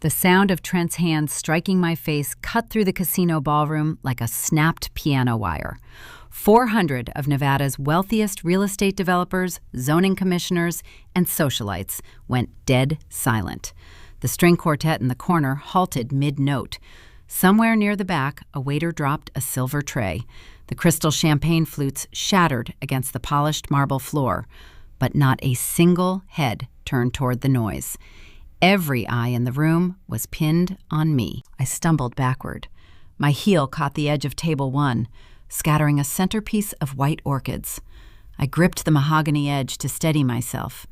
The sound of Trent's hands striking my face cut through the casino ballroom like a snapped piano wire. 400 of Nevada's wealthiest real estate developers, zoning commissioners, and socialites went dead silent. The string quartet in the corner halted mid-note. Somewhere near the back, a waiter dropped a silver tray. The crystal champagne flutes shattered against the polished marble floor, but not a single head turned toward the noise. Every eye in the room was pinned on me. I stumbled backward. My heel caught the edge of table 1, scattering a centerpiece of white orchids. I gripped the mahogany edge to steady myself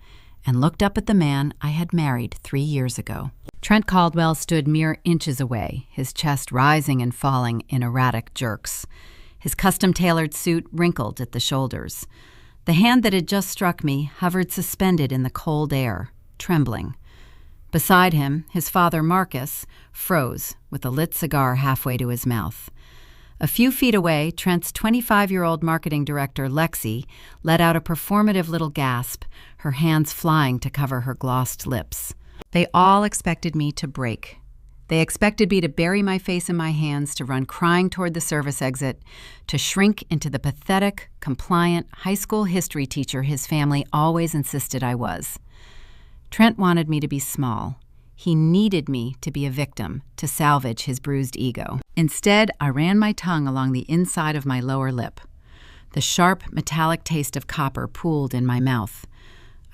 and looked up at the man I had married 3 years ago. Trent Caldwell stood mere inches away, his chest rising and falling in erratic jerks. His custom-tailored suit wrinkled at the shoulders. The hand that had just struck me hovered suspended in the cold air, trembling. Beside him, his father, Marcus, froze with a lit cigar halfway to his mouth. A few feet away, Trent's 25-year-old marketing director, Lexi, let out a performative little gasp, her hands flying to cover her glossed lips. They all expected me to break. They expected me to bury my face in my hands, to run crying toward the service exit, to shrink into the pathetic, compliant high school history teacher his family always insisted I was. Trent wanted me to be small. He needed me to be a victim to salvage his bruised ego. Instead, I ran my tongue along the inside of my lower lip. The sharp, metallic taste of copper pooled in my mouth.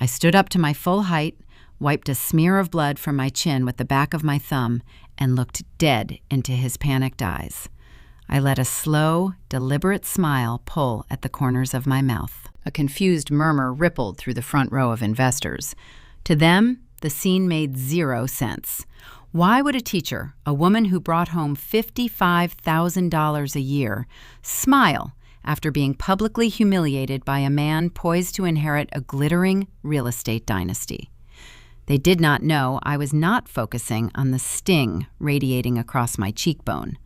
I stood up to my full height, wiped a smear of blood from my chin with the back of my thumb, and looked dead into his panicked eyes. I let a slow, deliberate smile pull at the corners of my mouth. A confused murmur rippled through the front row of investors. To them, the scene made zero sense. Why would a teacher, a woman who brought home $55,000 a year, smile after being publicly humiliated by a man poised to inherit a glittering real estate dynasty? They did not know I was not focusing on the sting radiating across my cheekbone.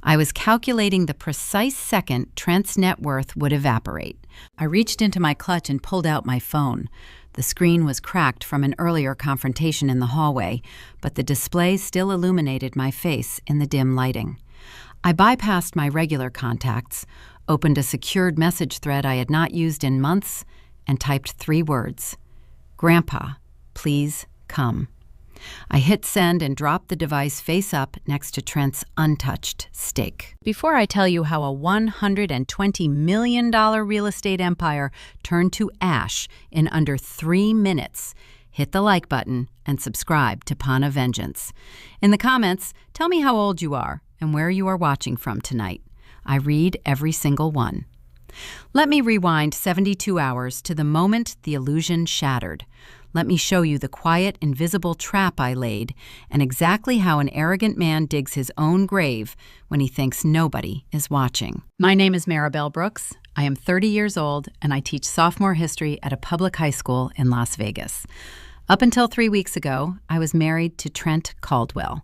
I was calculating the precise second Trent's net worth would evaporate. I reached into my clutch and pulled out my phone. The screen was cracked from an earlier confrontation in the hallway, but the display still illuminated my face in the dim lighting. I bypassed my regular contacts, opened a secured message thread I had not used in months, and typed 3 words. "Grandpa, please come." I hit send and dropped the device face up next to Trent's untouched steak. Before I tell you how a $120 million real estate empire turned to ash in under 3 minutes, hit the like button and subscribe to Pawn of Vengeance. In the comments, tell me how old you are and where you are watching from tonight. I read every single one. Let me rewind 72 hours to the moment the illusion shattered. Let me show you the quiet, invisible trap I laid and exactly how an arrogant man digs his own grave when he thinks nobody is watching. My name is Maribel Brooks. I am 30 years old, and I teach sophomore history at a public high school in Las Vegas. Up until 3 weeks ago, I was married to Trent Caldwell.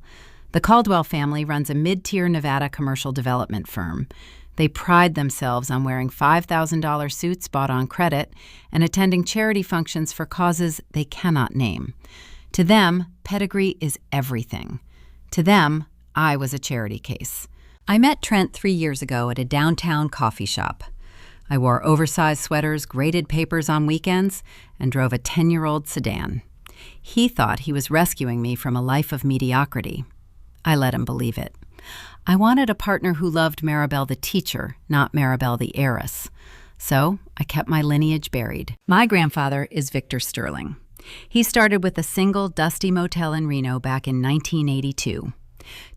The Caldwell family runs a mid-tier Nevada commercial development firm. They pride themselves on wearing $5,000 suits bought on credit and attending charity functions for causes they cannot name. To them, pedigree is everything. To them, I was a charity case. I met Trent 3 years ago at a downtown coffee shop. I wore oversized sweaters, graded papers on weekends, and drove a 10-year-old sedan. He thought he was rescuing me from a life of mediocrity. I let him believe it. I wanted a partner who loved Maribel the teacher, not Maribel the heiress. So I kept my lineage buried. My grandfather is Victor Sterling. He started with a single dusty motel in Reno back in 1982.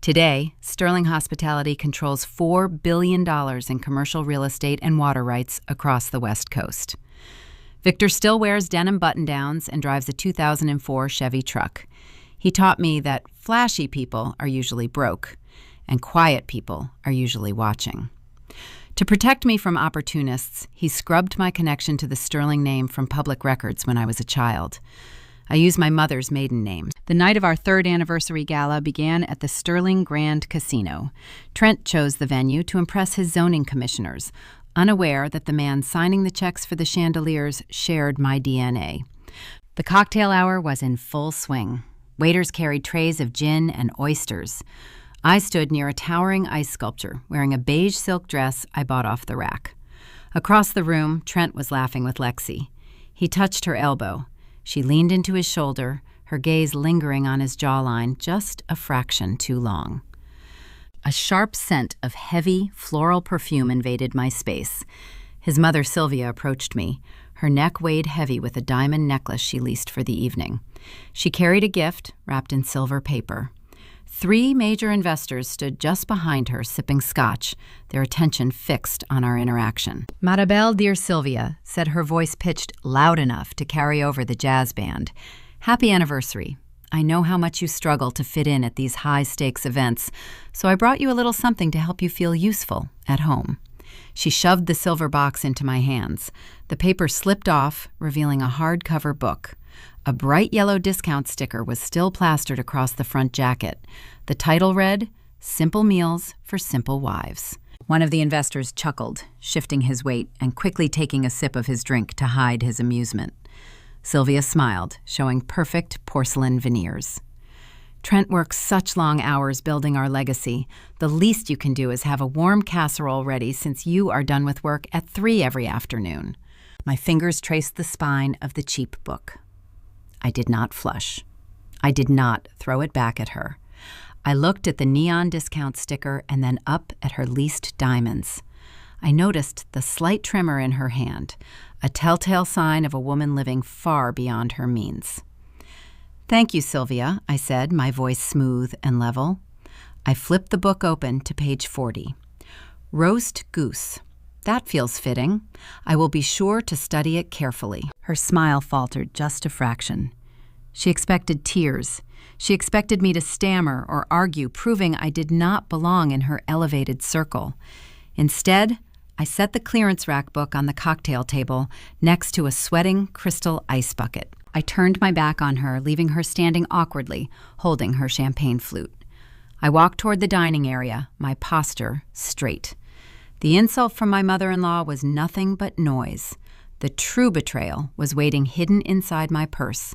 Today, Sterling Hospitality controls $4 billion in commercial real estate and water rights across the West Coast. Victor still wears denim button-downs and drives a 2004 Chevy truck. He taught me that flashy people are usually broke, and quiet people are usually watching. To protect me from opportunists, he scrubbed my connection to the Sterling name from public records when I was a child. I used my mother's maiden name. The night of our 3rd anniversary gala began at the Sterling Grand Casino. Trent chose the venue to impress his zoning commissioners, unaware that the man signing the checks for the chandeliers shared my DNA. The cocktail hour was in full swing. Waiters carried trays of gin and oysters. I stood near a towering ice sculpture, wearing a beige silk dress I bought off the rack. Across the room, Trent was laughing with Lexi. He touched her elbow. She leaned into his shoulder, her gaze lingering on his jawline just a fraction too long. A sharp scent of heavy, floral perfume invaded my space. His mother, Sylvia, approached me. Her neck weighed heavy with a diamond necklace she leased for the evening. She carried a gift wrapped in silver paper. 3 major investors stood just behind her, sipping scotch, their attention fixed on our interaction. "Maribel, dear Sylvia," said her voice pitched loud enough to carry over the jazz band. "Happy anniversary. I know how much you struggle to fit in at these high-stakes events, so I brought you a little something to help you feel useful at home." She shoved the silver box into my hands. The paper slipped off, revealing a hardcover book. A bright yellow discount sticker was still plastered across the front jacket. The title read, "Simple Meals for Simple Wives." One of the investors chuckled, shifting his weight and quickly taking a sip of his drink to hide his amusement. Sylvia smiled, showing perfect porcelain veneers. "Trent works such long hours building our legacy. The least you can do is have a warm casserole ready since you are done with work at 3 every afternoon." My fingers traced the spine of the cheap book. I did not flush. I did not throw it back at her. I looked at the neon discount sticker and then up at her leased diamonds. I noticed the slight tremor in her hand, a telltale sign of a woman living far beyond her means. "Thank you, Sylvia," I said, my voice smooth and level. I flipped the book open to page 40. "Roast goose. That feels fitting. I will be sure to study it carefully." Her smile faltered just a fraction. She expected tears. She expected me to stammer or argue, proving I did not belong in her elevated circle. Instead, I set the clearance rack book on the cocktail table next to a sweating crystal ice bucket. I turned my back on her, leaving her standing awkwardly, holding her champagne flute. I walked toward the dining area, my posture straight. The insult from my mother-in-law was nothing but noise. The true betrayal was waiting hidden inside my purse,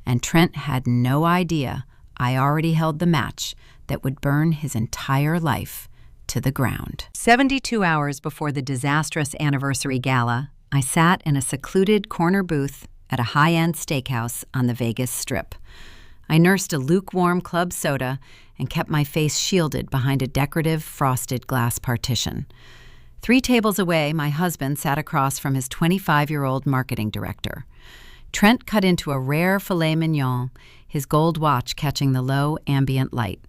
and Trent had no idea I already held the match that would burn his entire life to the ground. 72 hours before the disastrous anniversary gala, I sat in a secluded corner booth at a high-end steakhouse on the Vegas Strip. I nursed a lukewarm club soda and kept my face shielded behind a decorative frosted glass partition. 3 tables away, my husband sat across from his 25-year-old marketing director. Trent cut into a rare filet mignon, his gold watch catching the low ambient light.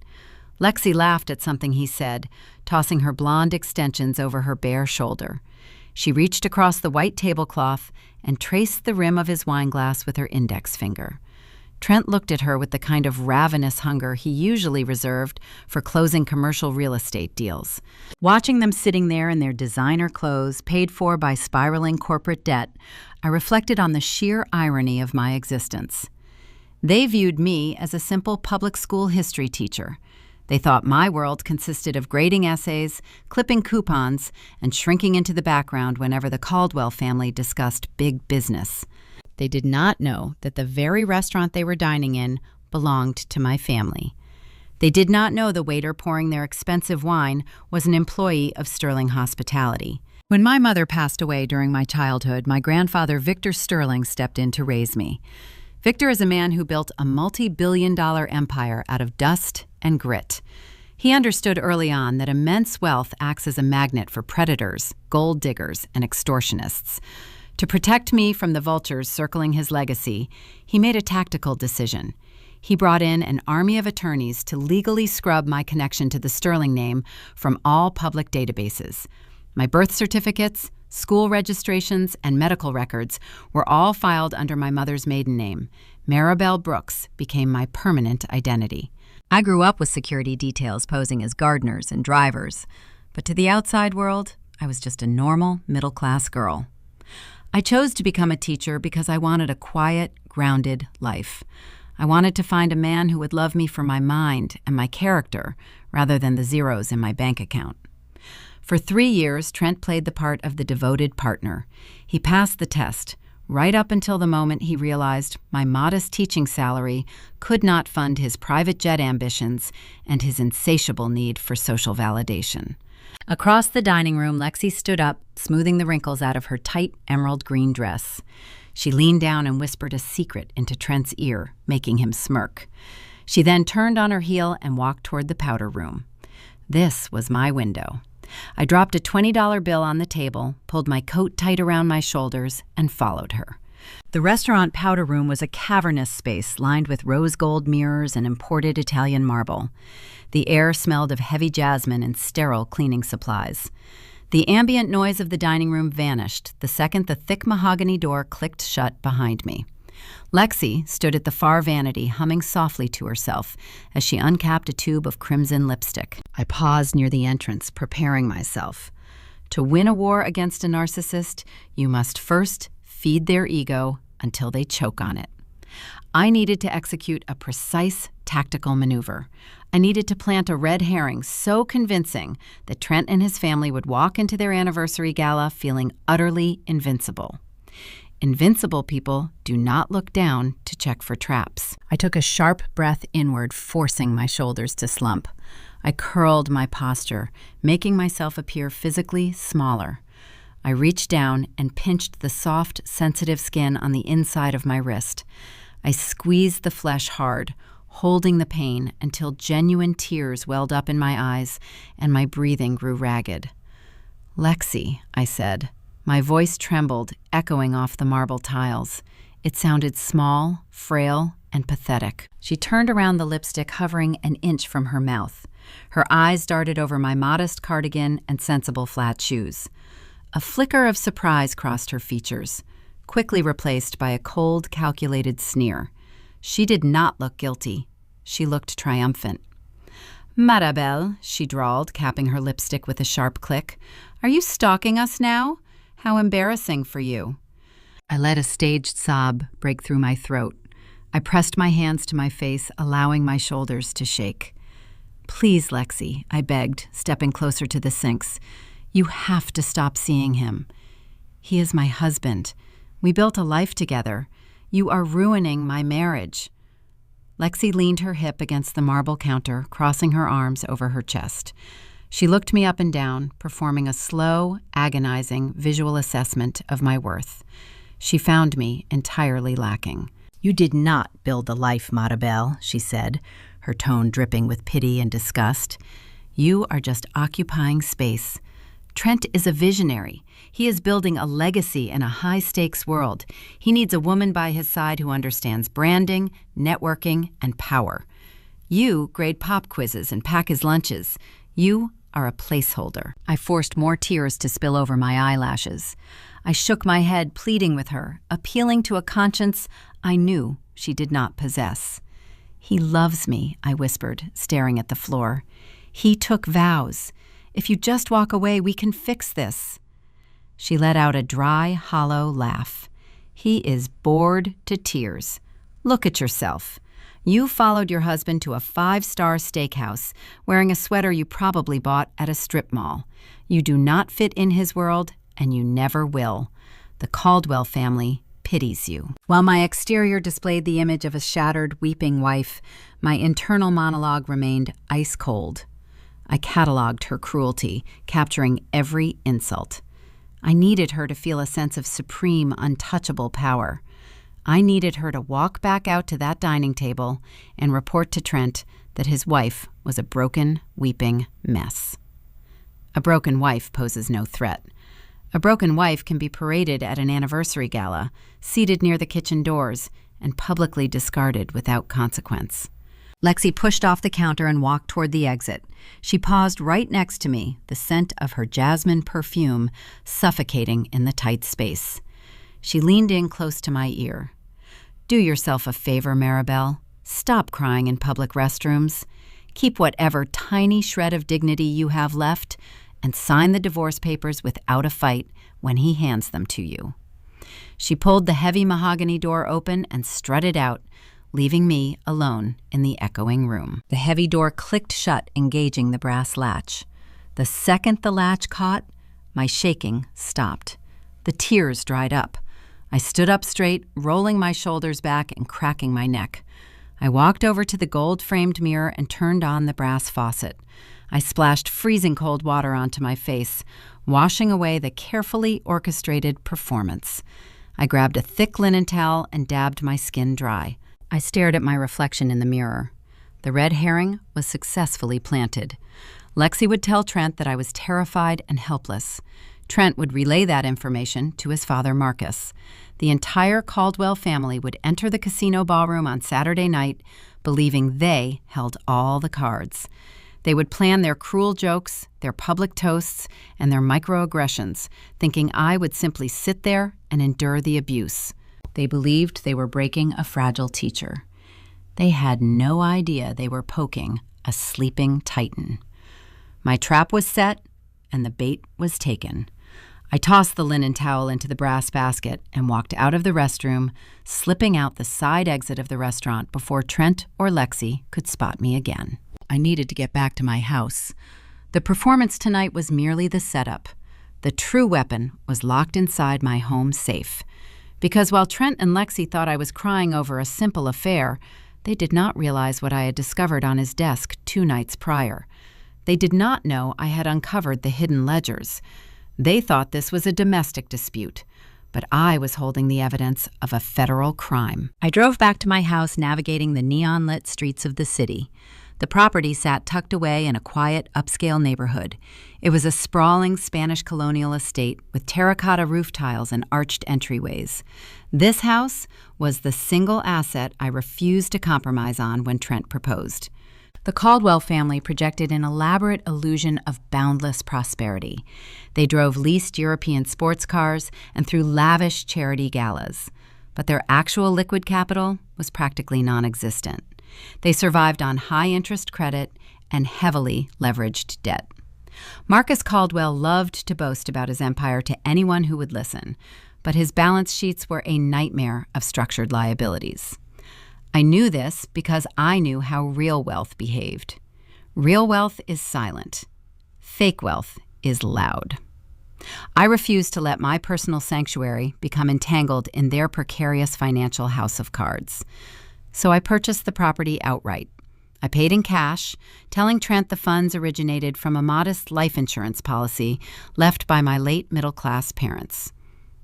Lexi laughed at something he said, tossing her blonde extensions over her bare shoulder. She reached across the white tablecloth and traced the rim of his wineglass with her index finger. Trent looked at her with the kind of ravenous hunger he usually reserved for closing commercial real estate deals. Watching them sitting there in their designer clothes, paid for by spiraling corporate debt, I reflected on the sheer irony of my existence. They viewed me as a simple public school history teacher. They thought my world consisted of grading essays, clipping coupons, and shrinking into the background whenever the Caldwell family discussed big business. They did not know that the very restaurant they were dining in belonged to my family. They did not know the waiter pouring their expensive wine was an employee of Sterling Hospitality. When my mother passed away during my childhood, my grandfather Victor Sterling stepped in to raise me. Victor is a man who built a multi-billion-dollar empire out of dust and grit. He understood early on that immense wealth acts as a magnet for predators, gold diggers, and extortionists. To protect me from the vultures circling his legacy, he made a tactical decision. He brought in an army of attorneys to legally scrub my connection to the Sterling name from all public databases. My birth certificates, school registrations, and medical records were all filed under my mother's maiden name. Maribel Brooks became my permanent identity. I grew up with security details posing as gardeners and drivers, but to the outside world, I was just a normal, middle-class girl. I chose to become a teacher because I wanted a quiet, grounded life. I wanted to find a man who would love me for my mind and my character rather than the zeros in my bank account. For 3 years, Trent played the part of the devoted partner. He passed the test, right up until the moment he realized my modest teaching salary could not fund his private jet ambitions and his insatiable need for social validation. Across the dining room, Lexi stood up, smoothing the wrinkles out of her tight emerald green dress. She leaned down and whispered a secret into Trent's ear, making him smirk. She then turned on her heel and walked toward the powder room. This was my window. I dropped a $20 bill on the table, pulled my coat tight around my shoulders, and followed her. The restaurant powder room was a cavernous space lined with rose gold mirrors and imported Italian marble. The air smelled of heavy jasmine and sterile cleaning supplies. The ambient noise of the dining room vanished the second the thick mahogany door clicked shut behind me. Lexi stood at the far vanity, humming softly to herself as she uncapped a tube of crimson lipstick. I paused near the entrance, preparing myself. To win a war against a narcissist, you must first feed their ego until they choke on it. I needed to execute a precise tactical maneuver. I needed to plant a red herring so convincing that Trent and his family would walk into their anniversary gala feeling utterly invincible. Invincible people do not look down to check for traps. I took a sharp breath inward, forcing my shoulders to slump. I curled my posture, making myself appear physically smaller. I reached down and pinched the soft, sensitive skin on the inside of my wrist. I squeezed the flesh hard, holding the pain until genuine tears welled up in my eyes and my breathing grew ragged. "Lexi," I said. My voice trembled, echoing off the marble tiles. It sounded small, frail, and pathetic. She turned around, the lipstick hovering an inch from her mouth. Her eyes darted over my modest cardigan and sensible flat shoes. A flicker of surprise crossed her features, quickly replaced by a cold, calculated sneer. She did not look guilty. She looked triumphant. "Marabelle," she drawled, capping her lipstick with a sharp click. "Are you stalking us now? How embarrassing for you." I let a staged sob break through my throat. I pressed my hands to my face, allowing my shoulders to shake. "Please, Lexi," I begged, stepping closer to the sinks. "You have to stop seeing him. He is my husband. We built a life together. You are ruining my marriage." Lexi leaned her hip against the marble counter, crossing her arms over her chest. She looked me up and down, performing a slow, agonizing visual assessment of my worth. She found me entirely lacking. "You did not build the life, Marabelle," she said, her tone dripping with pity and disgust. "You are just occupying space. Trent is a visionary. He is building a legacy in a high-stakes world. He needs a woman by his side who understands branding, networking, and power. You grade pop quizzes and pack his lunches. You are a placeholder." I forced more tears to spill over my eyelashes. I shook my head, pleading with her, appealing to a conscience I knew she did not possess. "He loves me," I whispered, staring at the floor. "He took vows. If you just walk away, we can fix this." She let out a dry, hollow laugh. "He is bored to tears. Look at yourself. You followed your husband to a 5-star steakhouse, wearing a sweater you probably bought at a strip mall. You do not fit in his world, and you never will. The Caldwell family pities you." While my exterior displayed the image of a shattered, weeping wife, my internal monologue remained ice cold. I cataloged her cruelty, capturing every insult. I needed her to feel a sense of supreme, untouchable power. I needed her to walk back out to that dining table and report to Trent that his wife was a broken, weeping mess. A broken wife poses no threat. A broken wife can be paraded at an anniversary gala, seated near the kitchen doors, and publicly discarded without consequence. Lexi pushed off the counter and walked toward the exit. She paused right next to me, the scent of her jasmine perfume suffocating in the tight space. She leaned in close to my ear. "Do yourself a favor, Marabelle. Stop crying in public restrooms. Keep whatever tiny shred of dignity you have left and sign the divorce papers without a fight when he hands them to you." She pulled the heavy mahogany door open and strutted out, leaving me alone in the echoing room. The heavy door clicked shut, engaging the brass latch. The second the latch caught, my shaking stopped. The tears dried up. I stood up straight, rolling my shoulders back and cracking my neck. I walked over to the gold-framed mirror and turned on the brass faucet. I splashed freezing cold water onto my face, washing away the carefully orchestrated performance. I grabbed a thick linen towel and dabbed my skin dry. I stared at my reflection in the mirror. The red herring was successfully planted. Lexi would tell Trent that I was terrified and helpless. Trent would relay that information to his father, Marcus. The entire Caldwell family would enter the casino ballroom on Saturday night, believing they held all the cards. They would plan their cruel jokes, their public toasts, and their microaggressions, thinking I would simply sit there and endure the abuse. They believed they were breaking a fragile teacher. They had no idea they were poking a sleeping titan. My trap was set, and the bait was taken. I tossed the linen towel into the brass basket and walked out of the restroom, slipping out the side exit of the restaurant before Trent or Lexi could spot me again. I needed to get back to my house. The performance tonight was merely the setup. The true weapon was locked inside my home safe. Because while Trent and Lexi thought I was crying over a simple affair, they did not realize what I had discovered on his desk 2 nights prior. They did not know I had uncovered the hidden ledgers. They thought this was a domestic dispute, but I was holding the evidence of a federal crime. I drove back to my house, navigating the neon-lit streets of the city. The property sat tucked away in a quiet, upscale neighborhood. It was a sprawling Spanish colonial estate with terracotta roof tiles and arched entryways. This house was the single asset I refused to compromise on when Trent proposed. The Caldwell family projected an elaborate illusion of boundless prosperity. They drove leased European sports cars and threw lavish charity galas. But their actual liquid capital was practically non-existent. They survived on high-interest credit and heavily leveraged debt. Marcus Caldwell loved to boast about his empire to anyone who would listen, but his balance sheets were a nightmare of structured liabilities. I knew this because I knew how real wealth behaved. Real wealth is silent. Fake wealth is loud. I refused to let my personal sanctuary become entangled in their precarious financial house of cards. So I purchased the property outright. I paid in cash, telling Trent the funds originated from a modest life insurance policy left by my late middle-class parents.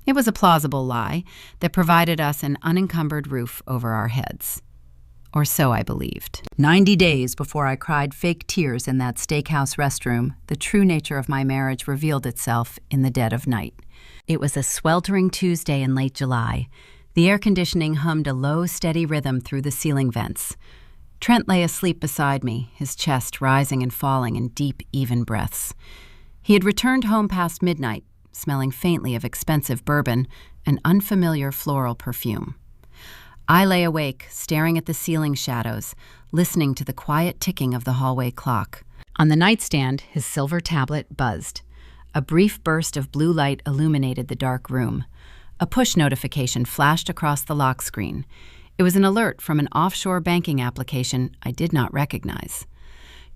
It was a plausible lie that provided us an unencumbered roof over our heads. Or so I believed. 90 days before I cried fake tears in that steakhouse restroom, the true nature of my marriage revealed itself in the dead of night. It was a sweltering Tuesday in late July. The air conditioning hummed a low, steady rhythm through the ceiling vents. Trent lay asleep beside me, his chest rising and falling in deep, even breaths. He had returned home past midnight, smelling faintly of expensive bourbon and unfamiliar floral perfume. I lay awake, staring at the ceiling shadows, listening to the quiet ticking of the hallway clock. On the nightstand, his silver tablet buzzed. A brief burst of blue light illuminated the dark room. A push notification flashed across the lock screen. It was an alert from an offshore banking application I did not recognize.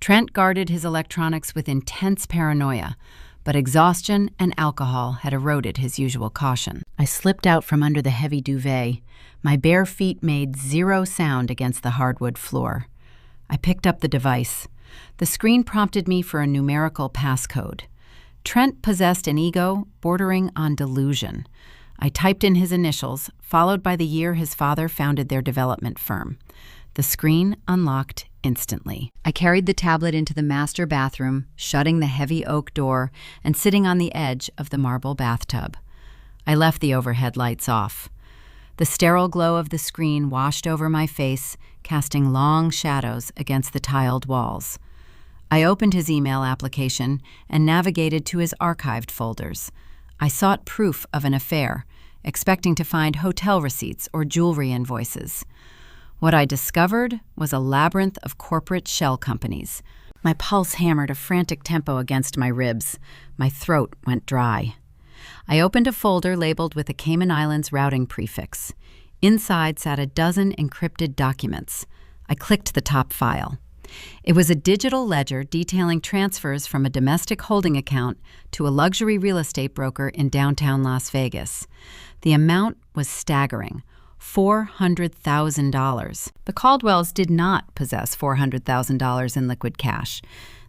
Trent guarded his electronics with intense paranoia, but exhaustion and alcohol had eroded his usual caution. I slipped out from under the heavy duvet. My bare feet made zero sound against the hardwood floor. I picked up the device. The screen prompted me for a numerical passcode. Trent possessed an ego bordering on delusion. I typed in his initials, followed by the year his father founded their development firm. The screen unlocked instantly. I carried the tablet into the master bathroom, shutting the heavy oak door and sitting on the edge of the marble bathtub. I left the overhead lights off. The sterile glow of the screen washed over my face, casting long shadows against the tiled walls. I opened his email application and navigated to his archived folders. I sought proof of an affair, expecting to find hotel receipts or jewelry invoices. What I discovered was a labyrinth of corporate shell companies. My pulse hammered a frantic tempo against my ribs. My throat went dry. I opened a folder labeled with the Cayman Islands routing prefix. Inside sat a dozen encrypted documents. I clicked the top file. It was a digital ledger detailing transfers from a domestic holding account to a luxury real estate broker in downtown Las Vegas. The amount was staggering. $400,000. The Caldwells did not possess $400,000 in liquid cash.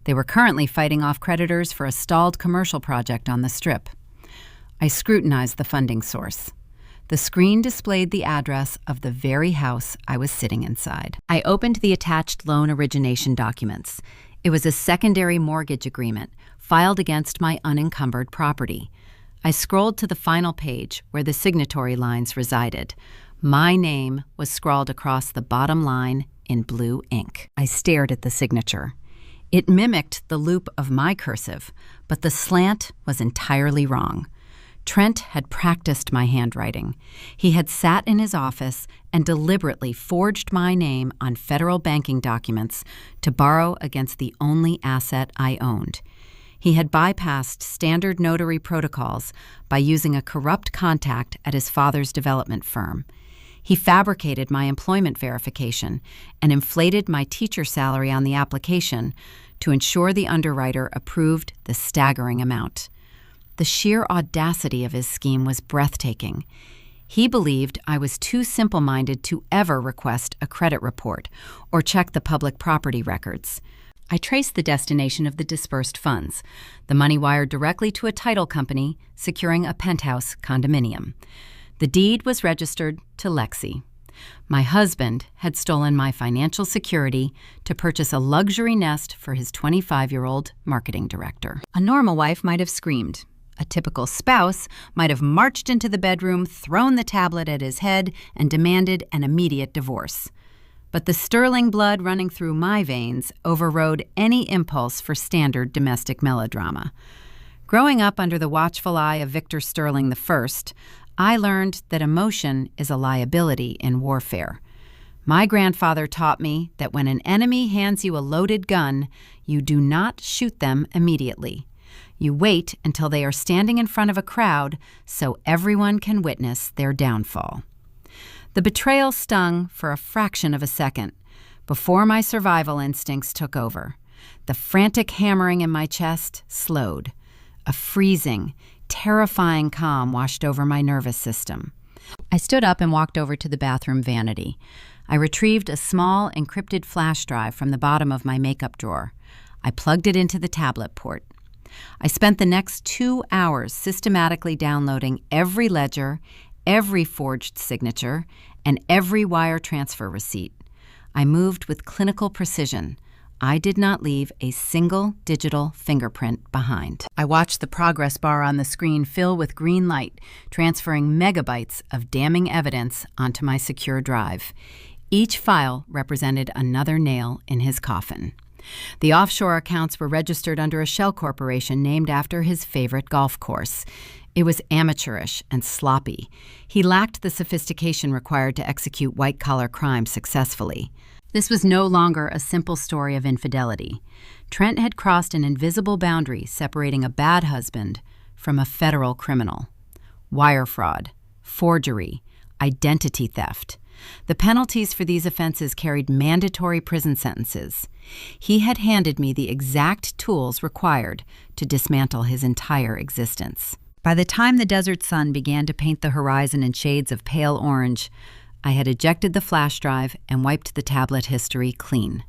They were currently fighting off creditors for a stalled commercial project on the Strip. I scrutinized the funding source. The screen displayed the address of the very house I was sitting inside. I opened the attached loan origination documents. It was a secondary mortgage agreement filed against my unencumbered property. I scrolled to the final page where the signatory lines resided. My name was scrawled across the bottom line in blue ink. I stared at the signature. It mimicked the loop of my cursive, but the slant was entirely wrong. Trent had practiced my handwriting. He had sat in his office and deliberately forged my name on federal banking documents to borrow against the only asset I owned. He had bypassed standard notary protocols by using a corrupt contact at his father's development firm. He fabricated my employment verification and inflated my teacher salary on the application to ensure the underwriter approved the staggering amount. The sheer audacity of his scheme was breathtaking. He believed I was too simple-minded to ever request a credit report or check the public property records. I traced the destination of the dispersed funds, the money wired directly to a title company securing a penthouse condominium. The deed was registered to Lexi. My husband had stolen my financial security to purchase a luxury nest for his 25-year-old marketing director. A normal wife might have screamed. A typical spouse might have marched into the bedroom, thrown the tablet at his head, and demanded an immediate divorce. But the sterling blood running through my veins overrode any impulse for standard domestic melodrama. Growing up under the watchful eye of Victor Sterling I, I learned that emotion is a liability in warfare. My grandfather taught me that when an enemy hands you a loaded gun, you do not shoot them immediately. You wait until they are standing in front of a crowd so everyone can witness their downfall. The betrayal stung for a fraction of a second before my survival instincts took over. The frantic hammering in my chest slowed. A freezing, terrifying calm washed over my nervous system. I stood up and walked over to the bathroom vanity. I retrieved a small, encrypted flash drive from the bottom of my makeup drawer. I plugged it into the tablet port. I spent the next 2 hours systematically downloading every ledger, every forged signature, and every wire transfer receipt. I moved with clinical precision. I did not leave a single digital fingerprint behind. I watched the progress bar on the screen fill with green light, transferring megabytes of damning evidence onto my secure drive. Each file represented another nail in his coffin. The offshore accounts were registered under a shell corporation named after his favorite golf course. It was amateurish and sloppy. He lacked the sophistication required to execute white-collar crime successfully. This was no longer a simple story of infidelity. Trent had crossed an invisible boundary separating a bad husband from a federal criminal. Wire fraud, forgery, identity theft. The penalties for these offenses carried mandatory prison sentences. He had handed me the exact tools required to dismantle his entire existence. By the time the desert sun began to paint the horizon in shades of pale orange, I had ejected the flash drive and wiped the tablet history clean.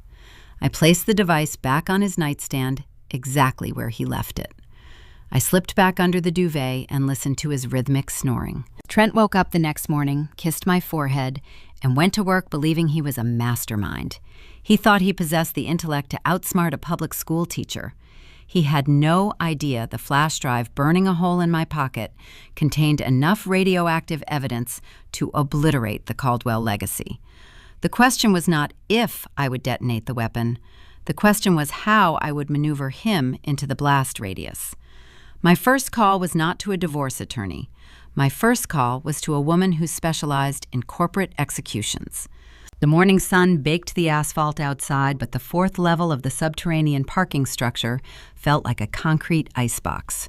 I placed the device back on his nightstand, exactly where he left it. I slipped back under the duvet and listened to his rhythmic snoring. Trent woke up the next morning, kissed my forehead, and went to work believing he was a mastermind. He thought he possessed the intellect to outsmart a public school teacher. He had no idea the flash drive burning a hole in my pocket contained enough radioactive evidence to obliterate the Caldwell legacy. The question was not if I would detonate the weapon. The question was how I would maneuver him into the blast radius. My first call was not to a divorce attorney. My first call was to a woman who specialized in corporate executions. The morning sun baked the asphalt outside, but the fourth level of the subterranean parking structure felt like a concrete icebox.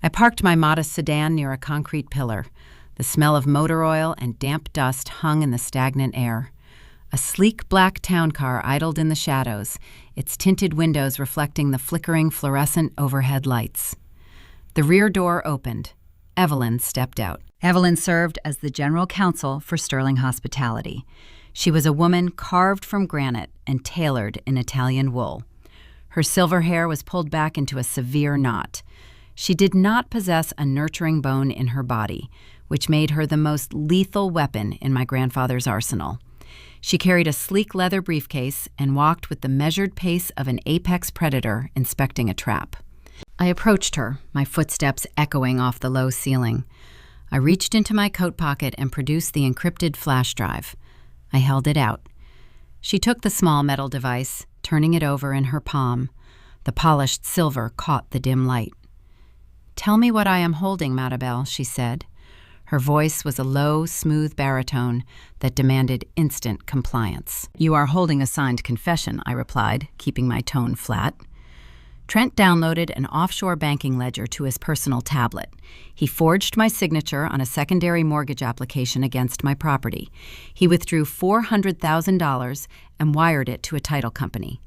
I parked my modest sedan near a concrete pillar. The smell of motor oil and damp dust hung in the stagnant air. A sleek black town car idled in the shadows, its tinted windows reflecting the flickering fluorescent overhead lights. The rear door opened. Evelyn stepped out. Evelyn served as the general counsel for Sterling Hospitality. She was a woman carved from granite and tailored in Italian wool. Her silver hair was pulled back into a severe knot. She did not possess a nurturing bone in her body, which made her the most lethal weapon in my grandfather's arsenal. She carried a sleek leather briefcase and walked with the measured pace of an apex predator inspecting a trap. I approached her, my footsteps echoing off the low ceiling. I reached into my coat pocket and produced the encrypted flash drive. I held it out. She took the small metal device, turning it over in her palm. The polished silver caught the dim light. "Tell me what I am holding, Maribel," she said. Her voice was a low, smooth baritone that demanded instant compliance. "You are holding a signed confession," I replied, keeping my tone flat. Trent downloaded an offshore banking ledger to his personal tablet. He forged my signature on a secondary mortgage application against my property. He withdrew $400,000 and wired it to a title company.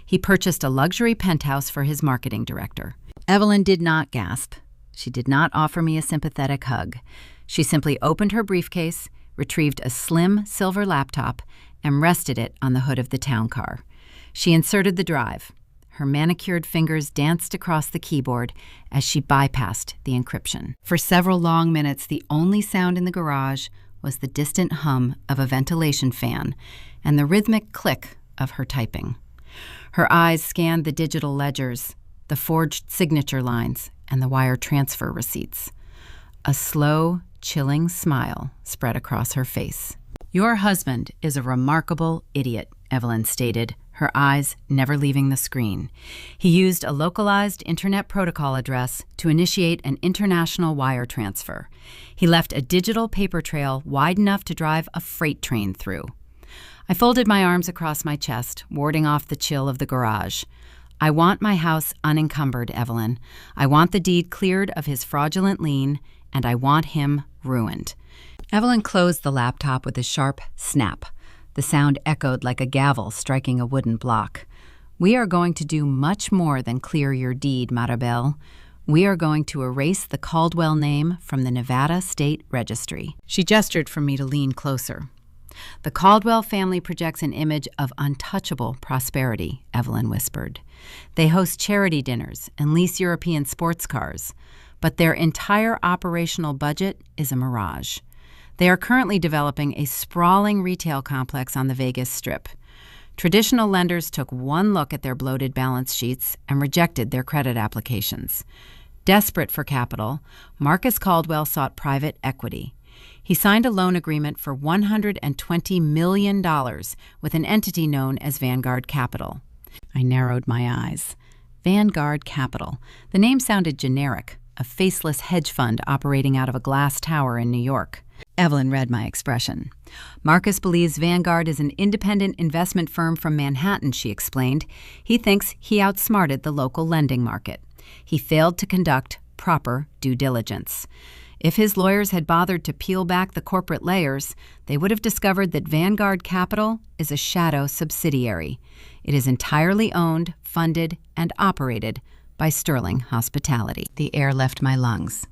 He purchased a luxury penthouse for his marketing director. Evelyn did not gasp. She did not offer me a sympathetic hug. She simply opened her briefcase, retrieved a slim silver laptop, and rested it on the hood of the town car. She inserted the drive. Her manicured fingers danced across the keyboard as she bypassed the encryption. For several long minutes, the only sound in the garage was the distant hum of a ventilation fan and the rhythmic click of her typing. Her eyes scanned the digital ledgers, the forged signature lines, and the wire transfer receipts. A slow, chilling smile spread across her face. "Your husband is a remarkable idiot," Evelyn stated, her eyes never leaving the screen. He used a localized internet protocol address to initiate an international wire transfer. He left a digital paper trail wide enough to drive a freight train through. I folded my arms across my chest, warding off the chill of the garage. "I want my house unencumbered, Evelyn. I want the deed cleared of his fraudulent lien, and I want him ruined." Evelyn closed the laptop with a sharp snap. The sound echoed like a gavel striking a wooden block. "We are going to do much more than clear your deed, Maribel. We are going to erase the Caldwell name from the Nevada State Registry." She gestured for me to lean closer. "The Caldwell family projects an image of untouchable prosperity," Evelyn whispered. "They host charity dinners and lease European sports cars, but their entire operational budget is a mirage. They are currently developing a sprawling retail complex on the Vegas Strip. Traditional lenders took one look at their bloated balance sheets and rejected their credit applications. Desperate for capital, Marcus Caldwell sought private equity. He signed a loan agreement for $120 million with an entity known as Vanguard Capital. I narrowed my eyes. Vanguard Capital. The name sounded generic, a faceless hedge fund operating out of a glass tower in New York. Evelyn read my expression. "Marcus believes Vanguard is an independent investment firm from Manhattan," she explained. "He thinks he outsmarted the local lending market. He failed to conduct proper due diligence. If his lawyers had bothered to peel back the corporate layers, they would have discovered that Vanguard Capital is a shadow subsidiary. It is entirely owned, funded, and operated by Sterling Hospitality." The air left my lungs.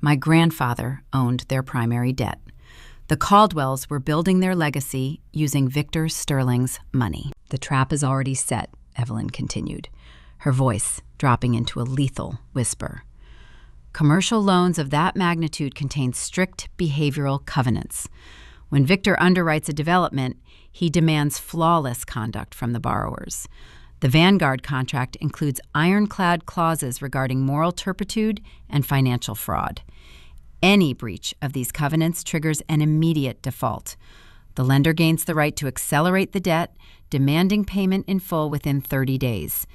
My grandfather owned their primary debt. The Caldwells were building their legacy using Victor Sterling's money. "The trap is already set," Evelyn continued, her voice dropping into a lethal whisper. "Commercial loans of that magnitude contain strict behavioral covenants. When Victor underwrites a development, he demands flawless conduct from the borrowers. The Vanguard contract includes ironclad clauses regarding moral turpitude and financial fraud. Any breach of these covenants triggers an immediate default. The lender gains the right to accelerate the debt, demanding payment in full within 30 days.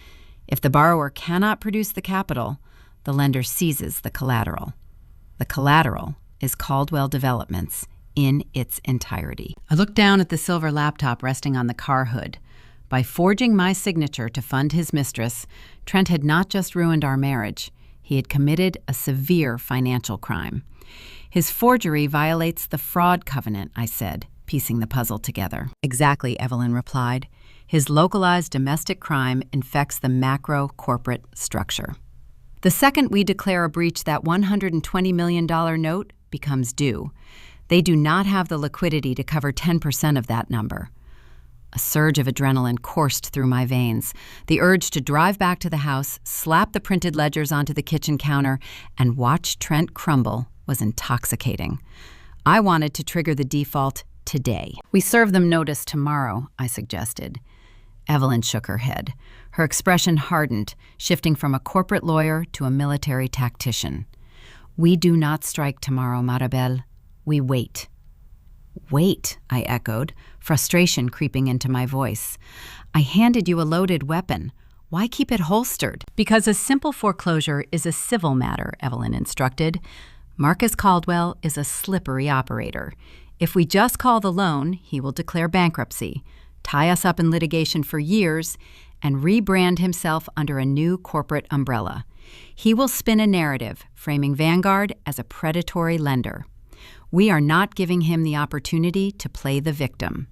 If the borrower cannot produce the capital, the lender seizes the collateral. The collateral is Caldwell Developments in its entirety." I looked down at the silver laptop resting on the car hood. By forging my signature to fund his mistress, Trent had not just ruined our marriage, he had committed a severe financial crime. "His forgery violates the fraud covenant," I said, piecing the puzzle together. "Exactly," Evelyn replied. "His localized domestic crime infects the macro corporate structure. The second we declare a breach that $120 million note, becomes due. They do not have the liquidity to cover 10% of that number. A surge of adrenaline coursed through my veins. The urge to drive back to the house, slap the printed ledgers onto the kitchen counter, and watch Trent crumble was intoxicating. I wanted to trigger the default today. "We serve them notice tomorrow," I suggested. Evelyn shook her head. Her expression hardened, shifting from a corporate lawyer to a military tactician. "We do not strike tomorrow, Maribel. We wait." "Wait," I echoed, frustration creeping into my voice. "I handed you a loaded weapon. Why keep it holstered?" "Because a simple foreclosure is a civil matter," Evelyn instructed. "Marcus Caldwell is a slippery operator. If we just call the loan, he will declare bankruptcy, tie us up in litigation for years, and rebrand himself under a new corporate umbrella. He will spin a narrative, framing Vanguard as a predatory lender. We are not giving him the opportunity to play the victim."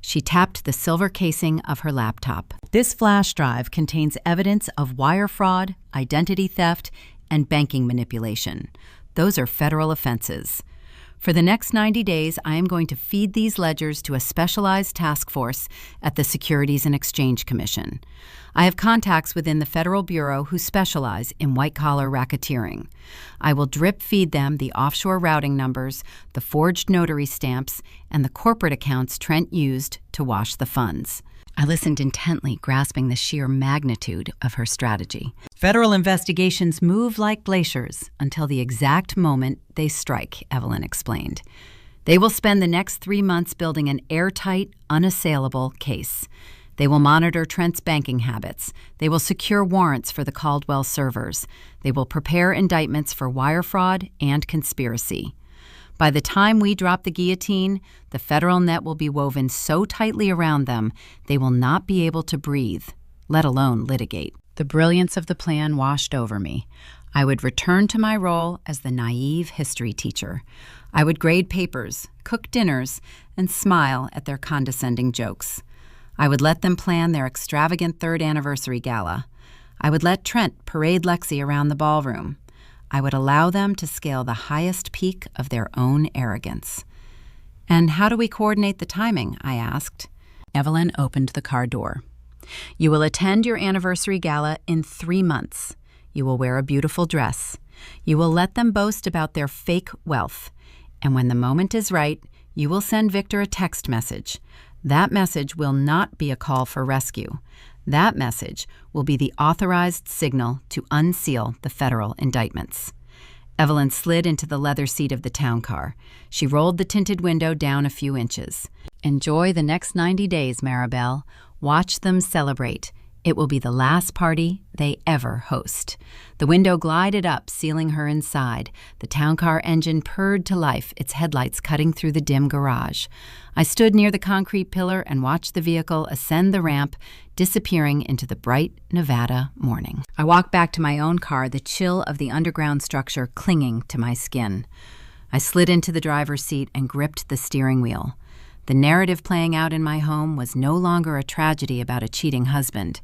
She tapped the silver casing of her laptop. "This flash drive contains evidence of wire fraud, identity theft, and banking manipulation. Those are federal offenses. For the next 90 days, I am going to feed these ledgers to a specialized task force at the Securities and Exchange Commission. I have contacts within the Federal Bureau who specialize in white-collar racketeering. I will drip-feed them the offshore routing numbers, the forged notary stamps, and the corporate accounts Trent used to wash the funds." I listened intently, grasping the sheer magnitude of her strategy. "Federal investigations move like glaciers until the exact moment they strike," Evelyn explained. "They will spend the next 3 months building an airtight, unassailable case. They will monitor Trent's banking habits. They will secure warrants for the Caldwell servers. They will prepare indictments for wire fraud and conspiracy. By the time we drop the guillotine, the federal net will be woven so tightly around them they will not be able to breathe, let alone litigate." The brilliance of the plan washed over me. I would return to my role as the naive history teacher. I would grade papers, cook dinners, and smile at their condescending jokes. I would let them plan their extravagant 3rd anniversary gala. I would let Trent parade Lexi around the ballroom. I would allow them to scale the highest peak of their own arrogance. "And how do we coordinate the timing?" I asked. Evelyn opened the car door. "You will attend your anniversary gala in 3 months. You will wear a beautiful dress. You will let them boast about their fake wealth. And when the moment is right, you will send Victor a text message. That message will not be a call for rescue. That message will be the authorized signal to unseal the federal indictments." Evelyn slid into the leather seat of the town car. She rolled the tinted window down a few inches. "Enjoy the next 90 days, Maribel. Watch them celebrate. It will be the last party they ever host." The window glided up, sealing her inside. The town car engine purred to life, its headlights cutting through the dim garage. I stood near the concrete pillar and watched the vehicle ascend the ramp, disappearing into the bright Nevada morning. I walked back to my own car, the chill of the underground structure clinging to my skin. I slid into the driver's seat and gripped the steering wheel. The narrative playing out in my home was no longer a tragedy about a cheating husband.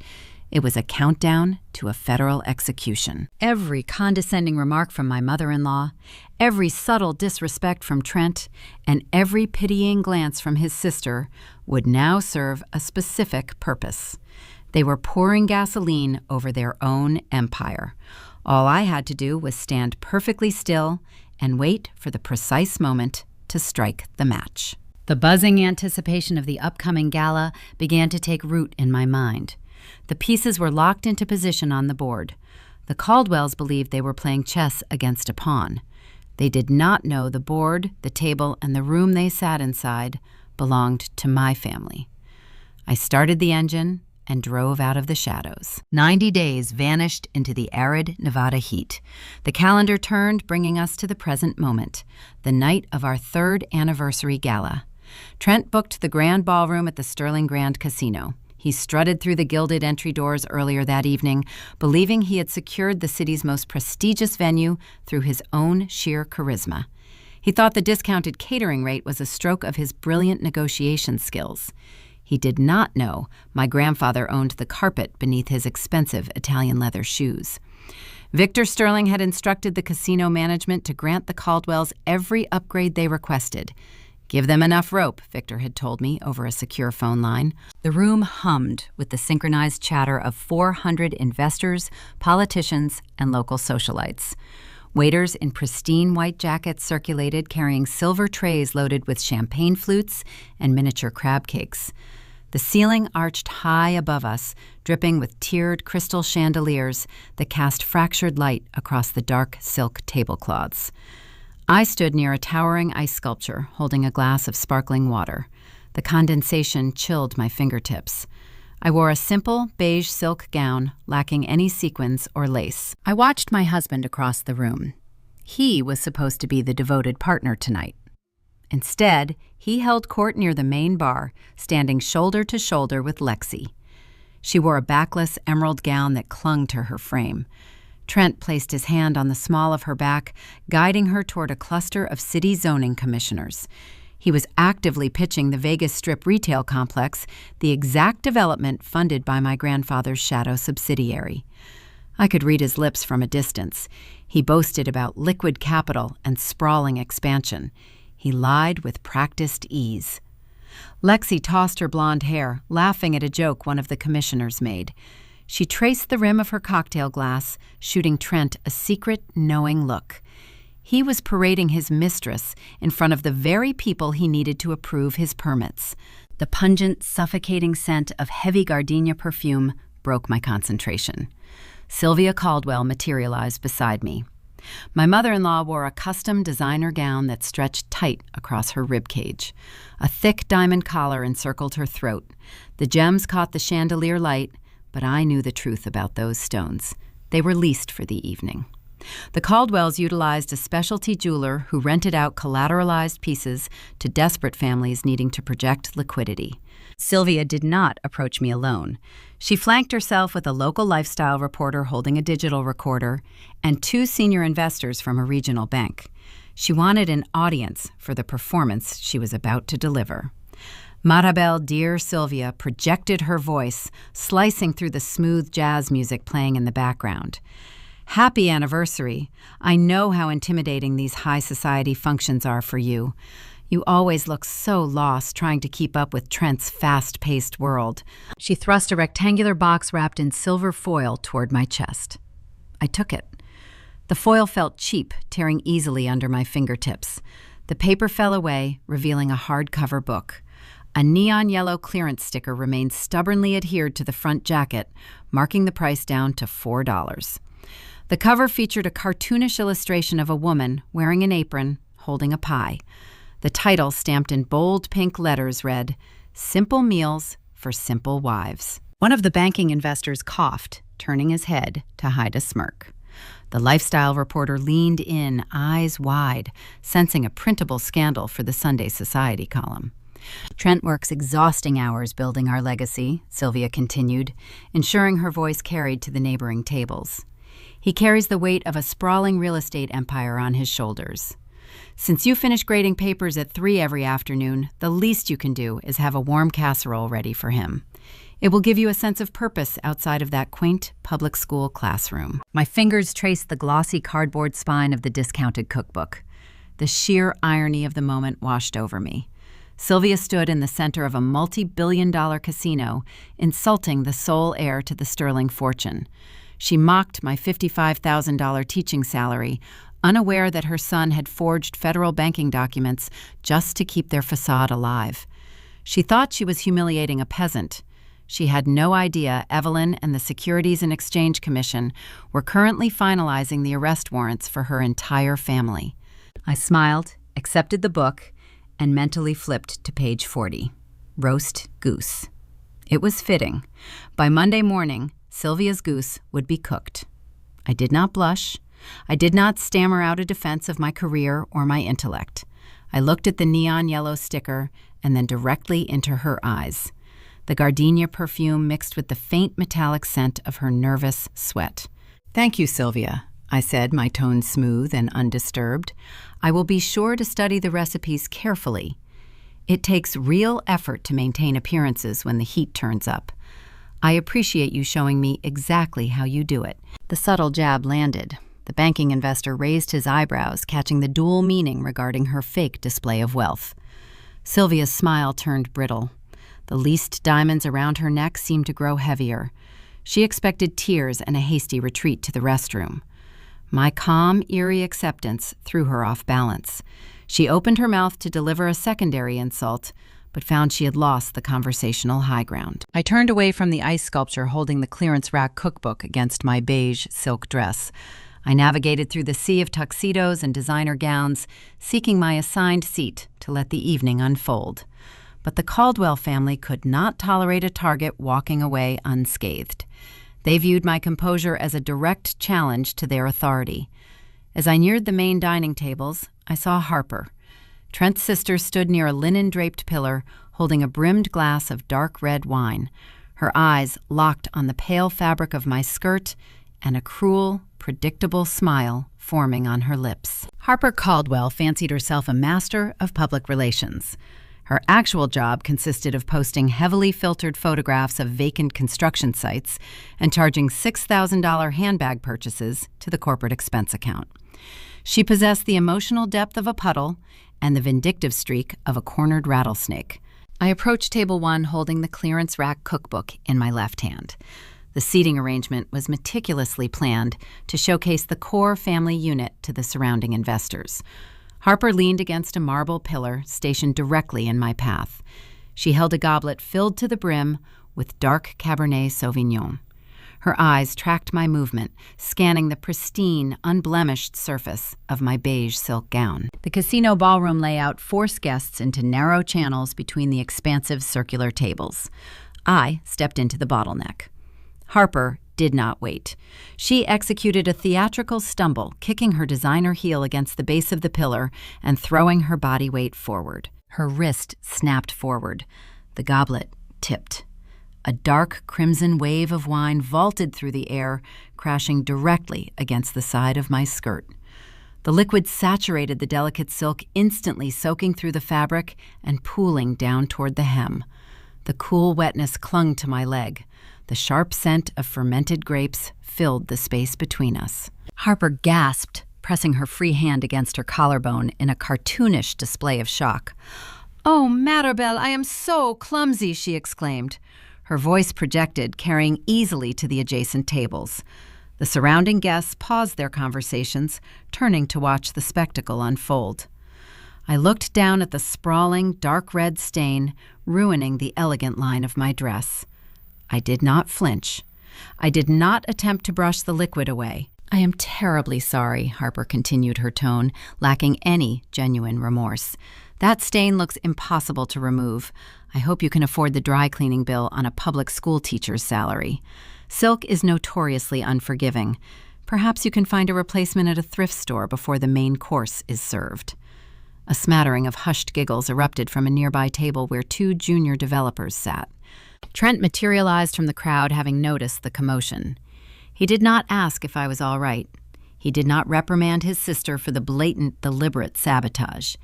It was a countdown to a federal execution. Every condescending remark from my mother-in-law, every subtle disrespect from Trent, and every pitying glance from his sister would now serve a specific purpose. They were pouring gasoline over their own empire. All I had to do was stand perfectly still and wait for the precise moment to strike the match. The buzzing anticipation of the upcoming gala began to take root in my mind. The pieces were locked into position on the board. The Caldwells believed they were playing chess against a pawn. They did not know the board, the table, and the room they sat inside belonged to my family. I started the engine and drove out of the shadows. 90 days vanished into the arid Nevada heat. The calendar turned, bringing us to the present moment, the night of our 3rd anniversary gala. Trent booked the grand ballroom at the Sterling Grand Casino. He strutted through the gilded entry doors earlier that evening, believing he had secured the city's most prestigious venue through his own sheer charisma. He thought the discounted catering rate was a stroke of his brilliant negotiation skills. He did not know my grandfather owned the carpet beneath his expensive Italian leather shoes. Victor Sterling had instructed the casino management to grant the Caldwells every upgrade they requested. Give them enough rope, Victor had told me over a secure phone line. The room hummed with the synchronized chatter of 400 investors, politicians, and local socialites. Waiters in pristine white jackets circulated, carrying silver trays loaded with champagne flutes and miniature crab cakes. The ceiling arched high above us, dripping with tiered crystal chandeliers that cast fractured light across the dark silk tablecloths. I stood near a towering ice sculpture, holding a glass of sparkling water. The condensation chilled my fingertips. I wore a simple beige silk gown, lacking any sequins or lace. I watched my husband across the room. He was supposed to be the devoted partner tonight. Instead, he held court near the main bar, standing shoulder to shoulder with Lexi. She wore a backless emerald gown that clung to her frame. Trent placed his hand on the small of her back, guiding her toward a cluster of city zoning commissioners. He was actively pitching the Vegas Strip retail complex, the exact development funded by my grandfather's shadow subsidiary. I could read his lips from a distance. He boasted about liquid capital and sprawling expansion. He lied with practiced ease. Lexi tossed her blonde hair, laughing at a joke one of the commissioners made. She traced the rim of her cocktail glass, shooting Trent a secret, knowing look. He was parading his mistress in front of the very people he needed to approve his permits. The pungent, suffocating scent of heavy gardenia perfume broke my concentration. Sylvia Caldwell materialized beside me. My mother-in-law wore a custom designer gown that stretched tight across her ribcage. A thick diamond collar encircled her throat. The gems caught the chandelier light, but I knew the truth about those stones. They were leased for the evening. The Caldwells utilized a specialty jeweler who rented out collateralized pieces to desperate families needing to project liquidity. Sylvia did not approach me alone. She flanked herself with a local lifestyle reporter holding a digital recorder and 2 senior investors from a regional bank. She wanted an audience for the performance she was about to deliver. Marabelle Dear Sylvia projected her voice, slicing through the smooth jazz music playing in the background. Happy anniversary. I know how intimidating these high society functions are for you. You always look so lost trying to keep up with Trent's fast-paced world. She thrust a rectangular box wrapped in silver foil toward my chest. I took it. The foil felt cheap, tearing easily under my fingertips. The paper fell away, revealing a hardcover book. A neon yellow clearance sticker remained stubbornly adhered to the front jacket, marking the price down to $4. The cover featured a cartoonish illustration of a woman wearing an apron, holding a pie. The title, stamped in bold pink letters, read, "Simple Meals for Simple Wives." One of the banking investors coughed, turning his head to hide a smirk. The lifestyle reporter leaned in, eyes wide, sensing a printable scandal for the Sunday Society column. Trent works exhausting hours building our legacy, Sylvia continued, ensuring her voice carried to the neighboring tables. He carries the weight of a sprawling real estate empire on his shoulders. Since you finish grading papers at 3 every afternoon, the least you can do is have a warm casserole ready for him. It will give you a sense of purpose outside of that quaint public school classroom. My fingers traced the glossy cardboard spine of the discounted cookbook. The sheer irony of the moment washed over me. Sylvia stood in the center of a multi-billion-dollar casino, insulting the sole heir to the Sterling fortune. She mocked my $55,000 teaching salary, unaware that her son had forged federal banking documents just to keep their facade alive. She thought she was humiliating a peasant. She had no idea Evelyn and the Securities and Exchange Commission were currently finalizing the arrest warrants for her entire family. I smiled, accepted the book, and mentally flipped to page 40. Roast goose. It was fitting. By Monday morning, Sylvia's goose would be cooked. I did not blush. I did not stammer out a defense of my career or my intellect. I looked at the neon yellow sticker and then directly into her eyes. The gardenia perfume mixed with the faint metallic scent of her nervous sweat. "Thank you, Sylvia," I said, my tone smooth and undisturbed. "I will be sure to study the recipes carefully. It takes real effort to maintain appearances when the heat turns up. I appreciate you showing me exactly how you do it. The subtle jab landed. The banking investor raised his eyebrows, catching the dual meaning regarding her fake display of wealth. Sylvia's smile turned brittle. The least diamonds around her neck seemed to grow heavier. She expected tears and a hasty retreat to the restroom. My calm, eerie acceptance threw her off balance. She opened her mouth to deliver a secondary insult, but found she had lost the conversational high ground. I turned away from the ice sculpture holding the clearance rack cookbook against my beige silk dress. I navigated through the sea of tuxedos and designer gowns, seeking my assigned seat to let the evening unfold. But the Caldwell family could not tolerate a target walking away unscathed. They viewed my composure as a direct challenge to their authority. As I neared the main dining tables, I saw Harper. Trent's sister stood near a linen-draped pillar, holding a brimmed glass of dark red wine, her eyes locked on the pale fabric of my skirt and a cruel, predictable smile forming on her lips. Harper Caldwell fancied herself a master of public relations. Her actual job consisted of posting heavily filtered photographs of vacant construction sites and charging $6,000 handbag purchases to the corporate expense account. She possessed the emotional depth of a puddle and the vindictive streak of a cornered rattlesnake. I approached table 1 holding the clearance rack cookbook in my left hand. The seating arrangement was meticulously planned to showcase the core family unit to the surrounding investors. Harper leaned against a marble pillar stationed directly in my path. She held a goblet filled to the brim with dark Cabernet Sauvignon. Her eyes tracked my movement, scanning the pristine, unblemished surface of my beige silk gown. The casino ballroom layout forced guests into narrow channels between the expansive circular tables. I stepped into the bottleneck. Harper did not wait. She executed a theatrical stumble, kicking her designer heel against the base of the pillar and throwing her body weight forward. Her wrist snapped forward. The goblet tipped. A dark crimson wave of wine vaulted through the air, crashing directly against the side of my skirt. The liquid saturated the delicate silk, instantly soaking through the fabric and pooling down toward the hem. The cool wetness clung to my leg. The sharp scent of fermented grapes filled the space between us. Harper gasped, pressing her free hand against her collarbone in a cartoonish display of shock. "Oh, Maribel, I am so clumsy," she exclaimed. Her voice projected, carrying easily to the adjacent tables. The surrounding guests paused their conversations, turning to watch the spectacle unfold. I looked down at the sprawling, dark red stain, ruining the elegant line of my dress. I did not flinch. I did not attempt to brush the liquid away. "I am terribly sorry," Harper continued, her tone lacking any genuine remorse. "That stain looks impossible to remove. I hope you can afford the dry cleaning bill on a public school teacher's salary. Silk is notoriously unforgiving. Perhaps you can find a replacement at a thrift store before the main course is served." A smattering of hushed giggles erupted from a nearby table where 2 junior developers sat. Trent materialized from the crowd, having noticed the commotion. He did not ask if I was all right. He did not reprimand his sister for the blatant, deliberate sabotage.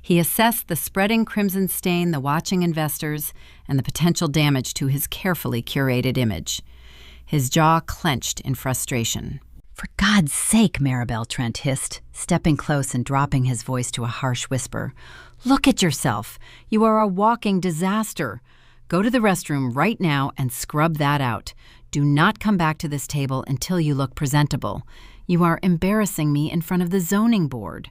He assessed the spreading crimson stain, the watching investors, and the potential damage to his carefully curated image. His jaw clenched in frustration. "For God's sake, Maribel," Trent hissed, stepping close and dropping his voice to a harsh whisper. "Look at yourself. You are a walking disaster. Go to the restroom right now and scrub that out. Do not come back to this table until you look presentable. You are embarrassing me in front of the zoning board."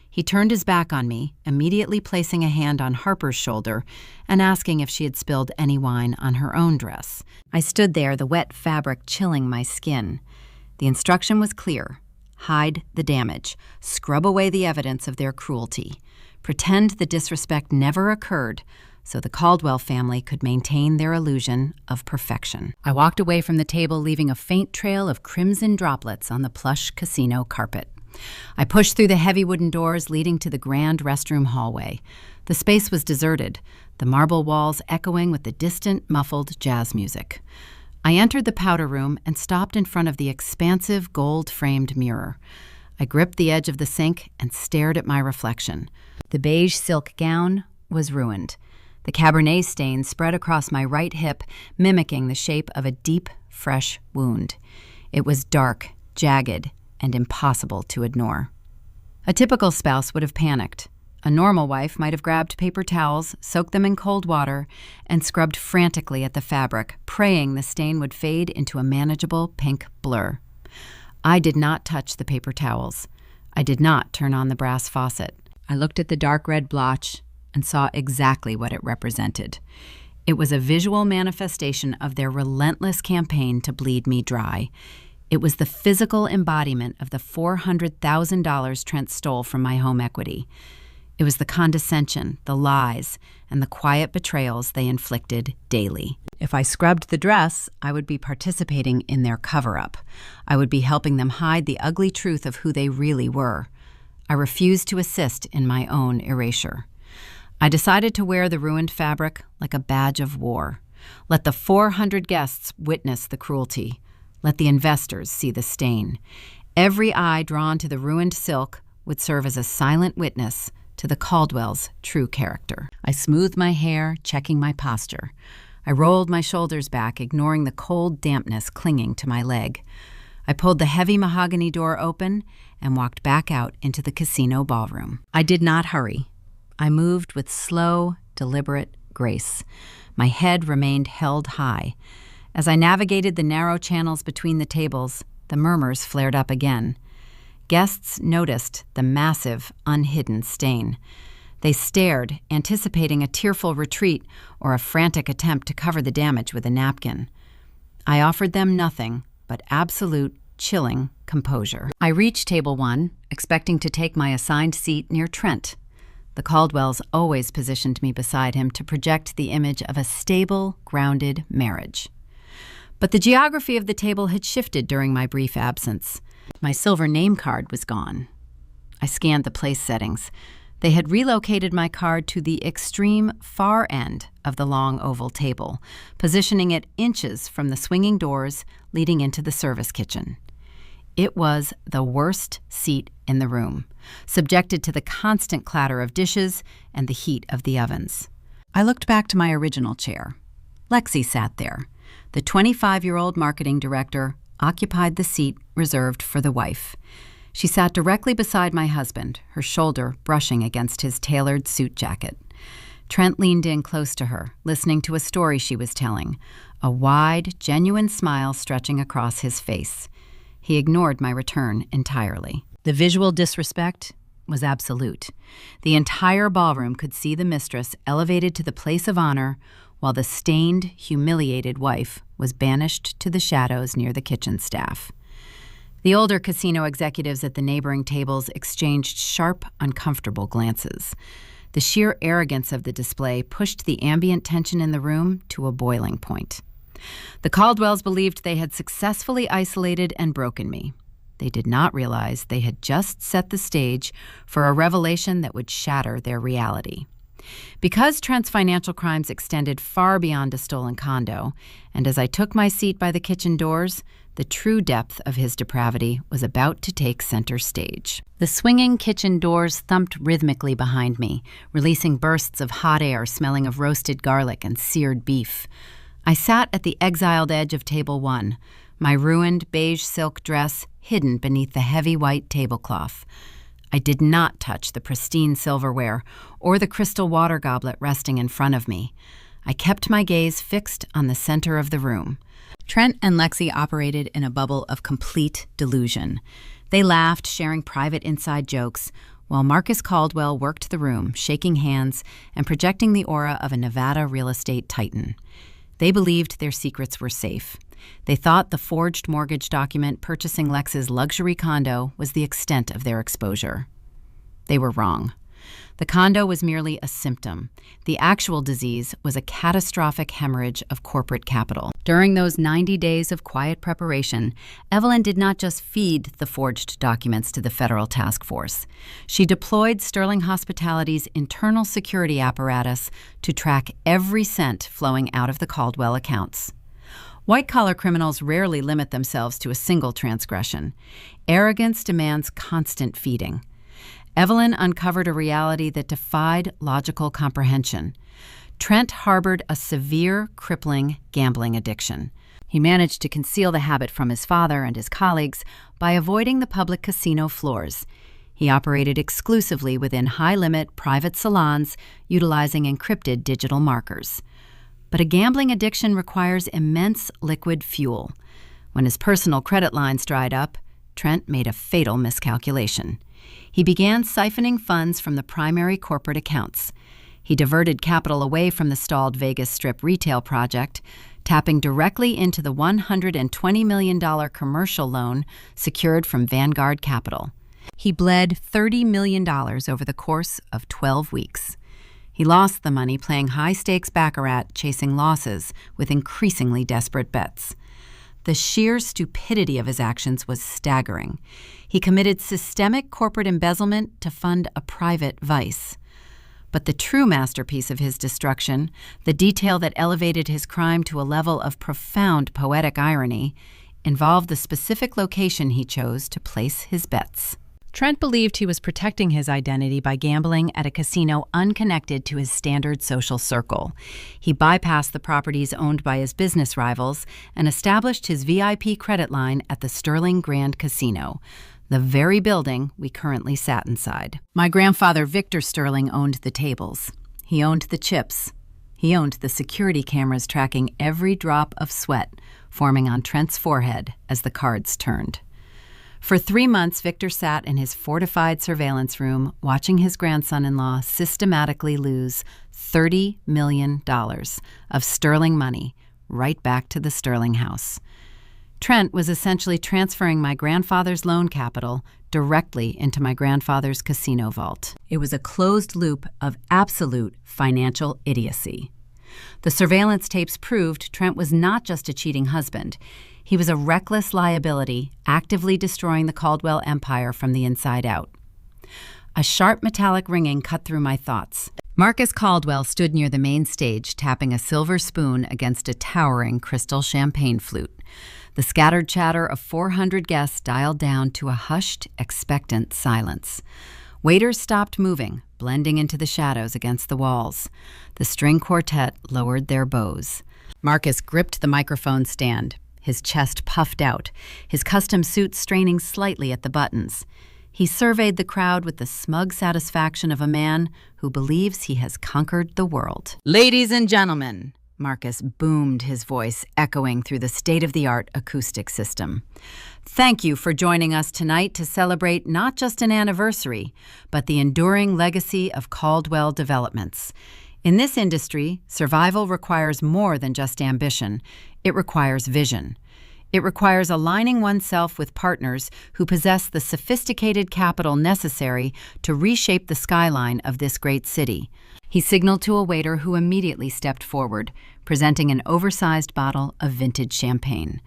He turned his back on me, immediately placing a hand on Harper's shoulder and asking if she had spilled any wine on her own dress. I stood there, the wet fabric chilling my skin. The instruction was clear. Hide the damage. Scrub away the evidence of their cruelty. Pretend the disrespect never occurred so the Caldwell family could maintain their illusion of perfection. I walked away from the table, leaving a faint trail of crimson droplets on the plush casino carpet. I pushed through the heavy wooden doors leading to the grand restroom hallway. The space was deserted, the marble walls echoing with the distant, muffled jazz music. I entered the powder room and stopped in front of the expansive gold-framed mirror. I gripped the edge of the sink and stared at my reflection. The beige silk gown was ruined. The Cabernet stain spread across my right hip, mimicking the shape of a deep, fresh wound. It was dark, jagged, and impossible to ignore. A typical spouse would have panicked. A normal wife might have grabbed paper towels, soaked them in cold water, and scrubbed frantically at the fabric, praying the stain would fade into a manageable pink blur. I did not touch the paper towels. I did not turn on the brass faucet. I looked at the dark red blotch and saw exactly what it represented. It was a visual manifestation of their relentless campaign to bleed me dry. It was the physical embodiment of the $400,000 Trent stole from my home equity. It was the condescension, the lies, and the quiet betrayals they inflicted daily. If I scrubbed the dress, I would be participating in their cover-up. I would be helping them hide the ugly truth of who they really were. I refused to assist in my own erasure. I decided to wear the ruined fabric like a badge of war. Let the 400 guests witness the cruelty. Let the investors see the stain. Every eye drawn to the ruined silk would serve as a silent witness to the Caldwell's true character. I smoothed my hair, checking my posture. I rolled my shoulders back, ignoring the cold dampness clinging to my leg. I pulled the heavy mahogany door open and walked back out into the casino ballroom. I did not hurry. I moved with slow, deliberate grace. My head remained held high. As I navigated the narrow channels between the tables, the murmurs flared up again. Guests noticed the massive, unhidden stain. They stared, anticipating a tearful retreat or a frantic attempt to cover the damage with a napkin. I offered them nothing but absolute, chilling composure. I reached table 1, expecting to take my assigned seat near Trent. The Caldwells always positioned me beside him to project the image of a stable, grounded marriage. But the geography of the table had shifted during my brief absence. My silver name card was gone. I scanned the place settings. They had relocated my card to the extreme far end of the long oval table, positioning it inches from the swinging doors leading into the service kitchen. It was the worst seat in the room, subjected to the constant clatter of dishes and the heat of the ovens. I looked back to my original chair. Lexi sat there. The 25-year-old marketing director occupied the seat reserved for the wife. She sat directly beside my husband, her shoulder brushing against his tailored suit jacket. Trent leaned in close to her, listening to a story she was telling, a wide, genuine smile stretching across his face. He ignored my return entirely. The visual disrespect was absolute. The entire ballroom could see the mistress elevated to the place of honor, while the stained, humiliated wife was banished to the shadows near the kitchen staff. The older casino executives at the neighboring tables exchanged sharp, uncomfortable glances. The sheer arrogance of the display pushed the ambient tension in the room to a boiling point. The Caldwells believed they had successfully isolated and broken me. They did not realize they had just set the stage for a revelation that would shatter their reality. Because Trent's financial crimes extended far beyond a stolen condo, and as I took my seat by the kitchen doors, the true depth of his depravity was about to take center stage. The swinging kitchen doors thumped rhythmically behind me, releasing bursts of hot air smelling of roasted garlic and seared beef. I sat at the exiled edge of table 1, my ruined beige silk dress hidden beneath the heavy white tablecloth. I did not touch the pristine silverware or the crystal water goblet resting in front of me. I kept my gaze fixed on the center of the room. Trent and Lexi operated in a bubble of complete delusion. They laughed, sharing private inside jokes, while Marcus Caldwell worked the room, shaking hands and projecting the aura of a Nevada real estate titan. They believed their secrets were safe. They thought the forged mortgage document purchasing Lex's luxury condo was the extent of their exposure. They were wrong. The condo was merely a symptom. The actual disease was a catastrophic hemorrhage of corporate capital. During those 90 days of quiet preparation, Evelyn did not just feed the forged documents to the federal task force. She deployed Sterling Hospitality's internal security apparatus to track every cent flowing out of the Caldwell accounts. White-collar criminals rarely limit themselves to a single transgression. Arrogance demands constant feeding. Evelyn uncovered a reality that defied logical comprehension. Trent harbored a severe, crippling gambling addiction. He managed to conceal the habit from his father and his colleagues by avoiding the public casino floors. He operated exclusively within high-limit private salons, utilizing encrypted digital markers. But a gambling addiction requires immense liquid fuel. When his personal credit lines dried up, Trent made a fatal miscalculation. He began siphoning funds from the primary corporate accounts. He diverted capital away from the stalled Vegas Strip retail project, tapping directly into the $120 million commercial loan secured from Vanguard Capital. He bled $30 million over the course of 12 weeks. He lost the money playing high-stakes baccarat, chasing losses with increasingly desperate bets. The sheer stupidity of his actions was staggering. He committed systemic corporate embezzlement to fund a private vice. But the true masterpiece of his destruction, the detail that elevated his crime to a level of profound poetic irony, involved the specific location he chose to place his bets. Trent believed he was protecting his identity by gambling at a casino unconnected to his standard social circle. He bypassed the properties owned by his business rivals and established his VIP credit line at the Sterling Grand Casino, the very building we currently sat inside. My grandfather, Victor Sterling, owned the tables. He owned the chips. He owned the security cameras tracking every drop of sweat forming on Trent's forehead as the cards turned. For 3 months, Victor sat in his fortified surveillance room watching his grandson-in-law systematically lose $30 million of Sterling money right back to the Sterling house. Trent was essentially transferring my grandfather's loan capital directly into my grandfather's casino vault. It was a closed loop of absolute financial idiocy. The surveillance tapes proved Trent was not just a cheating husband. He was a reckless liability, actively destroying the Caldwell empire from the inside out. A sharp metallic ringing cut through my thoughts. Marcus Caldwell stood near the main stage, tapping a silver spoon against a towering crystal champagne flute. The scattered chatter of 400 guests dialed down to a hushed, expectant silence. Waiters stopped moving, blending into the shadows against the walls. The string quartet lowered their bows. Marcus gripped the microphone stand, his chest puffed out, his custom suit straining slightly at the buttons. He surveyed the crowd with the smug satisfaction of a man who believes he has conquered the world. "Ladies and gentlemen," Marcus boomed, his voice echoing through the state-of-the-art acoustic system. "Thank you for joining us tonight to celebrate not just an anniversary, but the enduring legacy of Caldwell Developments. In this industry, survival requires more than just ambition. It requires vision. It requires aligning oneself with partners who possess the sophisticated capital necessary to reshape the skyline of this great city." He signaled to a waiter who immediately stepped forward, presenting an oversized bottle of vintage champagne.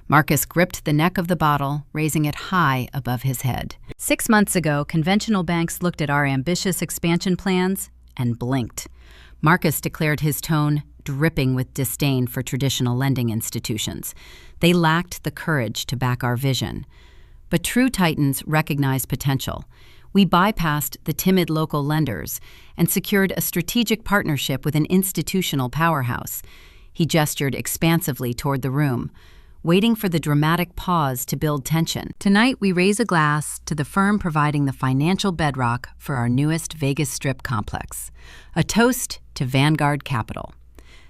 Marcus gripped the neck of the bottle, raising it high above his head. 6 months ago, conventional banks looked at our ambitious expansion plans and blinked. Marcus declared his tone dripping with disdain for traditional lending institutions. They lacked the courage to back our vision. But true titans recognize potential. We bypassed the timid local lenders and secured a strategic partnership with an institutional powerhouse. He gestured expansively toward the room, waiting for the dramatic pause to build tension. Tonight, we raise a glass to the firm providing the financial bedrock for our newest Vegas Strip complex. A toast to Vanguard Capital.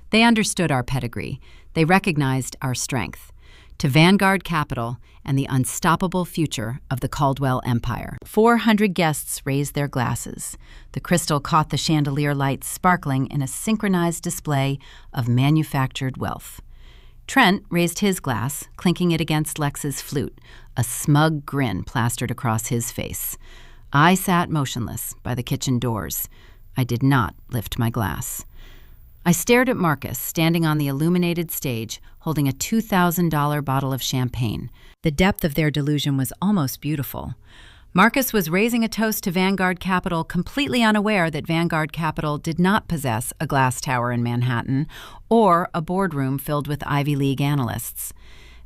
They understood our pedigree. They recognized our strength. To Vanguard Capital and the unstoppable future of the Caldwell Empire. 400 guests raised their glasses. The crystal caught the chandelier lights sparkling in a synchronized display of manufactured wealth. Trent raised his glass, clinking it against Lex's flute, a smug grin plastered across his face. I sat motionless by the kitchen doors. I did not lift my glass. I stared at Marcus, standing on the illuminated stage, holding a $2,000 bottle of champagne. The depth of their delusion was almost beautiful. Marcus was raising a toast to Vanguard Capital, completely unaware that Vanguard Capital did not possess a glass tower in Manhattan or a boardroom filled with Ivy League analysts.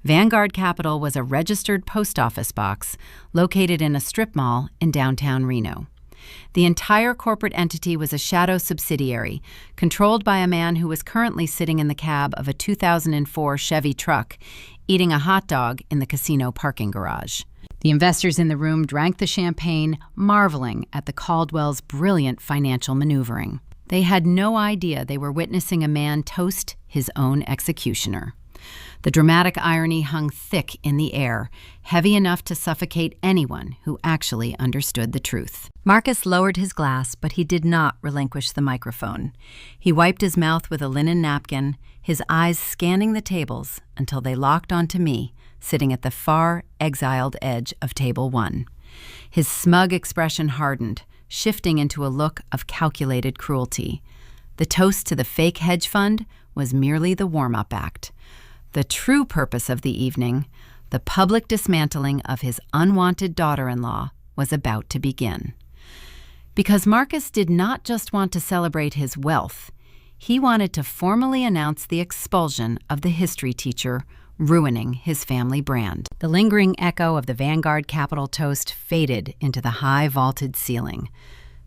Vanguard Capital was a registered post office box located in a strip mall in downtown Reno. The entire corporate entity was a shadow subsidiary, controlled by a man who was currently sitting in the cab of a 2004 Chevy truck, eating a hot dog in the casino parking garage. The investors in the room drank the champagne, marveling at the Caldwell's brilliant financial maneuvering. They had no idea they were witnessing a man toast his own executioner. The dramatic irony hung thick in the air, heavy enough to suffocate anyone who actually understood the truth. Marcus lowered his glass, but he did not relinquish the microphone. He wiped his mouth with a linen napkin, his eyes scanning the tables until they locked onto me, sitting at the far, exiled edge of table 1. His smug expression hardened, shifting into a look of calculated cruelty. The toast to the fake hedge fund was merely the warm-up act. The true purpose of the evening, the public dismantling of his unwanted daughter-in-law, was about to begin. Because Marcus did not just want to celebrate his wealth, he wanted to formally announce the expulsion of the history teacher, ruining his family brand. The lingering echo of the Vanguard Capital toast faded into the high vaulted ceiling.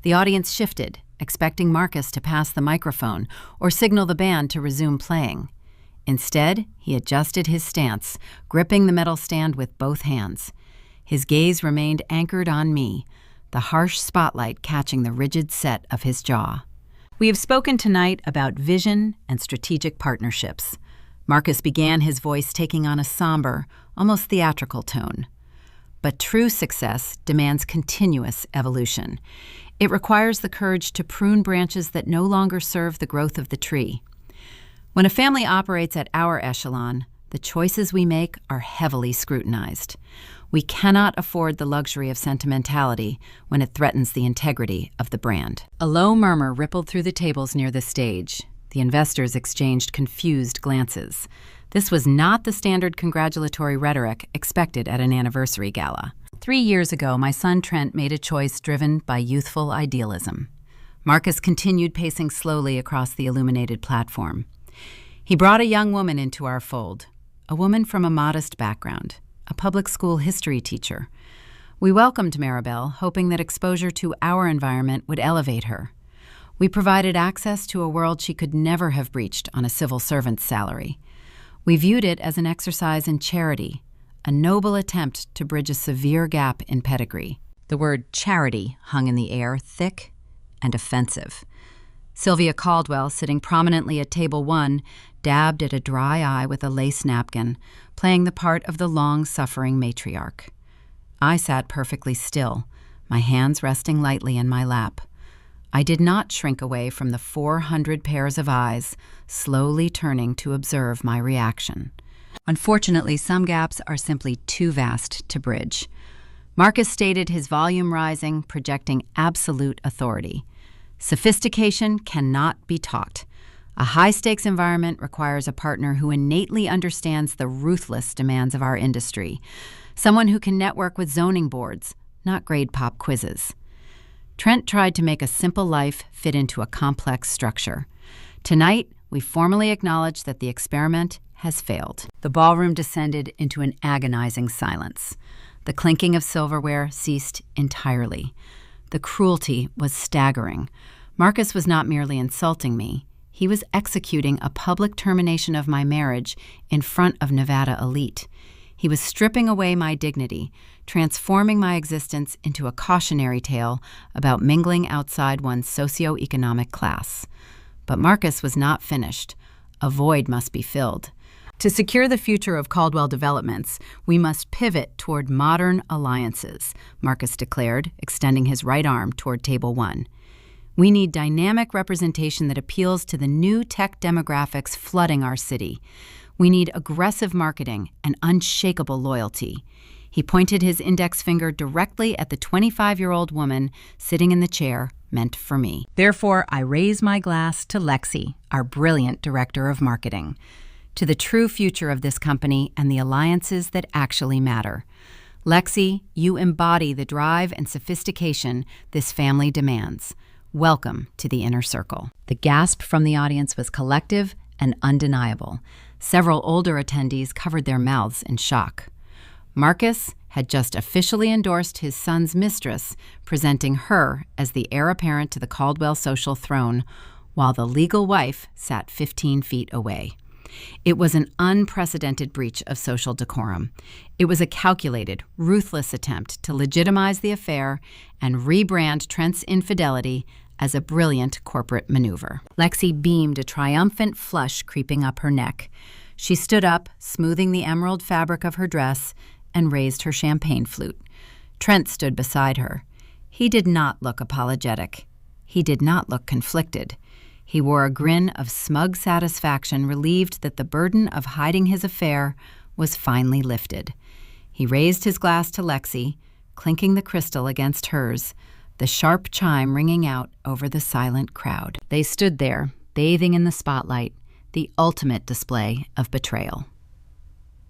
The audience shifted, expecting Marcus to pass the microphone or signal the band to resume playing. Instead, he adjusted his stance, gripping the metal stand with both hands. His gaze remained anchored on me, the harsh spotlight catching the rigid set of his jaw. We have spoken tonight about vision and strategic partnerships. Marcus began, his voice taking on a somber, almost theatrical tone. But true success demands continuous evolution. It requires the courage to prune branches that no longer serve the growth of the tree. When a family operates at our echelon, the choices we make are heavily scrutinized. We cannot afford the luxury of sentimentality when it threatens the integrity of the brand. A low murmur rippled through the tables near the stage. The investors exchanged confused glances. This was not the standard congratulatory rhetoric expected at an anniversary gala. 3 years ago, my son Trent made a choice driven by youthful idealism. Marcus continued pacing slowly across the illuminated platform. He brought a young woman into our fold, a woman from a modest background, a public school history teacher. We welcomed Maribel, hoping that exposure to our environment would elevate her. We provided access to a world she could never have breached on a civil servant's salary. We viewed it as an exercise in charity, a noble attempt to bridge a severe gap in pedigree. The word charity hung in the air, thick and offensive. Sylvia Caldwell, sitting prominently at table 1, dabbed at a dry eye with a lace napkin, playing the part of the long-suffering matriarch. I sat perfectly still, my hands resting lightly in my lap. I did not shrink away from the 400 pairs of eyes, slowly turning to observe my reaction. Unfortunately, some gaps are simply too vast to bridge. Marcus stated, his volume rising, projecting absolute authority. Sophistication cannot be taught. A high-stakes environment requires a partner who innately understands the ruthless demands of our industry, someone who can network with zoning boards, not grade pop quizzes. Trent tried to make a simple life fit into a complex structure. Tonight, we formally acknowledge that the experiment has failed. The ballroom descended into an agonizing silence. The clinking of silverware ceased entirely. The cruelty was staggering. Marcus was not merely insulting me. He was executing a public termination of my marriage in front of Nevada elite. He was stripping away my dignity, transforming my existence into a cautionary tale about mingling outside one's socioeconomic class. But Marcus was not finished. A void must be filled. To secure the future of Caldwell Developments, we must pivot toward modern alliances, Marcus declared, extending his right arm toward table 1. We need dynamic representation that appeals to the new tech demographics flooding our city. We need aggressive marketing and unshakable loyalty. He pointed his index finger directly at the 25-year-old woman sitting in the chair meant for me. Therefore, I raise my glass to Lexi, our brilliant director of marketing, to the true future of this company and the alliances that actually matter. Lexi, you embody the drive and sophistication this family demands. Welcome to the inner circle. The gasp from the audience was collective and undeniable. Several older attendees covered their mouths in shock. Marcus had just officially endorsed his son's mistress, presenting her as the heir apparent to the Caldwell social throne, while the legal wife sat 15 feet away. It was an unprecedented breach of social decorum. It was a calculated, ruthless attempt to legitimize the affair and rebrand Trent's infidelity as a brilliant corporate maneuver. Lexi beamed, a triumphant flush creeping up her neck. She stood up, smoothing the emerald fabric of her dress, and raised her champagne flute. Trent stood beside her. He did not look apologetic. He did not look conflicted. He wore a grin of smug satisfaction, relieved that the burden of hiding his affair was finally lifted. He raised his glass to Lexi, clinking the crystal against hers, the sharp chime ringing out over the silent crowd. They stood there, bathing in the spotlight, the ultimate display of betrayal.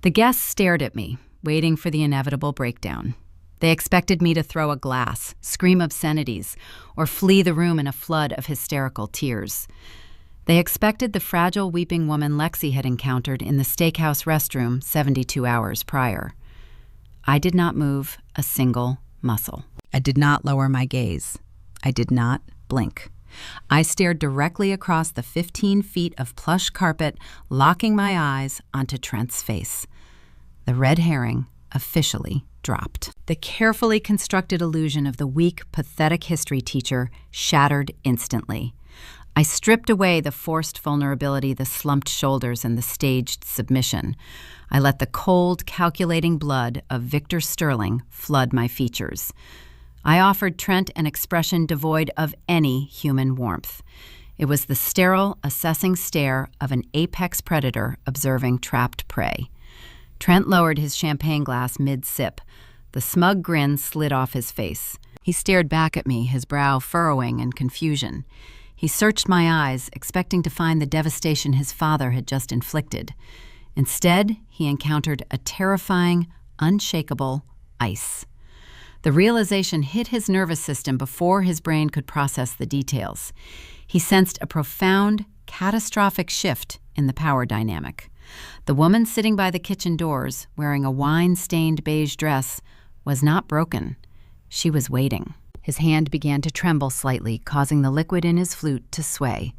The guests stared at me, waiting for the inevitable breakdown. They expected me to throw a glass, scream obscenities, or flee the room in a flood of hysterical tears. They expected the fragile, weeping woman Lexi had encountered in the steakhouse restroom 72 hours prior. I did not move a single muscle. I did not lower my gaze. I did not blink. I stared directly across the 15 feet of plush carpet, locking my eyes onto Trent's face. The red herring officially dropped. The carefully constructed illusion of the weak, pathetic history teacher shattered instantly. I stripped away the forced vulnerability, the slumped shoulders, and the staged submission. I let the cold, calculating blood of Victor Sterling flood my features. I offered Trent an expression devoid of any human warmth. It was the sterile, assessing stare of an apex predator observing trapped prey. Trent lowered his champagne glass mid-sip. The smug grin slid off his face. He stared back at me, his brow furrowing in confusion. He searched my eyes, expecting to find the devastation his father had just inflicted. Instead, he encountered a terrifying, unshakable ice. The realization hit his nervous system before his brain could process the details. He sensed a profound, catastrophic shift in the power dynamic. The woman sitting by the kitchen doors, wearing a wine-stained beige dress, was not broken. She was waiting. His hand began to tremble slightly, causing the liquid in his flute to sway.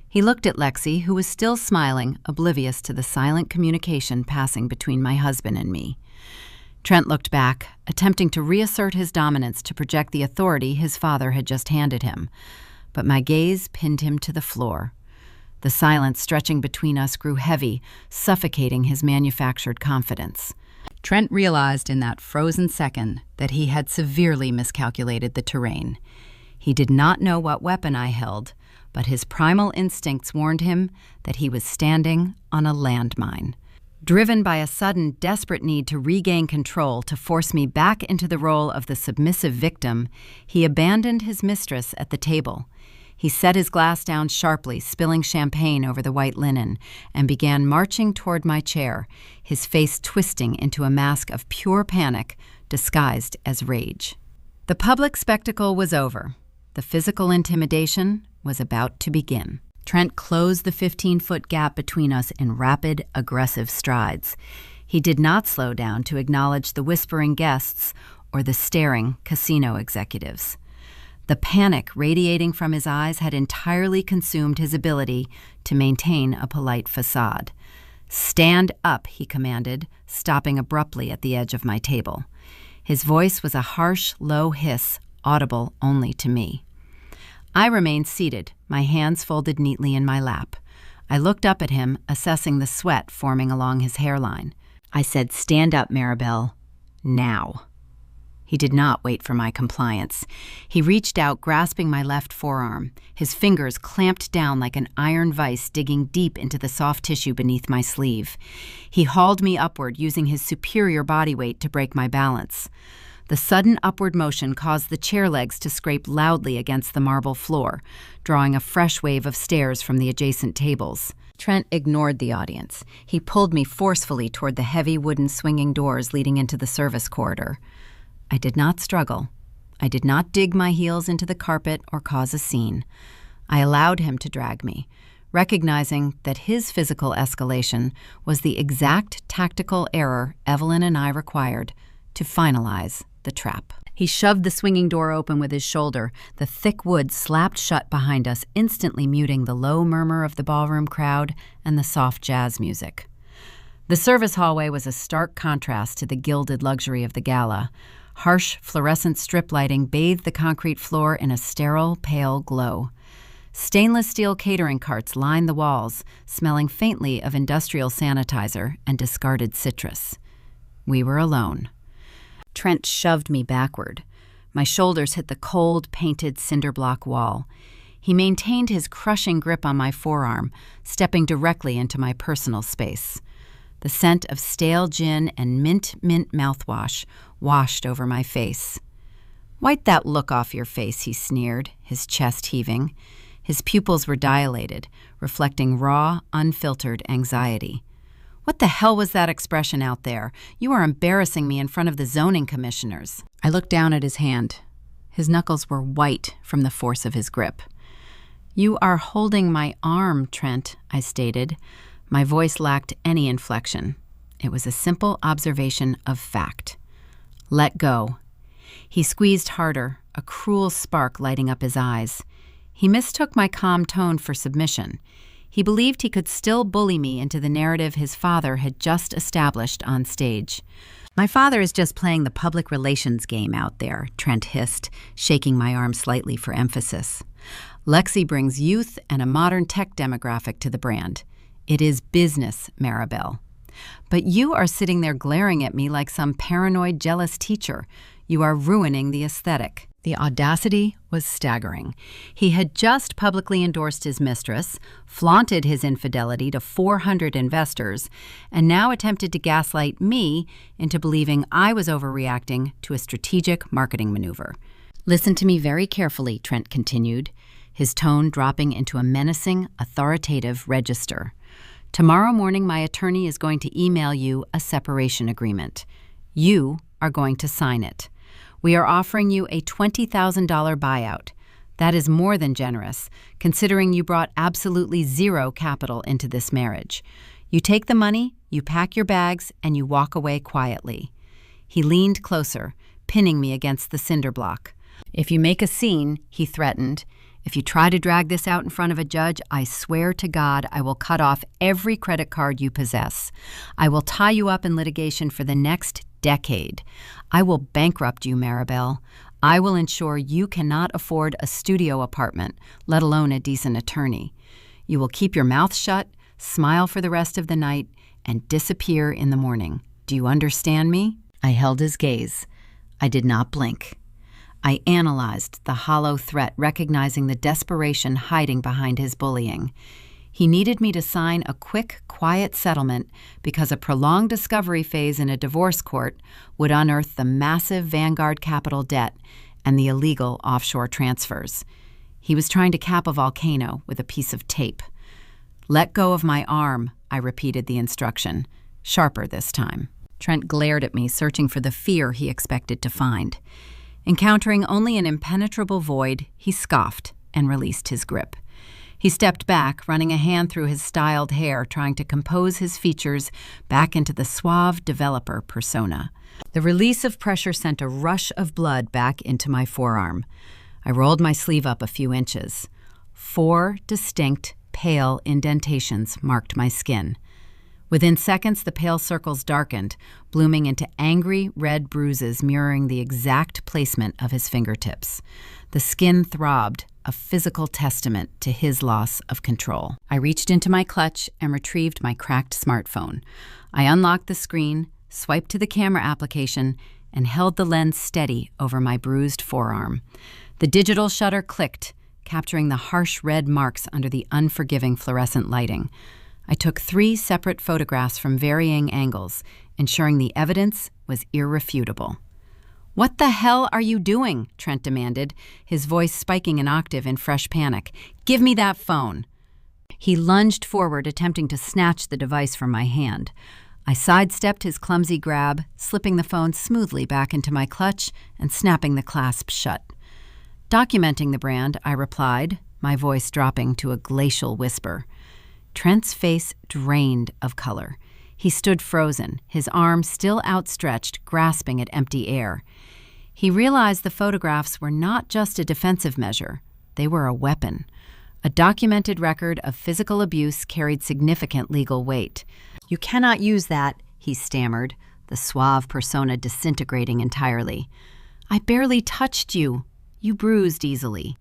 He looked at Lexi, who was still smiling, oblivious to the silent communication passing between my husband and me. Trent looked back, attempting to reassert his dominance to project the authority his father had just handed him. But my gaze pinned him to the floor. The silence stretching between us grew heavy, suffocating his manufactured confidence. Trent realized in that frozen second that he had severely miscalculated the terrain. He did not know what weapon I held, but his primal instincts warned him that he was standing on a landmine. Driven by a sudden, desperate need to regain control, to force me back into the role of the submissive victim, he abandoned his mistress at the table. He set his glass down sharply, spilling champagne over the white linen, and began marching toward my chair, his face twisting into a mask of pure panic disguised as rage. The public spectacle was over. The physical intimidation was about to begin. Trent closed the 15-foot gap between us in rapid, aggressive strides. He did not slow down to acknowledge the whispering guests or the staring casino executives. The panic radiating from his eyes had entirely consumed his ability to maintain a polite facade. "Stand up," he commanded, stopping abruptly at the edge of my table. His voice was a harsh, low hiss, audible only to me. I remained seated, my hands folded neatly in my lap. I looked up at him, assessing the sweat forming along his hairline. I said, "Stand up, Maribel. Now." He did not wait for my compliance. He reached out, grasping my left forearm. His fingers clamped down like an iron vise, digging deep into the soft tissue beneath my sleeve. He hauled me upward, using his superior body weight to break my balance. The sudden upward motion caused the chair legs to scrape loudly against the marble floor, drawing a fresh wave of stares from the adjacent tables. Trent ignored the audience. He pulled me forcefully toward the heavy wooden swinging doors leading into the service corridor. I did not struggle. I did not dig my heels into the carpet or cause a scene. I allowed him to drag me, recognizing that his physical escalation was the exact tactical error Evelyn and I required to finalize the trap. He shoved the swinging door open with his shoulder. The thick wood slapped shut behind us, instantly muting the low murmur of the ballroom crowd and the soft jazz music. The service hallway was a stark contrast to the gilded luxury of the gala. Harsh fluorescent strip lighting bathed the concrete floor in a sterile, pale glow. Stainless steel catering carts lined the walls, smelling faintly of industrial sanitizer and discarded citrus. We were alone. Trent shoved me backward. My shoulders hit the cold, painted cinder block wall. He maintained his crushing grip on my forearm, stepping directly into my personal space. The scent of stale gin and mint mouthwash washed over my face. "Wipe that look off your face," he sneered, his chest heaving. His pupils were dilated, reflecting raw, unfiltered anxiety. "What the hell was that expression out there? You are embarrassing me in front of the zoning commissioners." I looked down at his hand. His knuckles were white from the force of his grip. "You are holding my arm, Trent," I stated. My voice lacked any inflection. It was a simple observation of fact. "Let go." He squeezed harder, a cruel spark lighting up his eyes. He mistook my calm tone for submission. He believed he could still bully me into the narrative his father had just established on stage. "My father is just playing the public relations game out there," Trent hissed, shaking my arm slightly for emphasis. "Lexi brings youth and a modern tech demographic to the brand. It is business, Maribel. But you are sitting there glaring at me like some paranoid, jealous teacher. You are ruining the aesthetic." The audacity was staggering. He had just publicly endorsed his mistress, flaunted his infidelity to 400 investors, and now attempted to gaslight me into believing I was overreacting to a strategic marketing maneuver. "Listen to me very carefully," Trent continued, his tone dropping into a menacing, authoritative register. "Tomorrow morning, my attorney is going to email you a separation agreement. You are going to sign it. We are offering you a $20,000 buyout. That is more than generous, considering you brought absolutely zero capital into this marriage. You take the money, you pack your bags, and you walk away quietly." He leaned closer, pinning me against the cinder block. "If you make a scene," he threatened, "if you try to drag this out in front of a judge, I swear to God I will cut off every credit card you possess. I will tie you up in litigation for the next decade. I will bankrupt you, Maribel. I will ensure you cannot afford a studio apartment, let alone a decent attorney. You will keep your mouth shut, smile for the rest of the night, and disappear in the morning. Do you understand me?" I held his gaze. I did not blink. I analyzed the hollow threat, recognizing the desperation hiding behind his bullying. He needed me to sign a quick, quiet settlement because a prolonged discovery phase in a divorce court would unearth the massive Vanguard Capital debt and the illegal offshore transfers. He was trying to cap a volcano with a piece of tape. "Let go of my arm," I repeated the instruction, sharper this time. Trent glared at me, searching for the fear he expected to find. Encountering only an impenetrable void, he scoffed and released his grip. He stepped back, running a hand through his styled hair, trying to compose his features back into the suave developer persona. The release of pressure sent a rush of blood back into my forearm. I rolled my sleeve up a few inches. 4 distinct, pale indentations marked my skin. Within seconds, the pale circles darkened, blooming into angry red bruises mirroring the exact placement of his fingertips. The skin throbbed, a physical testament to his loss of control. I reached into my clutch and retrieved my cracked smartphone. I unlocked the screen, swiped to the camera application, and held the lens steady over my bruised forearm. The digital shutter clicked, capturing the harsh red marks under the unforgiving fluorescent lighting. I took 3 separate photographs from varying angles, ensuring the evidence was irrefutable. "What the hell are you doing?" Trent demanded, his voice spiking an octave in fresh panic. "Give me that phone." He lunged forward, attempting to snatch the device from my hand. I sidestepped his clumsy grab, slipping the phone smoothly back into my clutch and snapping the clasp shut. "Documenting the brand," I replied, my voice dropping to a glacial whisper. Trent's face drained of color. He stood frozen, his arm still outstretched, grasping at empty air. He realized the photographs were not just a defensive measure. They were a weapon. A documented record of physical abuse carried significant legal weight. "You cannot use that," he stammered, the suave persona disintegrating entirely. "I barely touched you. You bruised easily."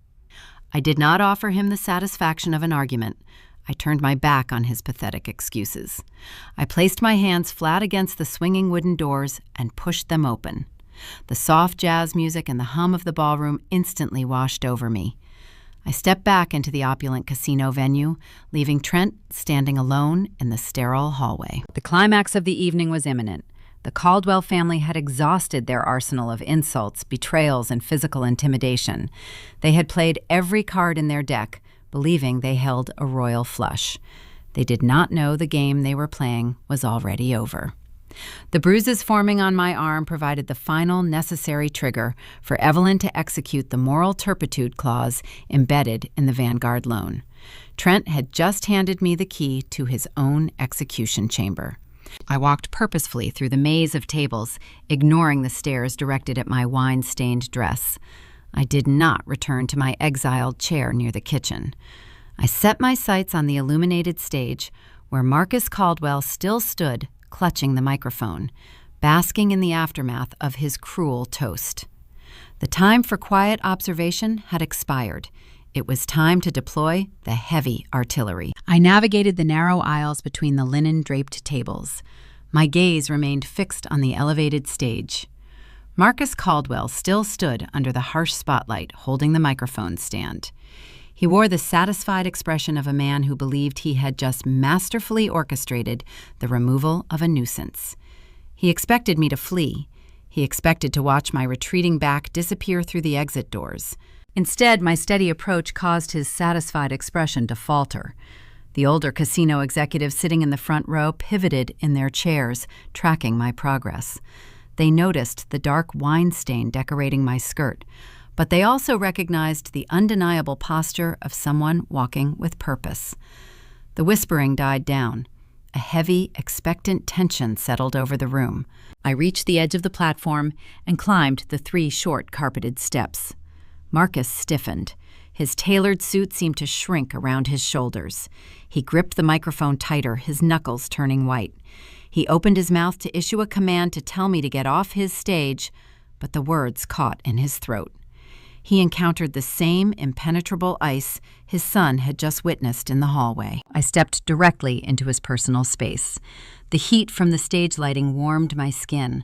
I did not offer him the satisfaction of an argument. I turned my back on his pathetic excuses. I placed my hands flat against the swinging wooden doors and pushed them open. The soft jazz music and the hum of the ballroom instantly washed over me. I stepped back into the opulent casino venue, leaving Trent standing alone in the sterile hallway. The climax of the evening was imminent. The Caldwell family had exhausted their arsenal of insults, betrayals, and physical intimidation. They had played every card in their deck, believing they held a royal flush. They did not know the game they were playing was already over. The bruises forming on my arm provided the final necessary trigger for Evelyn to execute the moral turpitude clause embedded in the Vanguard loan. Trent had just handed me the key to his own execution chamber. I walked purposefully through the maze of tables, ignoring the stares directed at my wine-stained dress. I did not return to my exiled chair near the kitchen. I set my sights on the illuminated stage, where Marcus Caldwell still stood, clutching the microphone, basking in the aftermath of his cruel toast. The time for quiet observation had expired. It was time to deploy the heavy artillery. I navigated the narrow aisles between the linen-draped tables. My gaze remained fixed on the elevated stage. Marcus Caldwell still stood under the harsh spotlight, holding the microphone stand. He wore the satisfied expression of a man who believed he had just masterfully orchestrated the removal of a nuisance. He expected me to flee. He expected to watch my retreating back disappear through the exit doors. Instead, my steady approach caused his satisfied expression to falter. The older casino executives sitting in the front row pivoted in their chairs, tracking my progress. They noticed the dark wine stain decorating my skirt, but they also recognized the undeniable posture of someone walking with purpose. The whispering died down. A heavy, expectant tension settled over the room. I reached the edge of the platform and climbed the 3 short carpeted steps. Marcus stiffened. His tailored suit seemed to shrink around his shoulders. He gripped the microphone tighter, his knuckles turning white. He opened his mouth to issue a command to tell me to get off his stage, but the words caught in his throat. He encountered the same impenetrable ice his son had just witnessed in the hallway. I stepped directly into his personal space. The heat from the stage lighting warmed my skin.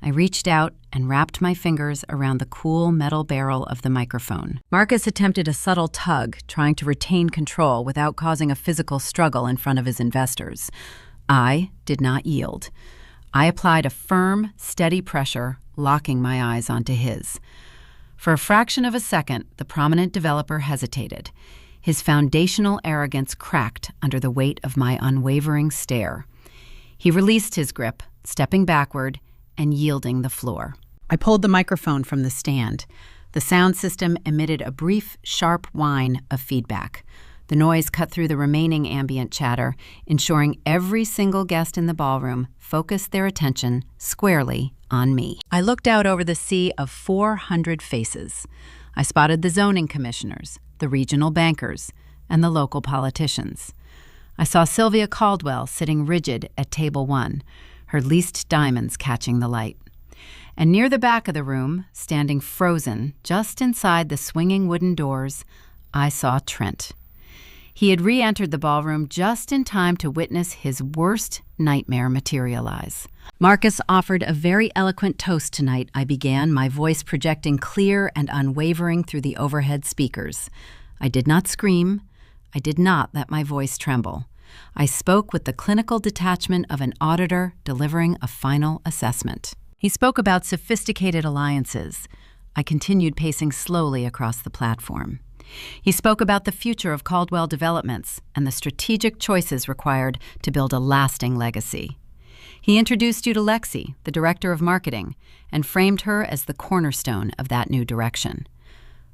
I reached out and wrapped my fingers around the cool metal barrel of the microphone. Marcus attempted a subtle tug, trying to retain control without causing a physical struggle in front of his investors. I did not yield. I applied a firm, steady pressure, locking my eyes onto his. For a fraction of a second, the prominent developer hesitated. His foundational arrogance cracked under the weight of my unwavering stare. He released his grip, stepping backward and yielding the floor. I pulled the microphone from the stand. The sound system emitted a brief, sharp whine of feedback. The noise cut through the remaining ambient chatter, ensuring every single guest in the ballroom focused their attention squarely on me. I looked out over the sea of 400 faces. I spotted the zoning commissioners, the regional bankers, and the local politicians. I saw Sylvia Caldwell sitting rigid at table 1, her least diamonds catching the light. And near the back of the room, standing frozen just inside the swinging wooden doors, I saw Trent. He had re-entered the ballroom just in time to witness his worst nightmare materialize. Marcus offered a very eloquent toast tonight, I began, my voice projecting clear and unwavering through the overhead speakers. I did not scream. I did not let my voice tremble. I spoke with the clinical detachment of an auditor delivering a final assessment. He spoke about sophisticated alliances. I continued pacing slowly across the platform. He spoke about the future of Caldwell Developments and the strategic choices required to build a lasting legacy. He introduced you to Lexi, the director of marketing, and framed her as the cornerstone of that new direction.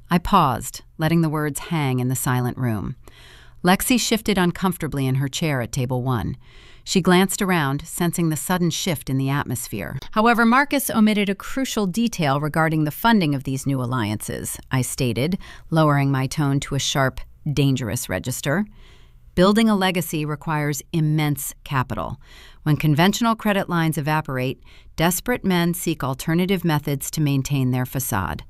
I paused, letting the words hang in the silent room. Lexi shifted uncomfortably in her chair at table 1. She glanced around, sensing the sudden shift in the atmosphere. However, Marcus omitted a crucial detail regarding the funding of these new alliances, I stated, lowering my tone to a sharp, dangerous register. Building a legacy requires immense capital. When conventional credit lines evaporate, desperate men seek alternative methods to maintain their facade.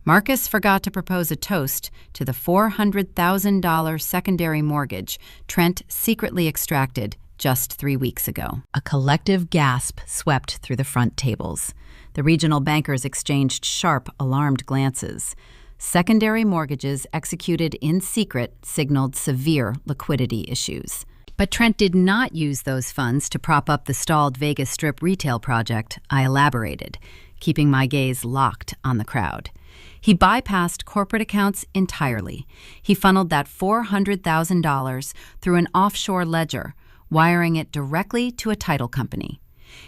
Marcus forgot to propose a toast to the $400,000 secondary mortgage Trent secretly extracted just 3 weeks ago. A collective gasp swept through the front tables. The regional bankers exchanged sharp, alarmed glances. Secondary mortgages executed in secret signaled severe liquidity issues. But Trent did not use those funds to prop up the stalled Vegas Strip retail project, I elaborated, keeping my gaze locked on the crowd. He bypassed corporate accounts entirely. He funneled that $400,000 through an offshore ledger, wiring it directly to a title company.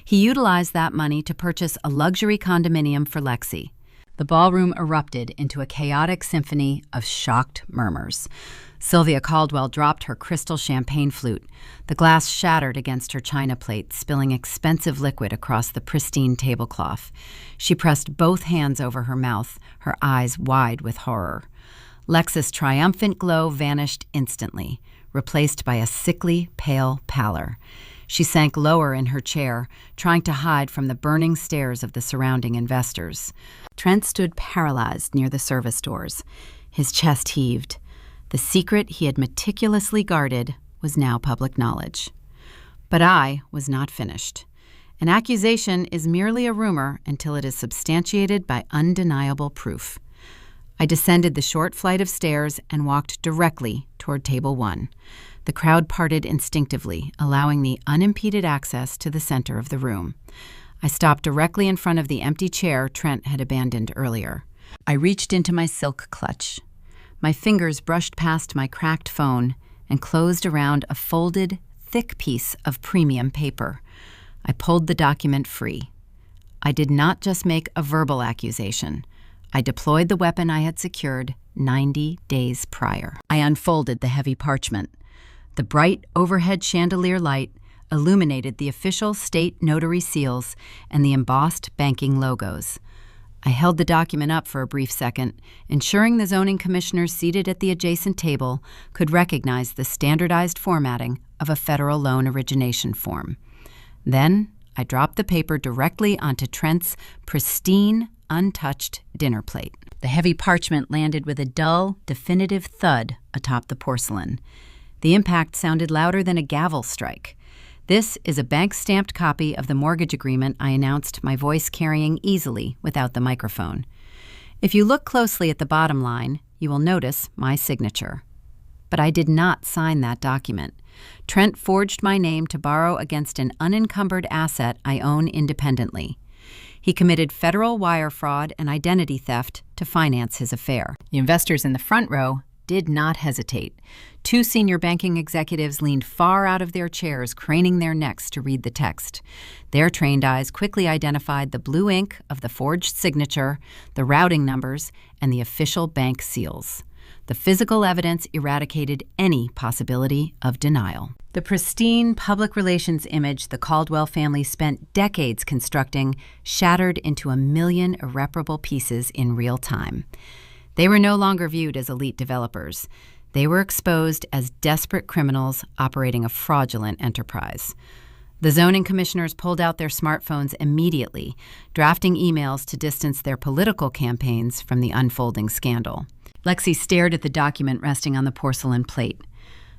He utilized that money to purchase a luxury condominium for Lexi. The ballroom erupted into a chaotic symphony of shocked murmurs. Sylvia Caldwell dropped her crystal champagne flute. The glass shattered against her china plate, spilling expensive liquid across the pristine tablecloth. She pressed both hands over her mouth, her eyes wide with horror. Lex's triumphant glow vanished instantly, replaced by a sickly, pale pallor. She sank lower in her chair, trying to hide from the burning stares of the surrounding investors. Trent stood paralyzed near the service doors. His chest heaved. The secret he had meticulously guarded was now public knowledge. But I was not finished. An accusation is merely a rumor until it is substantiated by undeniable proof. I descended the short flight of stairs and walked directly toward Table 1. The crowd parted instinctively, allowing me unimpeded access to the center of the room. I stopped directly in front of the empty chair Trent had abandoned earlier. I reached into my silk clutch. My fingers brushed past my cracked phone and closed around a folded, thick piece of premium paper. I pulled the document free. I did not just make a verbal accusation. I deployed the weapon I had secured 90 days prior. I unfolded the heavy parchment. The bright overhead chandelier light illuminated the official state notary seals and the embossed banking logos. I held the document up for a brief second, ensuring the zoning commissioners seated at the adjacent table could recognize the standardized formatting of a federal loan origination form. Then I dropped the paper directly onto Trent's pristine, untouched dinner plate. The heavy parchment landed with a dull, definitive thud atop the porcelain. The impact sounded louder than a gavel strike. This is a bank-stamped copy of the mortgage agreement I announced, my voice carrying easily without the microphone. If you look closely at the bottom line, you will notice my signature. But I did not sign that document. Trent forged my name to borrow against an unencumbered asset I own independently. He committed federal wire fraud and identity theft to finance his affair. The investors in the front row did not hesitate. 2 senior banking executives leaned far out of their chairs, craning their necks to read the text. Their trained eyes quickly identified the blue ink of the forged signature, the routing numbers, and the official bank seals. The physical evidence eradicated any possibility of denial. The pristine public relations image the Caldwell family spent decades constructing shattered into 1 million irreparable pieces in real time. They were no longer viewed as elite developers. They were exposed as desperate criminals operating a fraudulent enterprise. The zoning commissioners pulled out their smartphones immediately, drafting emails to distance their political campaigns from the unfolding scandal. Lexi stared at the document resting on the porcelain plate.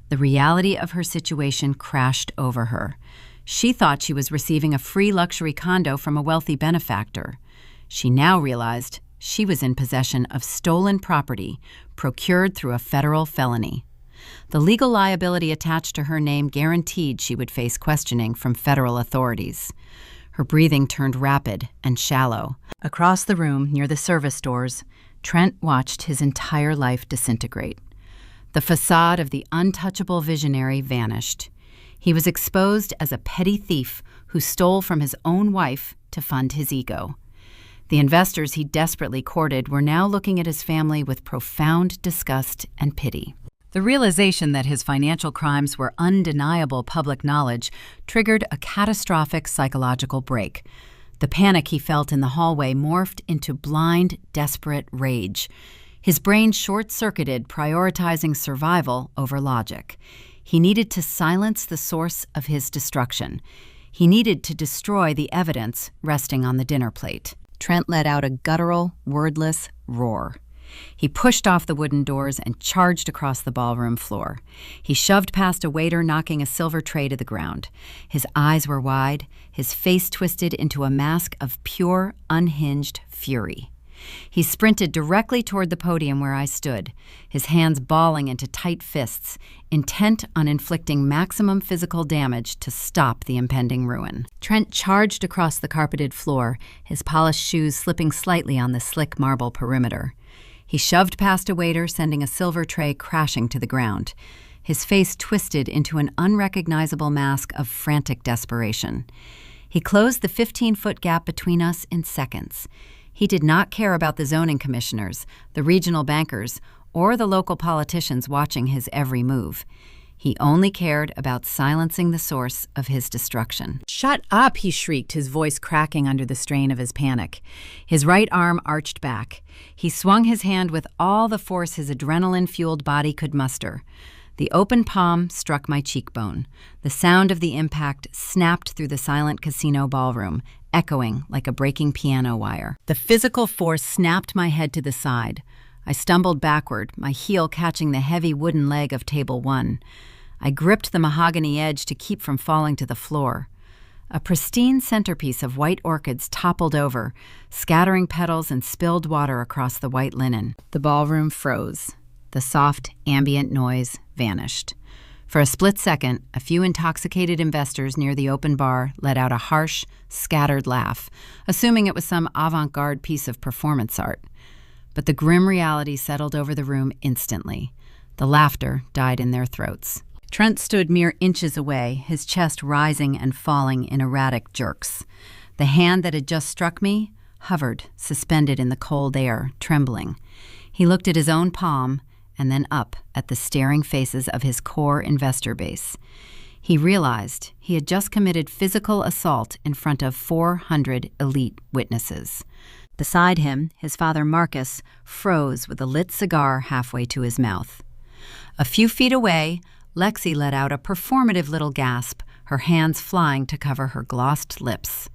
The reality of her situation crashed over her. She thought she was receiving a free luxury condo from a wealthy benefactor. She now realized she was in possession of stolen property procured through a federal felony. The legal liability attached to her name guaranteed she would face questioning from federal authorities. Her breathing turned rapid and shallow. Across the room, near the service doors, Trent watched his entire life disintegrate. The facade of the untouchable visionary vanished. He was exposed as a petty thief who stole from his own wife to fund his ego. The investors he desperately courted were now looking at his family with profound disgust and pity. The realization that his financial crimes were undeniable public knowledge triggered a catastrophic psychological break. The panic he felt in the hallway morphed into blind, desperate rage. His brain short-circuited, prioritizing survival over logic. He needed to silence the source of his destruction. He needed to destroy the evidence resting on the dinner plate. Trent let out a guttural, wordless roar. He pushed off the wooden doors and charged across the ballroom floor. He shoved past a waiter, knocking a silver tray to the ground. His eyes were wide, his face twisted into a mask of pure, unhinged fury. He sprinted directly toward the podium where I stood, his hands balling into tight fists, intent on inflicting maximum physical damage to stop the impending ruin. Trent charged across the carpeted floor, his polished shoes slipping slightly on the slick marble perimeter. He shoved past a waiter, sending a silver tray crashing to the ground. His face twisted into an unrecognizable mask of frantic desperation. He closed the 15-foot gap between us in seconds. He did not care about the zoning commissioners, the regional bankers, or the local politicians watching his every move. He only cared about silencing the source of his destruction. "Shut up," he shrieked, his voice cracking under the strain of his panic. His right arm arched back. He swung his hand with all the force his adrenaline-fueled body could muster. The open palm struck my cheekbone. The sound of the impact snapped through the silent casino ballroom, echoing like a breaking piano wire. The physical force snapped my head to the side. I stumbled backward, my heel catching the heavy wooden leg of table 1. I gripped the mahogany edge to keep from falling to the floor. A pristine centerpiece of white orchids toppled over, scattering petals and spilled water across the white linen. The ballroom froze. The soft, ambient noise vanished. For a split second, a few intoxicated investors near the open bar let out a harsh, scattered laugh, assuming it was some avant-garde piece of performance art. But the grim reality settled over the room instantly. The laughter died in their throats. Trent stood mere inches away, his chest rising and falling in erratic jerks. The hand that had just struck me hovered, suspended in the cold air, trembling. He looked at his own palm and then up at the staring faces of his core investor base. He realized he had just committed physical assault in front of 400 elite witnesses. Beside him, his father Marcus froze with a lit cigar halfway to his mouth. A few feet away, Lexi let out a performative little gasp, her hands flying to cover her glossed lips.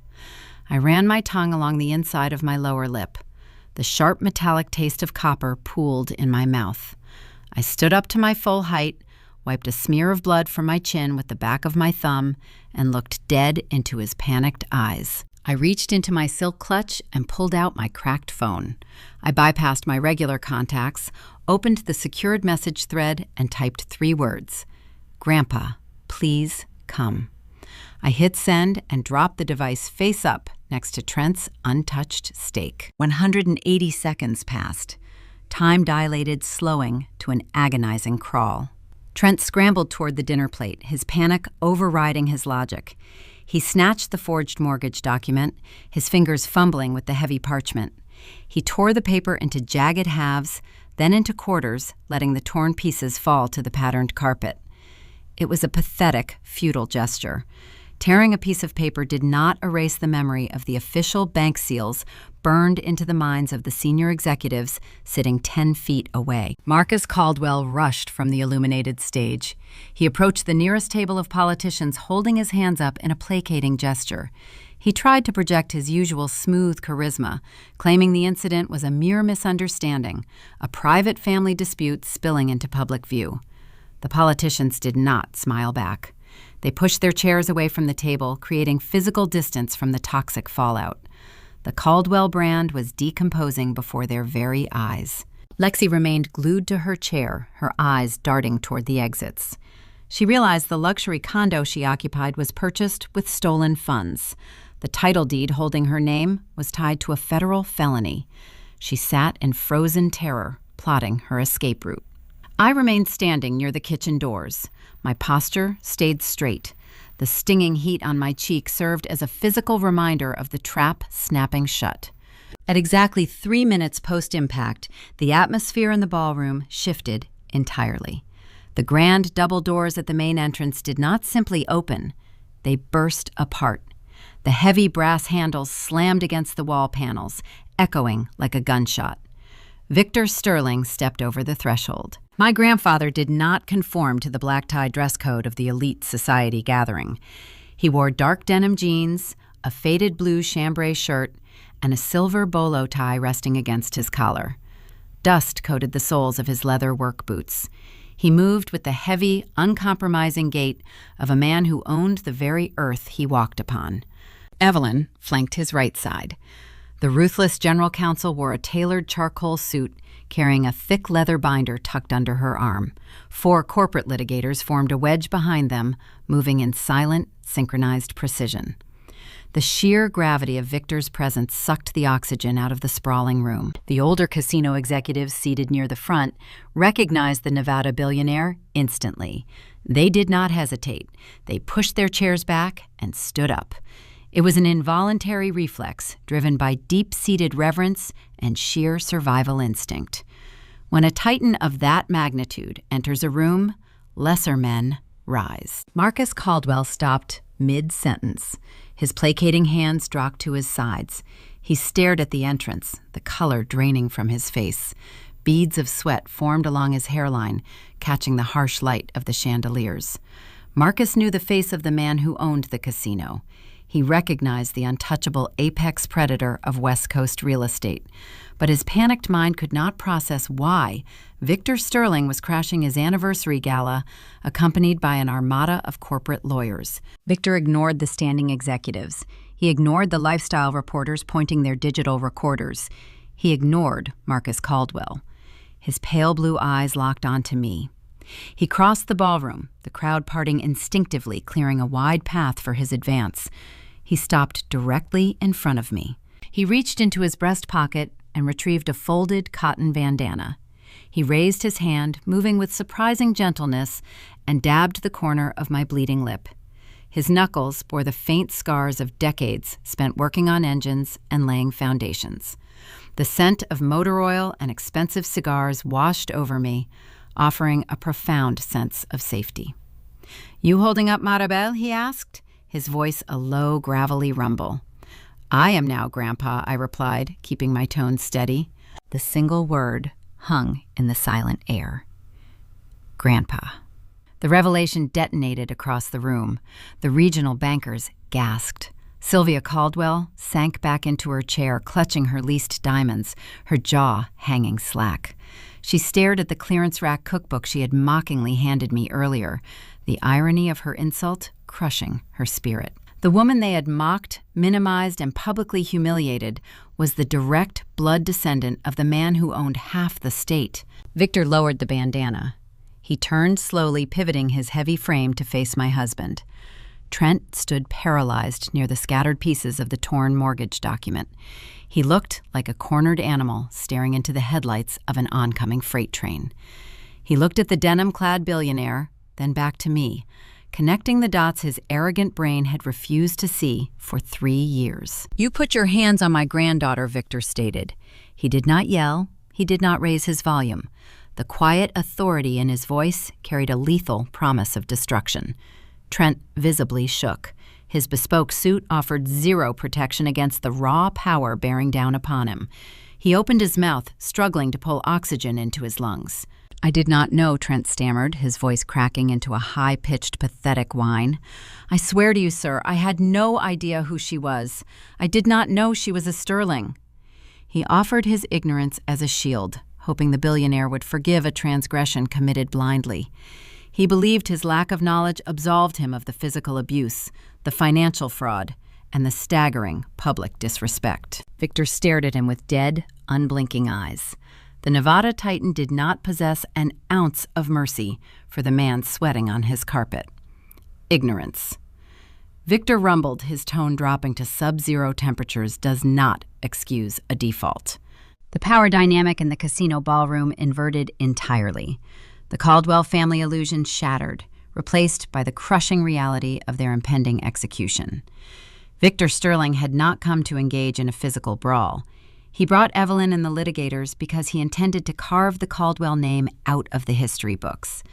I ran my tongue along the inside of my lower lip. The sharp metallic taste of copper pooled in my mouth. I stood up to my full height, wiped a smear of blood from my chin with the back of my thumb, and looked dead into his panicked eyes. I reached into my silk clutch and pulled out my cracked phone. I bypassed my regular contacts, opened the secured message thread, and typed 3 words. "Grandpa, please come." I hit send and dropped the device face up next to Trent's untouched steak. 180 seconds passed. Time dilated, slowing to an agonizing crawl. Trent scrambled toward the dinner plate, his panic overriding his logic. He snatched the forged mortgage document, his fingers fumbling with the heavy parchment. He tore the paper into jagged halves, then into quarters, letting the torn pieces fall to the patterned carpet. It was a pathetic, futile gesture. Tearing a piece of paper did not erase the memory of the official bank seals burned into the minds of the senior executives sitting 10 feet away. Marcus Caldwell rushed from the illuminated stage. He approached the nearest table of politicians, holding his hands up in a placating gesture. He tried to project his usual smooth charisma, claiming the incident was a mere misunderstanding, a private family dispute spilling into public view. The politicians did not smile back. They pushed their chairs away from the table, creating physical distance from the toxic fallout. The Caldwell brand was decomposing before their very eyes. Lexi remained glued to her chair, her eyes darting toward the exits. She realized the luxury condo she occupied was purchased with stolen funds. The title deed holding her name was tied to a federal felony. She sat in frozen terror, plotting her escape route. I remained standing near the kitchen doors. My posture stayed straight. The stinging heat on my cheek served as a physical reminder of the trap snapping shut. At exactly 3 minutes post-impact, the atmosphere in the ballroom shifted entirely. The grand double doors at the main entrance did not simply open, they burst apart. The heavy brass handles slammed against the wall panels, echoing like a gunshot. Victor Sterling stepped over the threshold. My grandfather did not conform to the black-tie dress code of the elite society gathering. He wore dark denim jeans, a faded blue chambray shirt, and a silver bolo tie resting against his collar. Dust coated the soles of his leather work boots. He moved with the heavy, uncompromising gait of a man who owned the very earth he walked upon. Evelyn flanked his right side. The ruthless general counsel wore a tailored charcoal suit, carrying a thick leather binder tucked under her arm. 4 corporate litigators formed a wedge behind them, moving in silent, synchronized precision. The sheer gravity of Victor's presence sucked the oxygen out of the sprawling room. The older casino executives seated near the front recognized the Nevada billionaire instantly. They did not hesitate. They pushed their chairs back and stood up. It was an involuntary reflex driven by deep-seated reverence and sheer survival instinct. When a titan of that magnitude enters a room, lesser men rise. Marcus Caldwell stopped mid-sentence. His placating hands dropped to his sides. He stared at the entrance, the color draining from his face. Beads of sweat formed along his hairline, catching the harsh light of the chandeliers. Marcus knew the face of the man who owned the casino. He recognized the untouchable apex predator of West Coast real estate. But his panicked mind could not process why Victor Sterling was crashing his anniversary gala, accompanied by an armada of corporate lawyers. Victor ignored the standing executives. He ignored the lifestyle reporters pointing their digital recorders. He ignored Marcus Caldwell. His pale blue eyes locked onto me. He crossed the ballroom, the crowd parting instinctively, clearing a wide path for his advance. He stopped directly in front of me. He reached into his breast pocket and retrieved a folded cotton bandana. He raised his hand, moving with surprising gentleness, and dabbed the corner of my bleeding lip. His knuckles bore the faint scars of decades spent working on engines and laying foundations. The scent of motor oil and expensive cigars washed over me, offering a profound sense of safety. "You holding up Maribel?" he asked, his voice a low, gravelly rumble. "I am now, Grandpa," I replied, keeping my tone steady. The single word hung in the silent air. Grandpa. The revelation detonated across the room. The regional bankers gasped. Sylvia Caldwell sank back into her chair, clutching her leased diamonds, her jaw hanging slack. She stared at the clearance rack cookbook she had mockingly handed me earlier, the irony of her insult crushing her spirit. The woman they had mocked, minimized, and publicly humiliated was the direct blood descendant of the man who owned half the state. Victor lowered the bandana. He turned slowly, pivoting his heavy frame to face my husband. Trent stood paralyzed near the scattered pieces of the torn mortgage document. He looked like a cornered animal staring into the headlights of an oncoming freight train. He looked at the denim-clad billionaire, then back to me, connecting the dots his arrogant brain had refused to see for 3 years. "You put your hands on my granddaughter," Victor stated. He did not yell. He did not raise his volume. The quiet authority in his voice carried a lethal promise of destruction. Trent visibly shook. His bespoke suit offered zero protection against the raw power bearing down upon him. He opened his mouth, struggling to pull oxygen into his lungs. "I did not know," Trent stammered, his voice cracking into a high-pitched, pathetic whine. "I swear to you, sir, I had no idea who she was. I did not know she was a Sterling." He offered his ignorance as a shield, hoping the billionaire would forgive a transgression committed blindly. He believed his lack of knowledge absolved him of the physical abuse, the financial fraud, and the staggering public disrespect. Victor stared at him with dead, unblinking eyes. The Nevada Titan did not possess an ounce of mercy for the man sweating on his carpet. Ignorance. Victor rumbled, his tone dropping to sub-zero temperatures, does not excuse a default. The power dynamic in the casino ballroom inverted entirely. The Caldwell family illusion shattered, replaced by the crushing reality of their impending execution. Victor Sterling had not come to engage in a physical brawl. He brought Evelyn and the litigators because he intended to carve the Caldwell name out of the history books.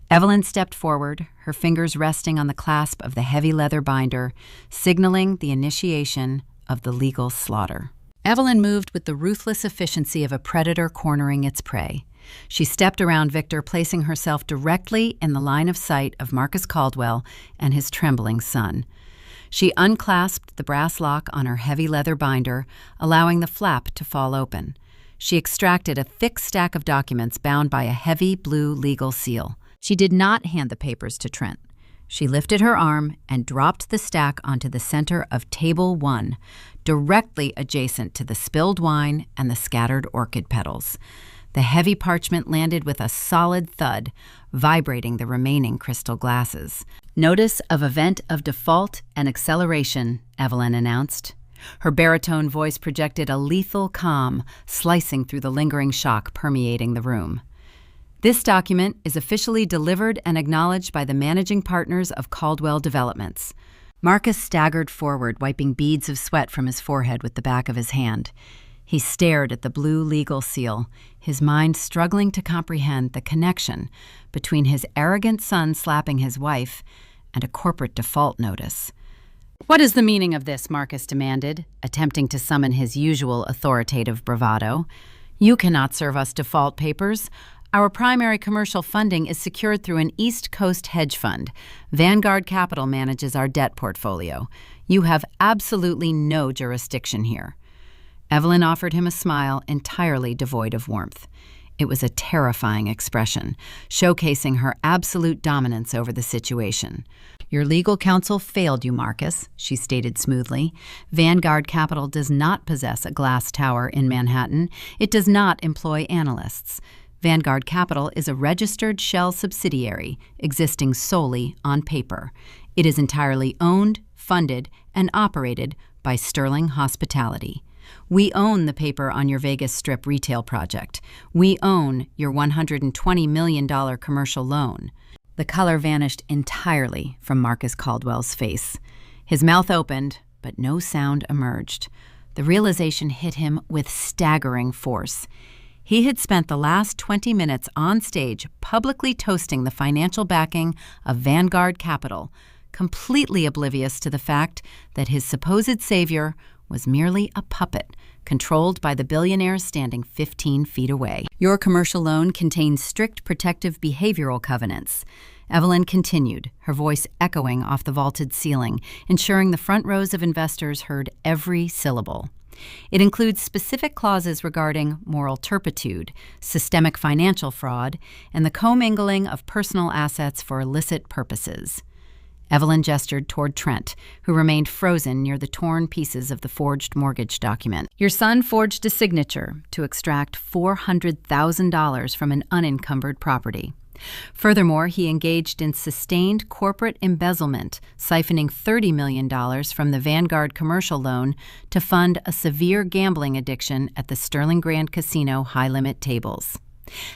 Evelyn stepped forward, her fingers resting on the clasp of the heavy leather binder, signaling the initiation of the legal slaughter. Evelyn moved with the ruthless efficiency of a predator cornering its prey. She stepped around Victor, placing herself directly in the line of sight of Marcus Caldwell and his trembling son. She unclasped the brass lock on her heavy leather binder, allowing the flap to fall open. She extracted a thick stack of documents bound by a heavy blue legal seal. She did not hand the papers to Trent. She lifted her arm and dropped the stack onto the center of Table 1, directly adjacent to the spilled wine and the scattered orchid petals. The heavy parchment landed with a solid thud, vibrating the remaining crystal glasses. "Notice of event of default and acceleration," Evelyn announced. Her baritone voice projected a lethal calm, slicing through the lingering shock permeating the room. "This document is officially delivered and acknowledged by the managing partners of Caldwell Developments." Marcus staggered forward, wiping beads of sweat from his forehead with the back of his hand. He stared at the blue legal seal, his mind struggling to comprehend the connection between his arrogant son slapping his wife and a corporate default notice. "What is the meaning of this?" Marcus demanded, attempting to summon his usual authoritative bravado. "You cannot serve us default papers. Our primary commercial funding is secured through an East Coast hedge fund. Vanguard Capital manages our debt portfolio. You have absolutely no jurisdiction here." Evelyn offered him a smile entirely devoid of warmth. It was a terrifying expression, showcasing her absolute dominance over the situation. "Your legal counsel failed you, Marcus," she stated smoothly. "Vanguard Capital does not possess a glass tower in Manhattan. It does not employ analysts. Vanguard Capital is a registered shell subsidiary, existing solely on paper. It is entirely owned, funded, and operated by Sterling Hospitality. We own the paper on your Vegas Strip retail project. We own your $120 million commercial loan." The color vanished entirely from Marcus Caldwell's face. His mouth opened, but no sound emerged. The realization hit him with staggering force. He had spent the last 20 minutes on stage publicly toasting the financial backing of Vanguard Capital, completely oblivious to the fact that his supposed savior was merely a puppet controlled by the billionaire standing 15 feet away. "Your commercial loan contains strict protective behavioral covenants," Evelyn continued, her voice echoing off the vaulted ceiling, ensuring the front rows of investors heard every syllable. "It includes specific clauses regarding moral turpitude, systemic financial fraud, and the commingling of personal assets for illicit purposes." Evelyn gestured toward Trent, who remained frozen near the torn pieces of the forged mortgage document. "Your son forged a signature to extract $400,000 from an unencumbered property. Furthermore, he engaged in sustained corporate embezzlement, siphoning $30 million from the Vanguard commercial loan to fund a severe gambling addiction at the Sterling Grand Casino high-limit tables.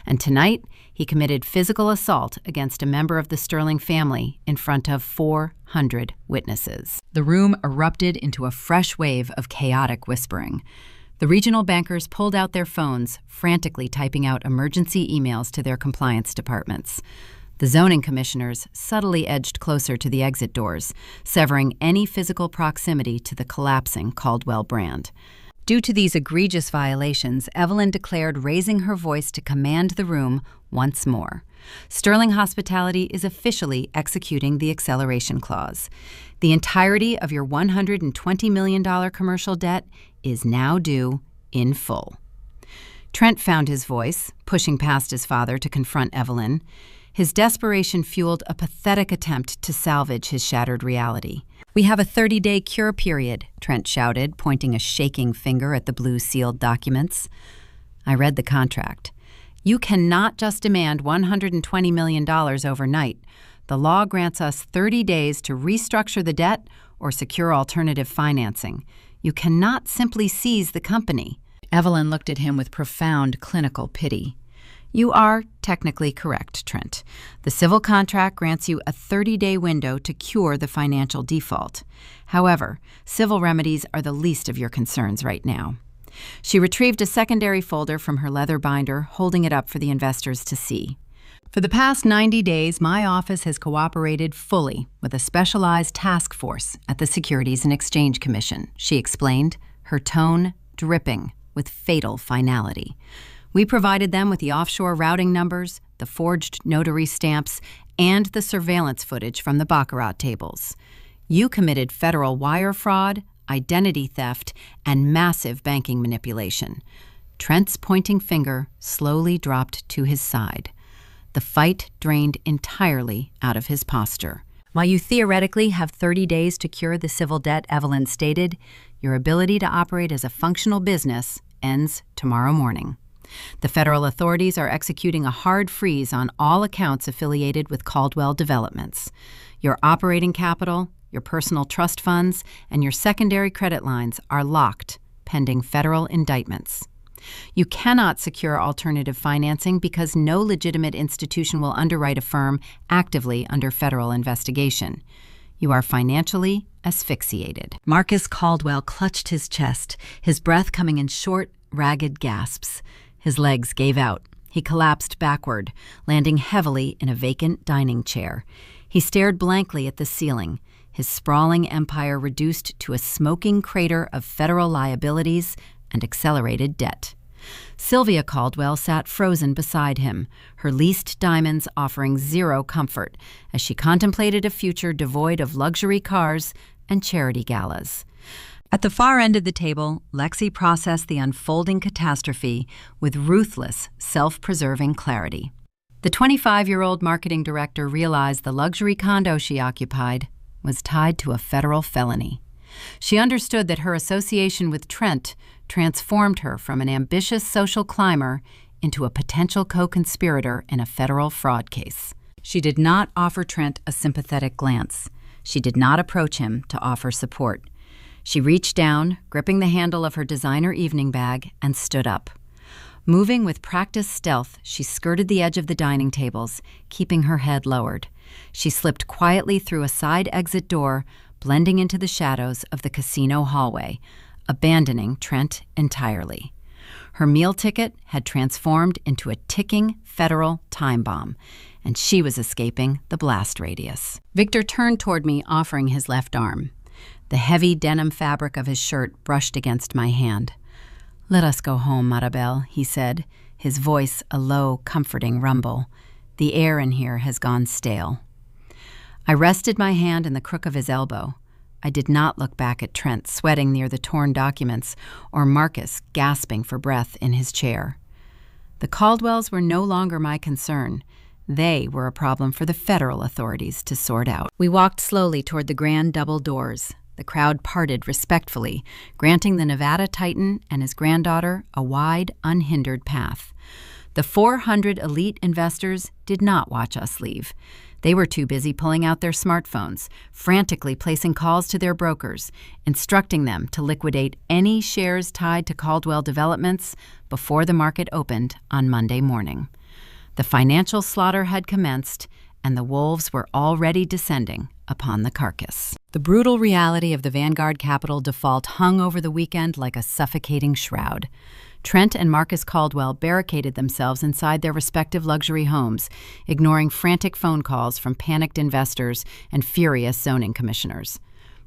And tonight, he committed physical assault against a member of the Sterling family in front of 400 witnesses." The room erupted into a fresh wave of chaotic whispering. The regional bankers pulled out their phones, frantically typing out emergency emails to their compliance departments. The zoning commissioners subtly edged closer to the exit doors, severing any physical proximity to the collapsing Caldwell brand. Due to these egregious violations, Evelyn declared, raising her voice to command the room once more. "Sterling Hospitality is officially executing the acceleration clause. The entirety of your $120 million commercial debt is now due in full." Trent found his voice, pushing past his father to confront Evelyn. His desperation fueled a pathetic attempt to salvage his shattered reality. "We have a 30-day cure period," Trent shouted, pointing a shaking finger at the blue-sealed documents. "I read the contract. You cannot just demand $120 million overnight. The law grants us 30 days to restructure the debt or secure alternative financing. You cannot simply seize the company." Evelyn looked at him with profound clinical pity. "You are technically correct, Trent. The civil contract grants you a 30-day window to cure the financial default. However, civil remedies are the least of your concerns right now." She retrieved a secondary folder from her leather binder, holding it up for the investors to see. For the past 90 days, my office has cooperated fully with a specialized task force at the Securities and Exchange Commission, she explained, her tone dripping with fatal finality. We provided them with the offshore routing numbers, the forged notary stamps, and the surveillance footage from the baccarat tables. You committed federal wire fraud, identity theft, and massive banking manipulation. Trent's pointing finger slowly dropped to his side. The fight drained entirely out of his posture. While you theoretically have 30 days to cure the civil debt, Evelyn stated, your ability to operate as a functional business ends tomorrow morning. The federal authorities are executing a hard freeze on all accounts affiliated with Caldwell Developments. Your operating capital, your personal trust funds, and your secondary credit lines are locked, pending federal indictments. You cannot secure alternative financing because no legitimate institution will underwrite a firm actively under federal investigation. You are financially asphyxiated. Marcus Caldwell clutched his chest, his breath coming in short, ragged gasps. His legs gave out. He collapsed backward, landing heavily in a vacant dining chair. He stared blankly at the ceiling, his sprawling empire reduced to a smoking crater of federal liabilities and accelerated debt. Sylvia Caldwell sat frozen beside him, her leased diamonds offering zero comfort as she contemplated a future devoid of luxury cars and charity galas. At the far end of the table, Lexi processed the unfolding catastrophe with ruthless, self-preserving clarity. The 25-year-old marketing director realized the luxury condo she occupied was tied to a federal felony. She understood that her association with Trent transformed her from an ambitious social climber into a potential co-conspirator in a federal fraud case. She did not offer Trent a sympathetic glance. She did not approach him to offer support. She reached down, gripping the handle of her designer evening bag, and stood up. Moving with practiced stealth, she skirted the edge of the dining tables, keeping her head lowered. She slipped quietly through a side exit door, blending into the shadows of the casino hallway, abandoning Trent entirely. Her meal ticket had transformed into a ticking federal time bomb, and she was escaping the blast radius. Victor turned toward me, offering his left arm. The heavy denim fabric of his shirt brushed against my hand. "Let us go home, Maribel," he said, his voice a low, comforting rumble. "The air in here has gone stale." I rested my hand in the crook of his elbow. I did not look back at Trent sweating near the torn documents or Marcus gasping for breath in his chair. The Caldwells were no longer my concern. They were a problem for the federal authorities to sort out. We walked slowly toward the grand double doors. The crowd parted respectfully, granting the Nevada Titan and his granddaughter a wide, unhindered path. The 400 elite investors did not watch us leave. They were too busy pulling out their smartphones, frantically placing calls to their brokers, instructing them to liquidate any shares tied to Caldwell Developments before the market opened on Monday morning. The financial slaughter had commenced, and the wolves were already descending upon the carcass. The brutal reality of the Vanguard Capital default hung over the weekend like a suffocating shroud. Trent and Marcus Caldwell barricaded themselves inside their respective luxury homes, ignoring frantic phone calls from panicked investors and furious zoning commissioners.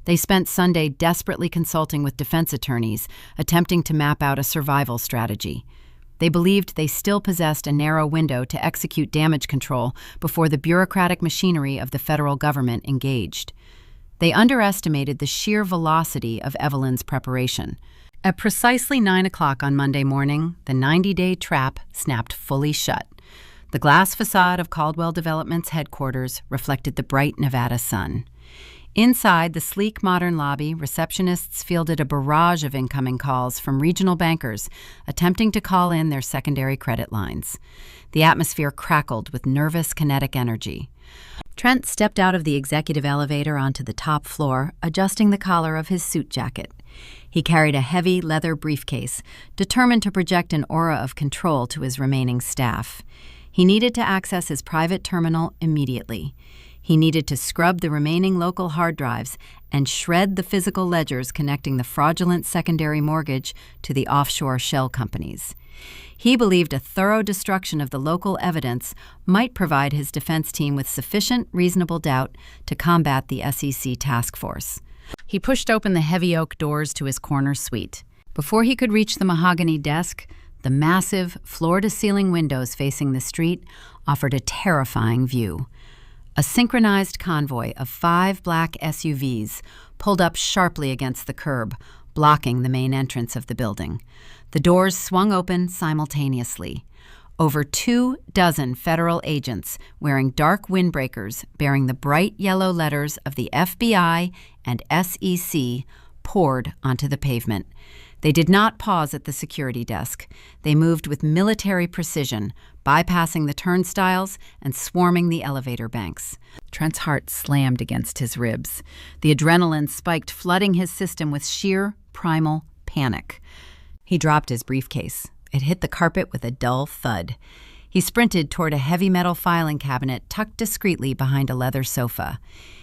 They spent Sunday desperately consulting with defense attorneys, attempting to map out a survival strategy. They believed they still possessed a narrow window to execute damage control before the bureaucratic machinery of the federal government engaged. They underestimated the sheer velocity of Evelyn's preparation. At precisely 9 o'clock on Monday morning, the 90-day trap snapped fully shut. The glass facade of Caldwell Developments headquarters reflected the bright Nevada sun. Inside the sleek modern lobby, receptionists fielded a barrage of incoming calls from regional bankers attempting to call in their secondary credit lines. The atmosphere crackled with nervous kinetic energy. Trent stepped out of the executive elevator onto the top floor, adjusting the collar of his suit jacket. He carried a heavy leather briefcase, determined to project an aura of control to his remaining staff. He needed to access his private terminal immediately. He needed to scrub the remaining local hard drives and shred the physical ledgers connecting the fraudulent secondary mortgage to the offshore shell companies. He believed a thorough destruction of the local evidence might provide his defense team with sufficient reasonable doubt to combat the SEC task force. He pushed open the heavy oak doors to his corner suite. Before he could reach the mahogany desk, the massive, floor-to-ceiling windows facing the street offered a terrifying view. A synchronized convoy of 5 black SUVs pulled up sharply against the curb, blocking the main entrance of the building. The doors swung open simultaneously. Over 24 federal agents wearing dark windbreakers bearing the bright yellow letters of the FBI and SEC poured onto the pavement. They did not pause at the security desk. They moved with military precision, bypassing the turnstiles and swarming the elevator banks. Trent's heart slammed against his ribs. The adrenaline spiked, flooding his system with sheer, primal panic. He dropped his briefcase. It hit the carpet with a dull thud. He sprinted toward a heavy metal filing cabinet tucked discreetly behind a leather sofa.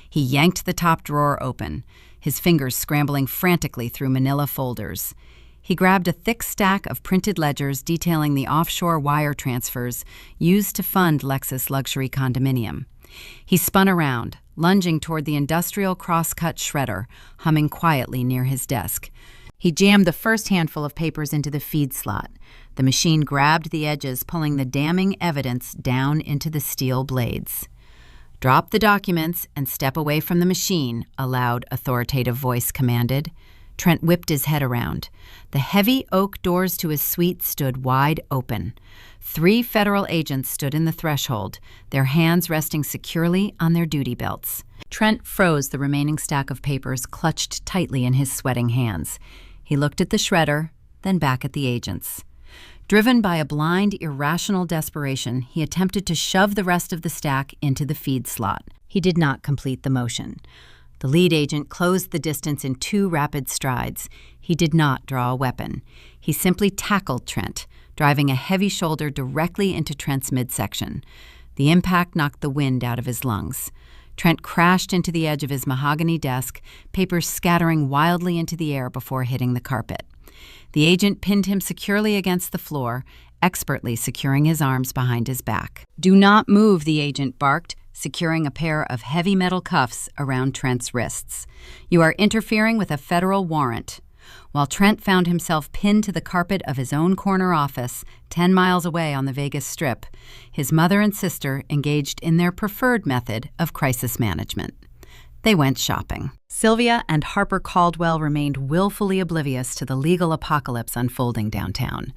He yanked the top drawer open, his fingers scrambling frantically through manila folders. He grabbed a thick stack of printed ledgers detailing the offshore wire transfers used to fund Lexus Luxury Condominium. He spun around, lunging toward the industrial cross-cut shredder, humming quietly near his desk. He jammed the first handful of papers into the feed slot. The machine grabbed the edges, pulling the damning evidence down into the steel blades. "Drop the documents and step away from the machine," a loud, authoritative voice commanded. Trent whipped his head around. The heavy oak doors to his suite stood wide open. 3 federal agents stood in the threshold, their hands resting securely on their duty belts. Trent froze the remaining stack of papers clutched tightly in his sweating hands. He looked at the shredder, then back at the agents. Driven by a blind, irrational desperation, he attempted to shove the rest of the stack into the feed slot. He did not complete the motion. The lead agent closed the distance in 2 rapid strides. He did not draw a weapon. He simply tackled Trent, driving a heavy shoulder directly into Trent's midsection. The impact knocked the wind out of his lungs. Trent crashed into the edge of his mahogany desk, papers scattering wildly into the air before hitting the carpet. The agent pinned him securely against the floor, expertly securing his arms behind his back. "Do not move," the agent barked, securing a pair of heavy metal cuffs around Trent's wrists. "You are interfering with a federal warrant." While Trent found himself pinned to the carpet of his own corner office, 10 miles away on the Vegas Strip, his mother and sister engaged in their preferred method of crisis management. They went shopping. Sylvia and Harper Caldwell remained willfully oblivious to the legal apocalypse unfolding downtown.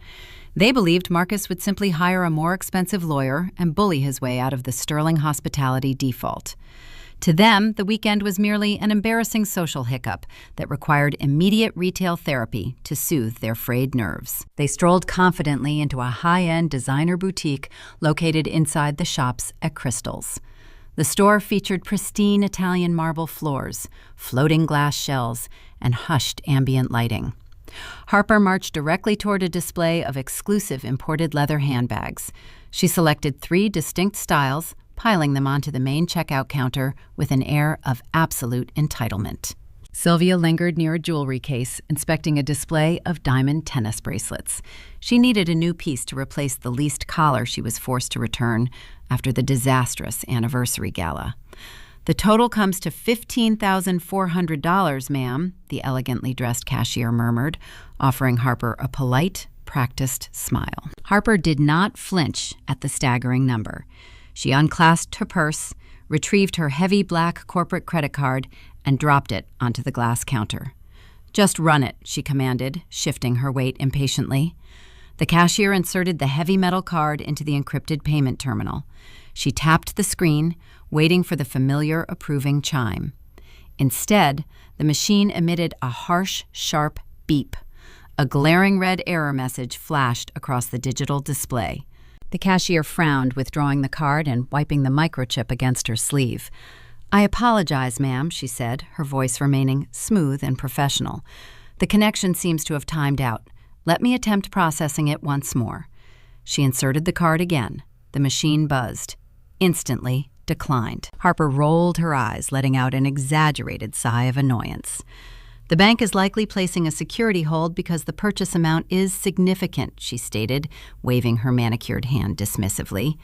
They believed Marcus would simply hire a more expensive lawyer and bully his way out of the Sterling Hospitality default. To them, the weekend was merely an embarrassing social hiccup that required immediate retail therapy to soothe their frayed nerves. They strolled confidently into a high-end designer boutique located inside the shops at Crystals. The store featured pristine Italian marble floors, floating glass shells, and hushed ambient lighting. Harper marched directly toward a display of exclusive imported leather handbags. She selected 3 distinct styles, piling them onto the main checkout counter with an air of absolute entitlement. Sylvia lingered near a jewelry case, inspecting a display of diamond tennis bracelets. She needed a new piece to replace the leased collar she was forced to return after the disastrous anniversary gala. "The total comes to $15,400, ma'am," the elegantly dressed cashier murmured, offering Harper a polite, practiced smile. Harper did not flinch at the staggering number. She unclasped her purse, retrieved her heavy black corporate credit card, and dropped it onto the glass counter. "Just run it," she commanded, shifting her weight impatiently. The cashier inserted the heavy metal card into the encrypted payment terminal. She tapped the screen, waiting for the familiar approving chime. Instead, the machine emitted a harsh, sharp beep. A glaring red error message flashed across the digital display. The cashier frowned, withdrawing the card and wiping the microchip against her sleeve. "I apologize, ma'am," she said, her voice remaining smooth and professional. "The connection seems to have timed out. Let me attempt processing it once more." She inserted the card again. The machine buzzed. Instantly declined. Harper rolled her eyes, letting out an exaggerated sigh of annoyance. The bank is likely placing a security hold because the purchase amount is significant, she stated, waving her manicured hand dismissively.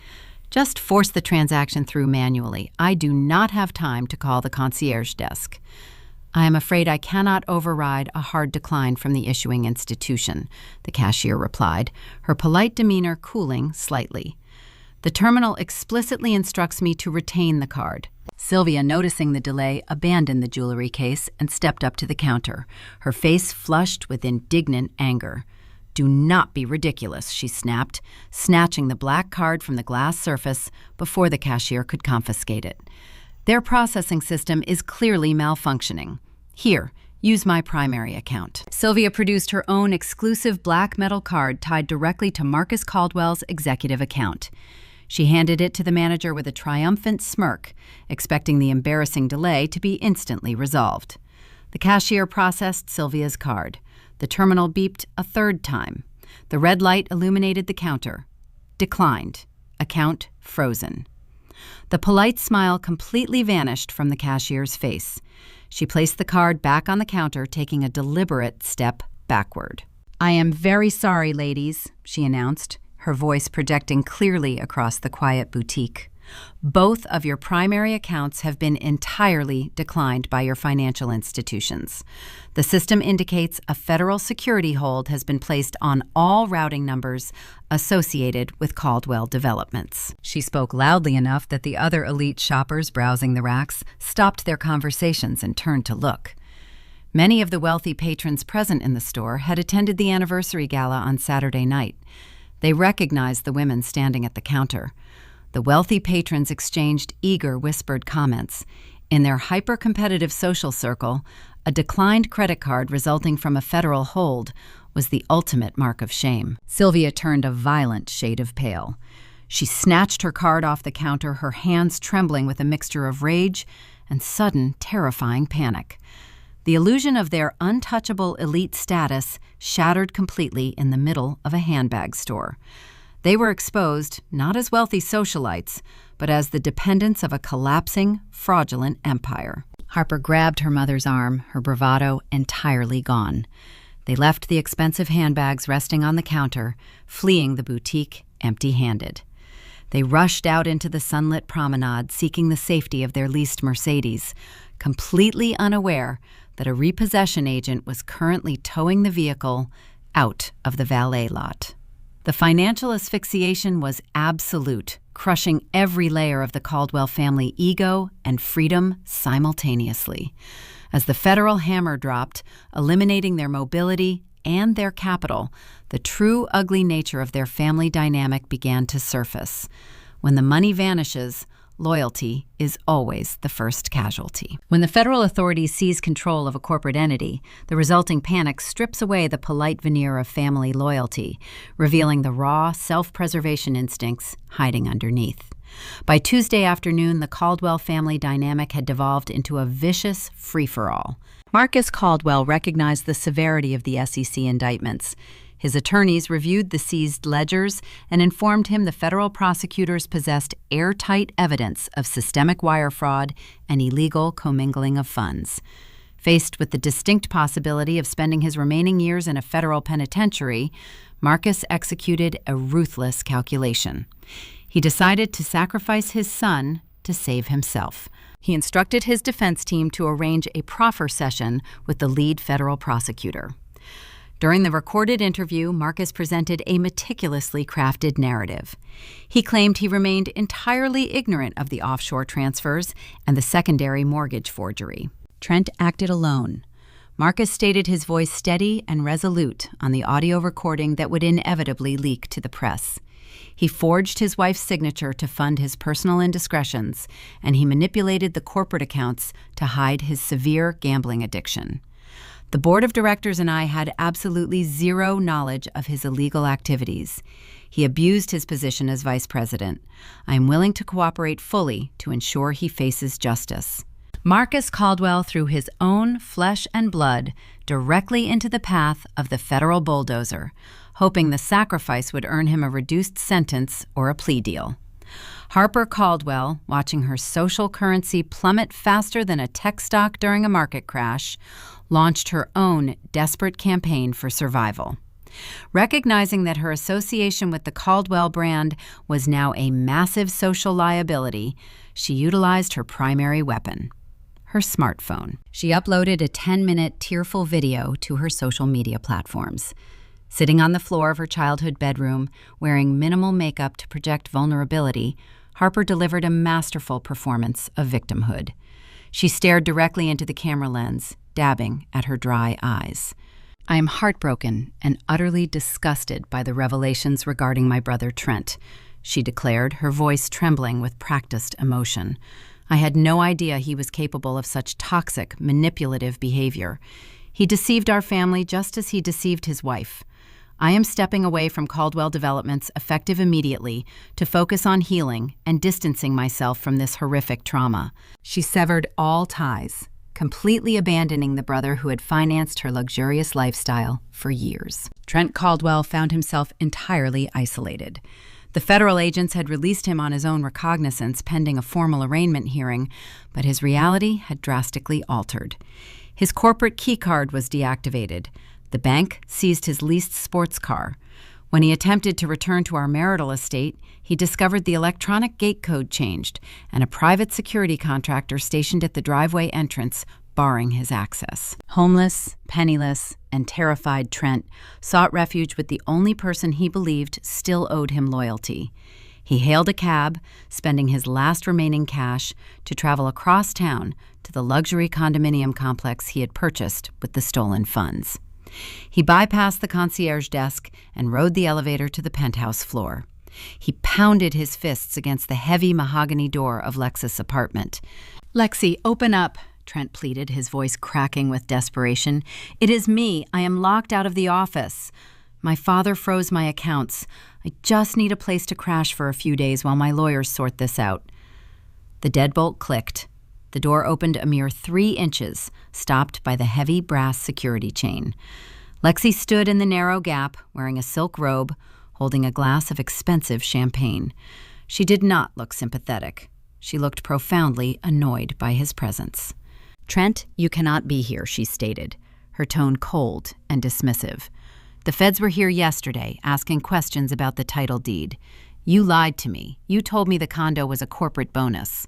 Just force the transaction through manually. I do not have time to call the concierge desk. I am afraid I cannot override a hard decline from the issuing institution, the cashier replied, her polite demeanor cooling slightly. The terminal explicitly instructs me to retain the card. Sylvia, noticing the delay, abandoned the jewelry case and stepped up to the counter, her face flushed with indignant anger. Do not be ridiculous, she snapped, snatching the black card from the glass surface before the cashier could confiscate it. Their processing system is clearly malfunctioning. Here, use my primary account. Sylvia produced her own exclusive black metal card tied directly to Marcus Caldwell's executive account. She handed it to the manager with a triumphant smirk, expecting the embarrassing delay to be instantly resolved. The cashier processed Sylvia's card. The terminal beeped a third time. The red light illuminated the counter. Declined. Account frozen. The polite smile completely vanished from the cashier's face. She placed the card back on the counter, taking a deliberate step backward. I am very sorry, ladies, she announced, her voice projecting clearly across the quiet boutique. Both of your primary accounts have been entirely declined by your financial institutions. The system indicates a federal security hold has been placed on all routing numbers associated with Caldwell Developments. She spoke loudly enough that the other elite shoppers browsing the racks stopped their conversations and turned to look. Many of the wealthy patrons present in the store had attended the anniversary gala on Saturday night. They recognized the women standing at the counter. The wealthy patrons exchanged eager, whispered comments. In their hyper-competitive social circle, a declined credit card resulting from a federal hold was the ultimate mark of shame. Sylvia turned a violent shade of pale. She snatched her card off the counter, her hands trembling with a mixture of rage and sudden, terrifying panic. The illusion of their untouchable elite status shattered completely in the middle of a handbag store. They were exposed not as wealthy socialites, but as the dependents of a collapsing, fraudulent empire. Harper grabbed her mother's arm, her bravado entirely gone. They left the expensive handbags resting on the counter, fleeing the boutique empty-handed. They rushed out into the sunlit promenade, seeking the safety of their leased Mercedes, completely unaware that a repossession agent was currently towing the vehicle out of the valet lot. The financial asphyxiation was absolute, crushing every layer of the Caldwell family ego and freedom simultaneously. As the federal hammer dropped, eliminating their mobility and their capital, the true ugly nature of their family dynamic began to surface. When the money vanishes, loyalty is always the first casualty. When the federal authorities seize control of a corporate entity, the resulting panic strips away the polite veneer of family loyalty, revealing the raw, self-preservation instincts hiding underneath. By Tuesday afternoon, the Caldwell family dynamic had devolved into a vicious free-for-all. Marcus Caldwell recognized the severity of the SEC indictments. His attorneys reviewed the seized ledgers and informed him the federal prosecutors possessed airtight evidence of systemic wire fraud and illegal commingling of funds. Faced with the distinct possibility of spending his remaining years in a federal penitentiary, Marcus executed a ruthless calculation. He decided to sacrifice his son to save himself. He instructed his defense team to arrange a proffer session with the lead federal prosecutor. During the recorded interview, Marcus presented a meticulously crafted narrative. He claimed he remained entirely ignorant of the offshore transfers and the secondary mortgage forgery. Trent acted alone. Marcus stated his voice steady and resolute on the audio recording that would inevitably leak to the press. He forged his wife's signature to fund his personal indiscretions, and he manipulated the corporate accounts to hide his severe gambling addiction. The board of directors and I had absolutely zero knowledge of his illegal activities. He abused his position as vice president. I am willing to cooperate fully to ensure he faces justice. Marcus Caldwell threw his own flesh and blood directly into the path of the federal bulldozer, hoping the sacrifice would earn him a reduced sentence or a plea deal. Harper Caldwell, watching her social currency plummet faster than a tech stock during a market crash, launched her own desperate campaign for survival. Recognizing that her association with the Caldwell brand was now a massive social liability, she utilized her primary weapon, her smartphone. She uploaded a 10-minute tearful video to her social media platforms. Sitting on the floor of her childhood bedroom, wearing minimal makeup to project vulnerability, Harper delivered a masterful performance of victimhood. She stared directly into the camera lens, dabbing at her dry eyes. "I am heartbroken and utterly disgusted by the revelations regarding my brother Trent," she declared, her voice trembling with practiced emotion. "I had no idea he was capable of such toxic, manipulative behavior. He deceived our family just as he deceived his wife. I am stepping away from Caldwell Developments effective immediately to focus on healing and distancing myself from this horrific trauma." She severed all ties, completely abandoning the brother who had financed her luxurious lifestyle for years. Trent Caldwell found himself entirely isolated. The federal agents had released him on his own recognizance pending a formal arraignment hearing, but his reality had drastically altered. His corporate keycard was deactivated. The bank seized his leased sports car. When he attempted to return to our marital estate, he discovered the electronic gate code changed and a private security contractor stationed at the driveway entrance barring his access. Homeless, penniless, and terrified, Trent sought refuge with the only person he believed still owed him loyalty. He hailed a cab, spending his last remaining cash to travel across town to the luxury condominium complex he had purchased with the stolen funds. He bypassed the concierge desk and rode the elevator to the penthouse floor. He pounded his fists against the heavy mahogany door of Lex's apartment. "Lexi, open up," Trent pleaded, his voice cracking with desperation. "It is me. I am locked out of the office. My father froze my accounts. I just need a place to crash for a few days while my lawyers sort this out." The deadbolt clicked. The door opened a mere 3 inches, stopped by the heavy brass security chain. Lexi stood in the narrow gap, wearing a silk robe, holding a glass of expensive champagne. She did not look sympathetic. She looked profoundly annoyed by his presence. "Trent, you cannot be here," she stated, her tone cold and dismissive. "The feds were here yesterday, asking questions about the title deed. You lied to me. You told me the condo was a corporate bonus."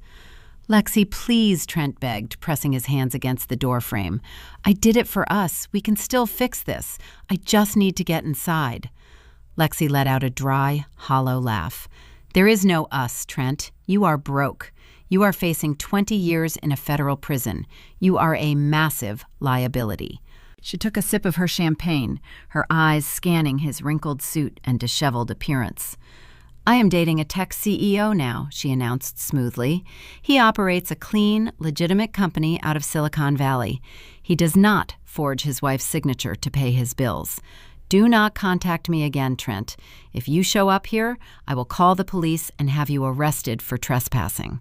"Lexi, please," Trent begged, pressing his hands against the doorframe. "I did it for us. We can still fix this. I just need to get inside." Lexi let out a dry, hollow laugh. "There is no us, Trent. You are broke. You are facing 20 years in a federal prison. You are a massive liability." She took a sip of her champagne, her eyes scanning his wrinkled suit and disheveled appearance. "I am dating a tech CEO now," she announced smoothly. "He operates a clean, legitimate company out of Silicon Valley. He does not forge his wife's signature to pay his bills. Do not contact me again, Trent. If you show up here, I will call the police and have you arrested for trespassing."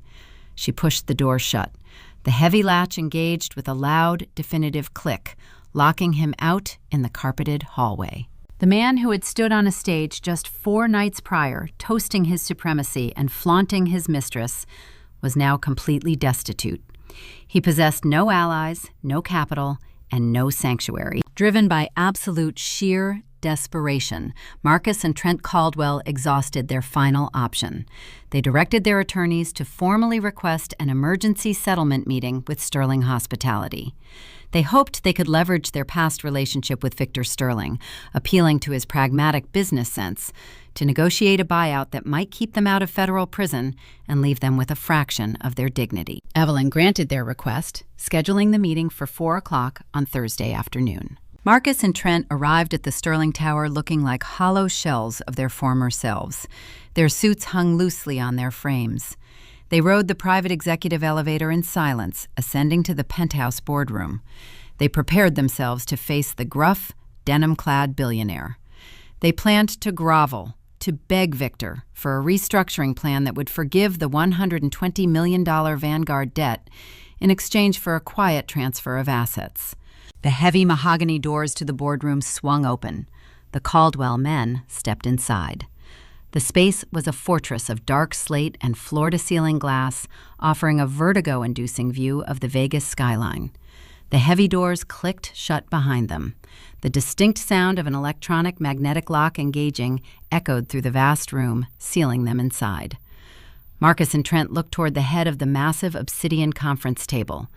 She pushed the door shut. The heavy latch engaged with a loud, definitive click, locking him out in the carpeted hallway. The man who had stood on a stage just 4 nights prior, toasting his supremacy and flaunting his mistress, was now completely destitute. He possessed no allies, no capital, and no sanctuary. Driven by absolute sheer desperation, Marcus and Trent Caldwell exhausted their final option. They directed their attorneys to formally request an emergency settlement meeting with Sterling Hospitality. They hoped they could leverage their past relationship with Victor Sterling, appealing to his pragmatic business sense, to negotiate a buyout that might keep them out of federal prison and leave them with a fraction of their dignity. Evelyn granted their request, scheduling the meeting for 4 o'clock on Thursday afternoon. Marcus and Trent arrived at the Sterling Tower looking like hollow shells of their former selves. Their suits hung loosely on their frames. They rode the private executive elevator in silence, ascending to the penthouse boardroom. They prepared themselves to face the gruff, denim-clad billionaire. They planned to grovel, to beg Victor for a restructuring plan that would forgive the $120 million Vanguard debt in exchange for a quiet transfer of assets. The heavy mahogany doors to the boardroom swung open. The Caldwell men stepped inside. The space was a fortress of dark slate and floor-to-ceiling glass, offering a vertigo-inducing view of the Vegas skyline. The heavy doors clicked shut behind them. The distinct sound of an electronic magnetic lock engaging echoed through the vast room, sealing them inside. Marcus and Trent looked toward the head of the massive obsidian conference table.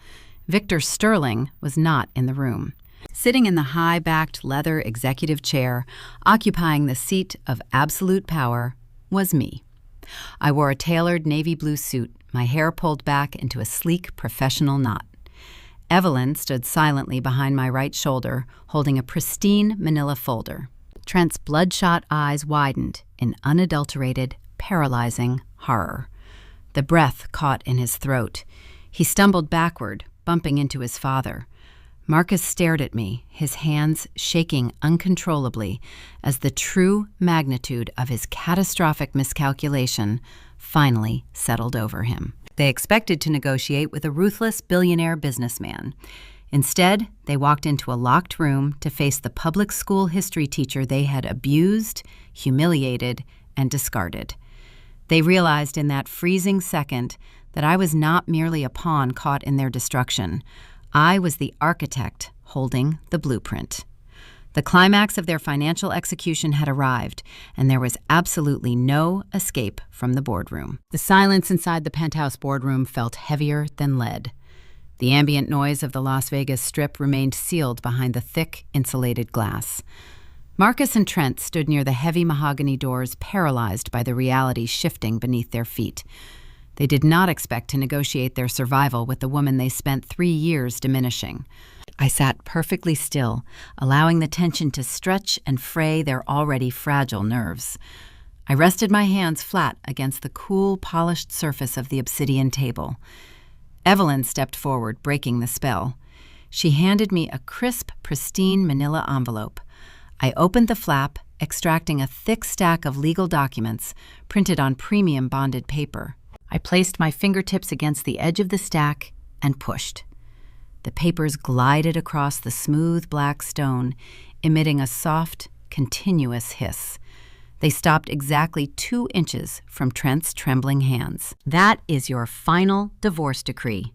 Victor Sterling was not in the room. Sitting in the high-backed leather executive chair, occupying the seat of absolute power, was me. I wore a tailored navy blue suit, my hair pulled back into a sleek professional knot. Evelyn stood silently behind my right shoulder, holding a pristine manila folder. Trent's bloodshot eyes widened in unadulterated, paralyzing horror. The breath caught in his throat. He stumbled backward, bumping into his father. Marcus stared at me, his hands shaking uncontrollably as the true magnitude of his catastrophic miscalculation finally settled over him. They expected to negotiate with a ruthless billionaire businessman. Instead, they walked into a locked room to face the public school history teacher they had abused, humiliated, and discarded. They realized in that freezing second that I was not merely a pawn caught in their destruction. I was the architect holding the blueprint. The climax of their financial execution had arrived, and there was absolutely no escape from the boardroom. The silence inside the penthouse boardroom felt heavier than lead. The ambient noise of the Las Vegas Strip remained sealed behind the thick, insulated glass. Marcus and Trent stood near the heavy mahogany doors, paralyzed by the reality shifting beneath their feet. They did not expect to negotiate their survival with the woman they spent 3 years diminishing. I sat perfectly still, allowing the tension to stretch and fray their already fragile nerves. I rested my hands flat against the cool, polished surface of the obsidian table. Evelyn stepped forward, breaking the spell. She handed me a crisp, pristine manila envelope. I opened the flap, extracting a thick stack of legal documents printed on premium bonded paper. I placed my fingertips against the edge of the stack and pushed. The papers glided across the smooth black stone, emitting a soft, continuous hiss. They stopped exactly 2 inches from Trent's trembling hands. "That is your final divorce decree,"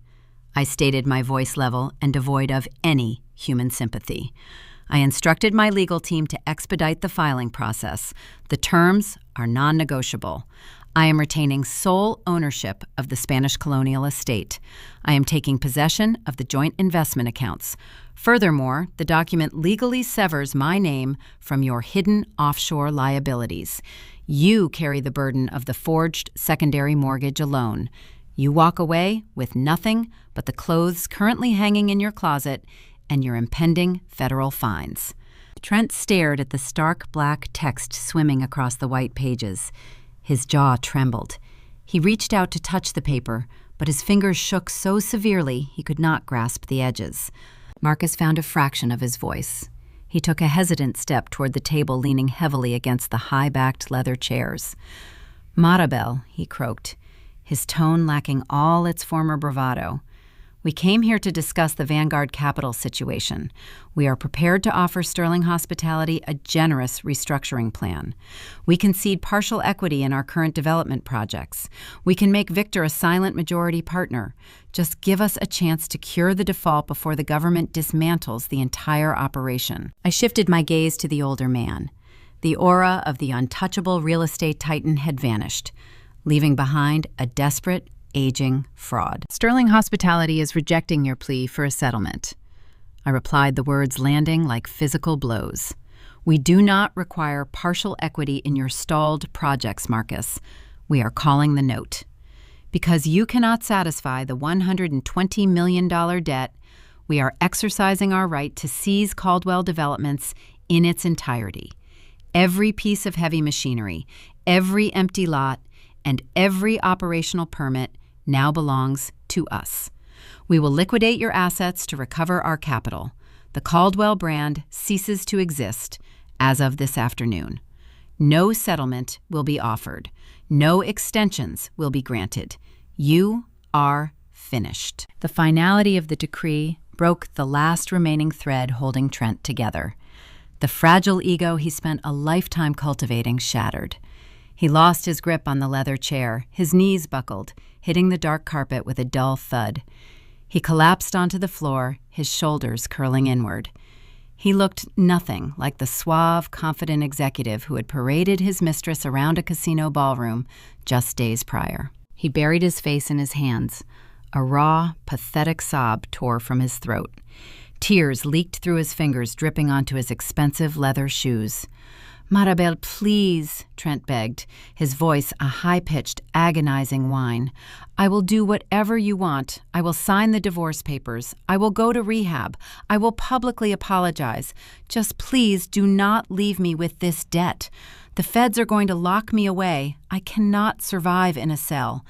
I stated, my voice level and devoid of any human sympathy. I instructed my legal team to expedite the filing process. The terms are non-negotiable. I am retaining sole ownership of the Spanish colonial estate. I am taking possession of the joint investment accounts. Furthermore, the document legally severs my name from your hidden offshore liabilities. You carry the burden of the forged secondary mortgage alone. You walk away with nothing but the clothes currently hanging in your closet and your impending federal fines. Trent stared at the stark black text swimming across the white pages. His jaw trembled. He reached out to touch the paper, but his fingers shook so severely he could not grasp the edges. Marcus found a fraction of his voice. He took a hesitant step toward the table, leaning heavily against the high-backed leather chairs. "Maribel," he croaked, his tone lacking all its former bravado. "We came here to discuss the Vanguard Capital situation. We are prepared to offer Sterling Hospitality a generous restructuring plan. We concede partial equity in our current development projects. We can make Victor a silent majority partner. Just give us a chance to cure the default before the government dismantles the entire operation." I shifted my gaze to the older man. The aura of the untouchable real estate titan had vanished, leaving behind a desperate, aging fraud. "Sterling Hospitality is rejecting your plea for a settlement," I replied, the words landing like physical blows. "We do not require partial equity in your stalled projects, Marcus. We are calling the note. Because you cannot satisfy the $120 million debt, we are exercising our right to seize Caldwell Developments in its entirety. Every piece of heavy machinery, every empty lot, and every operational permit now belongs to us. We will liquidate your assets to recover our capital. The Caldwell brand ceases to exist as of this afternoon. No settlement will be offered. No extensions will be granted. You are finished." The finality of the decree broke the last remaining thread holding Trent together. The fragile ego he spent a lifetime cultivating shattered. He lost his grip on the leather chair. His knees buckled, hitting the dark carpet with a dull thud. He collapsed onto the floor, his shoulders curling inward. He looked nothing like the suave, confident executive who had paraded his mistress around a casino ballroom just days prior. He buried his face in his hands. A raw, pathetic sob tore from his throat. Tears leaked through his fingers, dripping onto his expensive leather shoes. "Maribel, please," Trent begged, his voice a high-pitched, agonizing whine. "I will do whatever you want. I will sign the divorce papers. I will go to rehab. I will publicly apologize. Just please do not leave me with this debt. The feds are going to lock me away. I cannot survive in a cell.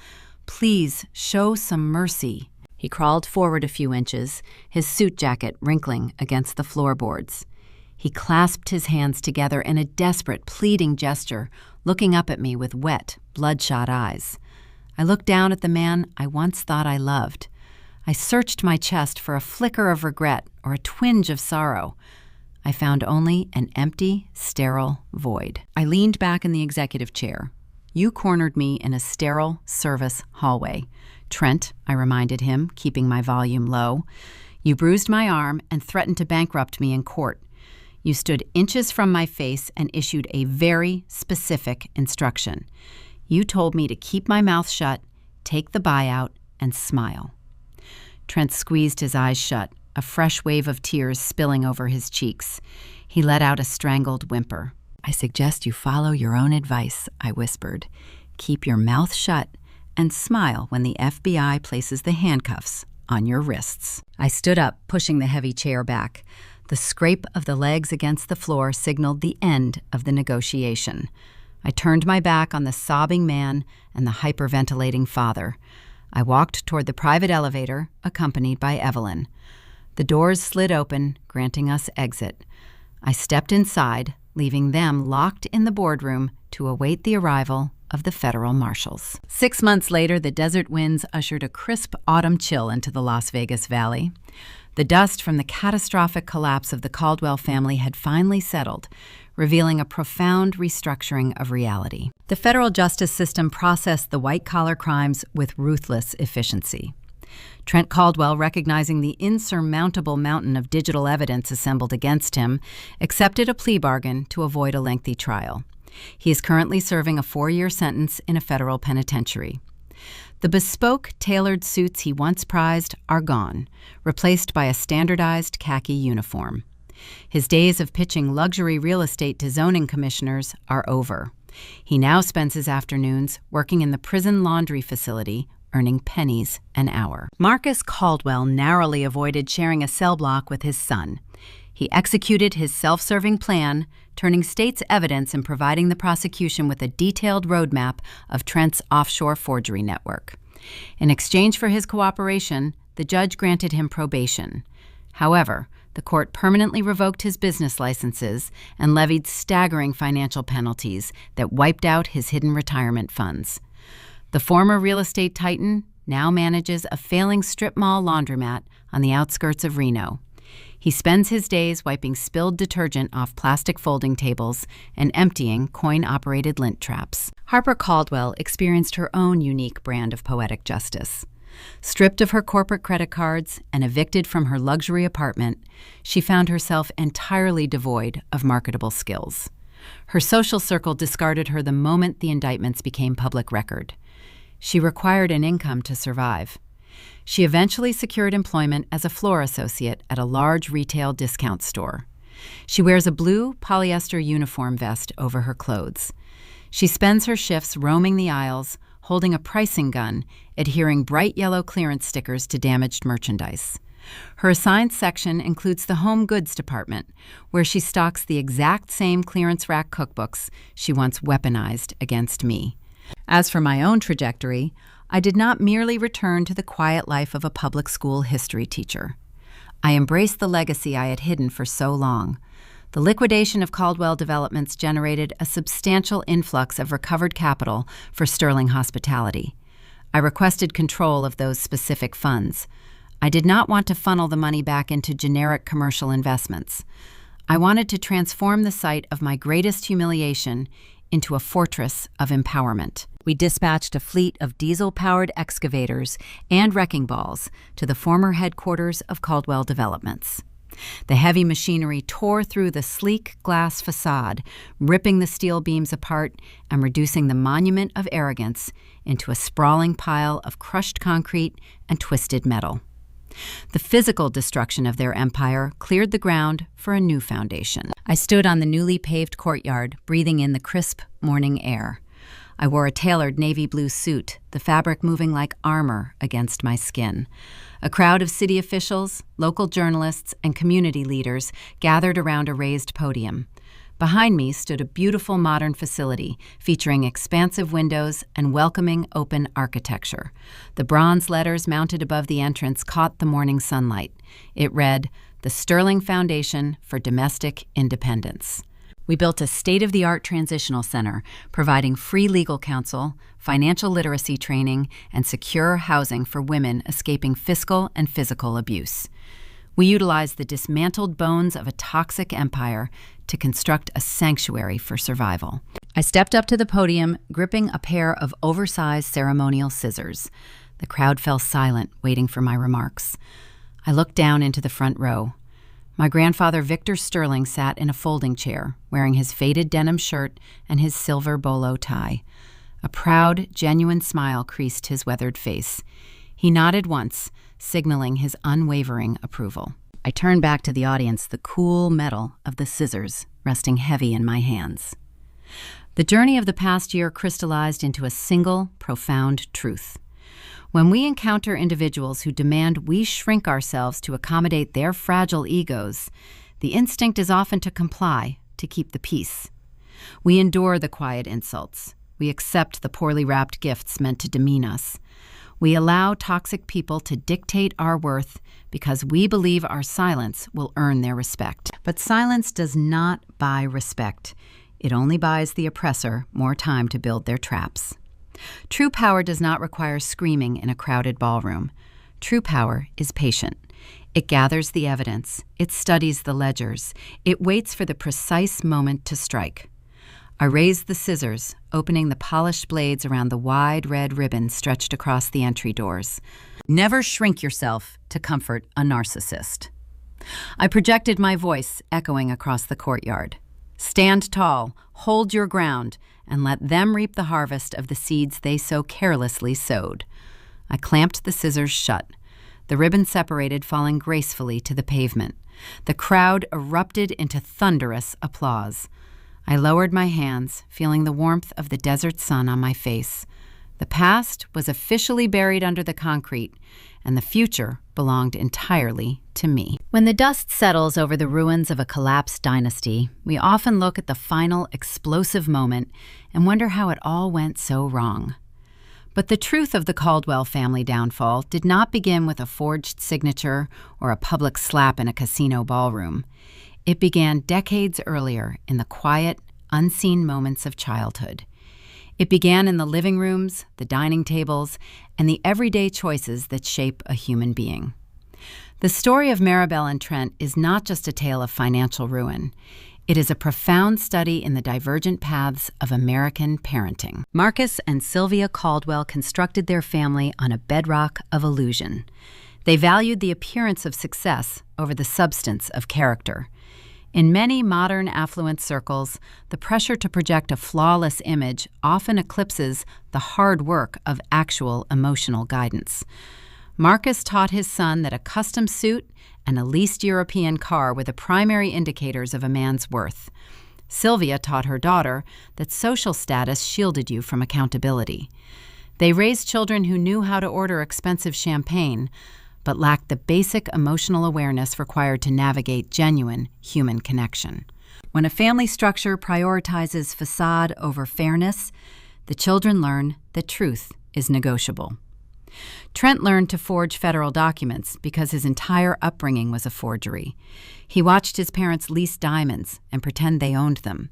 Please show some mercy." He crawled forward a few inches, his suit jacket wrinkling against the floorboards. He clasped his hands together in a desperate, pleading gesture, looking up at me with wet, bloodshot eyes. I looked down at the man I once thought I loved. I searched my chest for a flicker of regret or a twinge of sorrow. I found only an empty, sterile void. I leaned back in the executive chair. "You cornered me in a sterile service hallway. Trent," I reminded him, keeping my volume low. "You bruised my arm and threatened to bankrupt me in court. You stood inches from my face and issued a very specific instruction. You told me to keep my mouth shut, take the buyout, and smile." Trent squeezed his eyes shut, a fresh wave of tears spilling over his cheeks. He let out a strangled whimper. "I suggest you follow your own advice," I whispered. "Keep your mouth shut and smile when the FBI places the handcuffs on your wrists." I stood up, pushing the heavy chair back. The scrape of the legs against the floor signaled the end of the negotiation. I turned my back on the sobbing man and the hyperventilating father. I walked toward the private elevator, accompanied by Evelyn. The doors slid open, granting us exit. I stepped inside, leaving them locked in the boardroom to await the arrival of the federal marshals. 6 months later, the desert winds ushered a crisp autumn chill into the Las Vegas Valley. The dust from the catastrophic collapse of the Caldwell family had finally settled, revealing a profound restructuring of reality. The federal justice system processed the white-collar crimes with ruthless efficiency. Trent Caldwell, recognizing the insurmountable mountain of digital evidence assembled against him, accepted a plea bargain to avoid a lengthy trial. He is currently serving a 4-year sentence in a federal penitentiary. The bespoke, tailored suits he once prized are gone, replaced by a standardized khaki uniform. His days of pitching luxury real estate to zoning commissioners are over. He now spends his afternoons working in the prison laundry facility, earning pennies an hour. Marcus Caldwell narrowly avoided sharing a cell block with his son. He executed his self-serving plan, turning state's evidence and providing the prosecution with a detailed roadmap of Trent's offshore forgery network. In exchange for his cooperation, the judge granted him probation. However, the court permanently revoked his business licenses and levied staggering financial penalties that wiped out his hidden retirement funds. The former real estate titan now manages a failing strip mall laundromat on the outskirts of Reno. He spends his days wiping spilled detergent off plastic folding tables and emptying coin-operated lint traps. Harper Caldwell experienced her own unique brand of poetic justice. Stripped of her corporate credit cards and evicted from her luxury apartment, she found herself entirely devoid of marketable skills. Her social circle discarded her the moment the indictments became public record. She required an income to survive. She eventually secured employment as a floor associate at a large retail discount store. She wears a blue polyester uniform vest over her clothes. She spends her shifts roaming the aisles, holding a pricing gun, adhering bright yellow clearance stickers to damaged merchandise. Her assigned section includes the home goods department, where she stocks the exact same clearance rack cookbooks she once weaponized against me. As for my own trajectory, I did not merely return to the quiet life of a public school history teacher. I embraced the legacy I had hidden for so long. The liquidation of Caldwell Developments generated a substantial influx of recovered capital for Sterling Hospitality. I requested control of those specific funds. I did not want to funnel the money back into generic commercial investments. I wanted to transform the site of my greatest humiliation into a fortress of empowerment. We dispatched a fleet of diesel-powered excavators and wrecking balls to the former headquarters of Caldwell Developments. The heavy machinery tore through the sleek glass facade, ripping the steel beams apart and reducing the monument of arrogance into a sprawling pile of crushed concrete and twisted metal. The physical destruction of their empire cleared the ground for a new foundation. I stood on the newly paved courtyard, breathing in the crisp morning air. I wore a tailored navy blue suit, the fabric moving like armor against my skin. A crowd of city officials, local journalists, and community leaders gathered around a raised podium. Behind me stood a beautiful modern facility featuring expansive windows and welcoming open architecture. The bronze letters mounted above the entrance caught the morning sunlight. It read, "The Sterling Foundation for Domestic Independence." We built a state-of-the-art transitional center, providing free legal counsel, financial literacy training, and secure housing for women escaping fiscal and physical abuse. We utilized the dismantled bones of a toxic empire to construct a sanctuary for survival. I stepped up to the podium, gripping a pair of oversized ceremonial scissors. The crowd fell silent, waiting for my remarks. I looked down into the front row. My grandfather Victor Sterling sat in a folding chair, wearing his faded denim shirt and his silver bolo tie. A proud, genuine smile creased his weathered face. He nodded once, signaling his unwavering approval. I turned back to the audience, the cool metal of the scissors resting heavy in my hands. The journey of the past year crystallized into a single, profound truth. When we encounter individuals who demand we shrink ourselves to accommodate their fragile egos, the instinct is often to comply, to keep the peace. We endure the quiet insults. We accept the poorly wrapped gifts meant to demean us. We allow toxic people to dictate our worth because we believe our silence will earn their respect. But silence does not buy respect. It only buys the oppressor more time to build their traps. True power does not require screaming in a crowded ballroom. True power is patient. It gathers the evidence. It studies the ledgers. It waits for the precise moment to strike. I raised the scissors, opening the polished blades around the wide red ribbon stretched across the entry doors. Never shrink yourself to comfort a narcissist. I projected my voice, echoing across the courtyard. Stand tall, hold your ground, and let them reap the harvest of the seeds they so carelessly sowed. I clamped the scissors shut. The ribbon separated, falling gracefully to the pavement. The crowd erupted into thunderous applause. I lowered my hands, feeling the warmth of the desert sun on my face. The past was officially buried under the concrete, and the future belonged entirely to me. When the dust settles over the ruins of a collapsed dynasty, we often look at the final explosive moment and wonder how it all went so wrong. But the truth of the Caldwell family downfall did not begin with a forged signature or a public slap in a casino ballroom. It began decades earlier in the quiet, unseen moments of childhood. It began in the living rooms, the dining tables, and the everyday choices that shape a human being. The story of Maribel and Trent is not just a tale of financial ruin. It is a profound study in the divergent paths of American parenting. Marcus and Sylvia Caldwell constructed their family on a bedrock of illusion. They valued the appearance of success over the substance of character. In many modern affluent circles, the pressure to project a flawless image often eclipses the hard work of actual emotional guidance. Marcus taught his son that a custom suit and a leased European car were the primary indicators of a man's worth. Sylvia taught her daughter that social status shielded you from accountability. They raised children who knew how to order expensive champagne, but lacked the basic emotional awareness required to navigate genuine human connection. When a family structure prioritizes facade over fairness, the children learn that truth is negotiable. Trent learned to forge federal documents because his entire upbringing was a forgery. He watched his parents lease diamonds and pretend they owned them.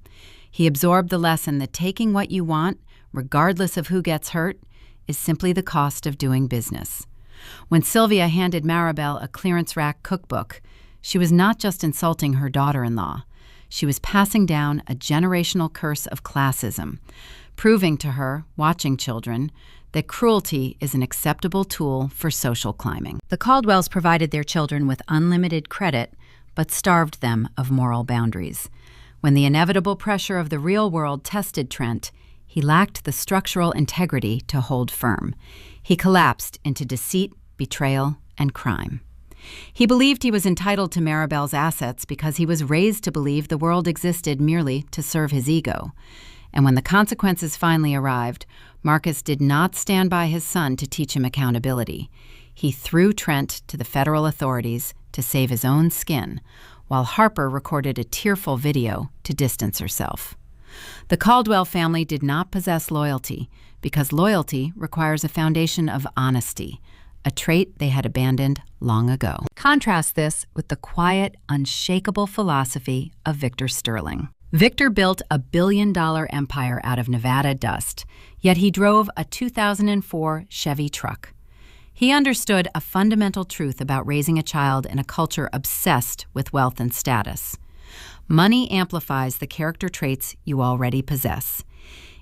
He absorbed the lesson that taking what you want, regardless of who gets hurt, is simply the cost of doing business. When Sylvia handed Maribel a clearance rack cookbook, she was not just insulting her daughter-in-law. She was passing down a generational curse of classism. proving to her, watching children, that cruelty is an acceptable tool for social climbing. The Caldwells provided their children with unlimited credit, but starved them of moral boundaries. When the inevitable pressure of the real world tested Trent, he lacked the structural integrity to hold firm. He collapsed into deceit, betrayal, and crime. He believed he was entitled to Maribel's assets because he was raised to believe the world existed merely to serve his ego. And when the consequences finally arrived, Marcus did not stand by his son to teach him accountability. He threw Trent to the federal authorities to save his own skin, while Harper recorded a tearful video to distance herself. The Caldwell family did not possess loyalty because loyalty requires a foundation of honesty, a trait they had abandoned long ago. Contrast this with the quiet, unshakable philosophy of Victor Sterling. Victor built a billion-dollar empire out of Nevada dust, yet he drove a 2004 Chevy truck. He understood a fundamental truth about raising a child in a culture obsessed with wealth and status. Money amplifies the character traits you already possess.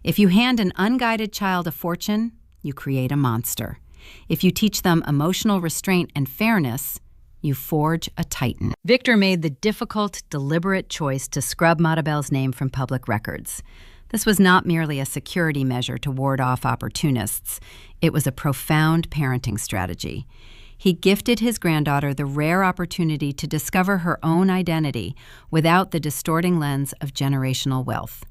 If you hand an unguided child a fortune, you create a monster. If you teach them emotional restraint and fairness, you forge a titan. Victor made the difficult, deliberate choice to scrub Maribel's name from public records. This was not merely a security measure to ward off opportunists. It was a profound parenting strategy. He gifted his granddaughter the rare opportunity to discover her own identity without the distorting lens of generational wealth.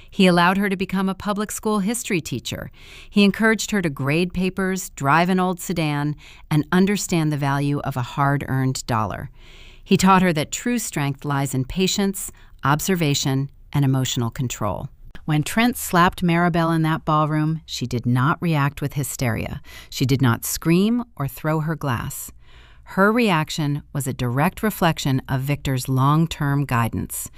He allowed her to become a public school history teacher. He encouraged her to grade papers, drive an old sedan, and understand the value of a hard-earned dollar. He taught her that true strength lies in patience, observation, and emotional control. When Trent slapped Maribel in that ballroom, she did not react with hysteria. She did not scream or throw her glass. Her reaction was a direct reflection of Victor's long-term guidance.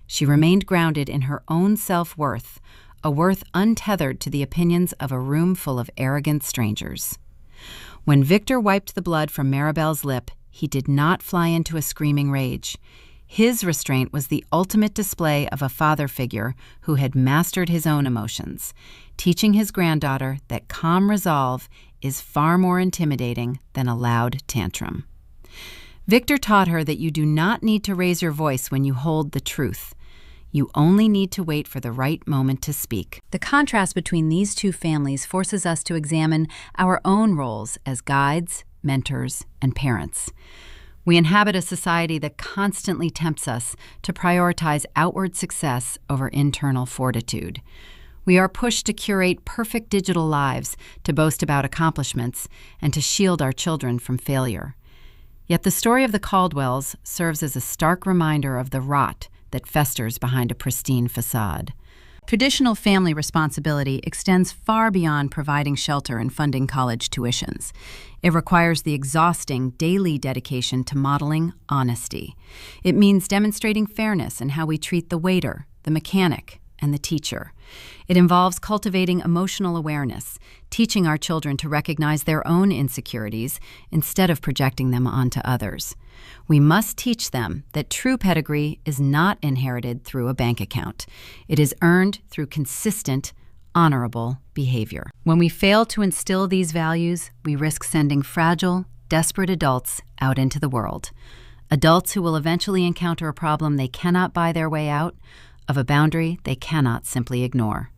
She remained grounded in her own self-worth, a worth untethered to the opinions of a room full of arrogant strangers. When Victor wiped the blood from Maribel's lip, he did not fly into a screaming rage. His restraint was the ultimate display of a father figure who had mastered his own emotions, teaching his granddaughter that calm resolve is far more intimidating than a loud tantrum. Victor taught her that you do not need to raise your voice when you hold the truth. You only need to wait for the right moment to speak. The contrast between these two families forces us to examine our own roles as guides, mentors, and parents. We inhabit a society that constantly tempts us to prioritize outward success over internal fortitude. We are pushed to curate perfect digital lives, to boast about accomplishments, and to shield our children from failure. Yet the story of the Caldwells serves as a stark reminder of the rot that festers behind a pristine facade. Traditional family responsibility extends far beyond providing shelter and funding college tuitions. It requires the exhausting daily dedication to modeling honesty. It means demonstrating fairness in how we treat the waiter, the mechanic, and the teacher. It involves cultivating emotional awareness, teaching our children to recognize their own insecurities instead of projecting them onto others. We must teach them that true pedigree is not inherited through a bank account. It is earned through consistent, honorable behavior. When we fail to instill these values, we risk sending fragile, desperate adults out into the world. Adults who will eventually encounter a problem they cannot buy their way out, of a boundary they cannot simply ignore.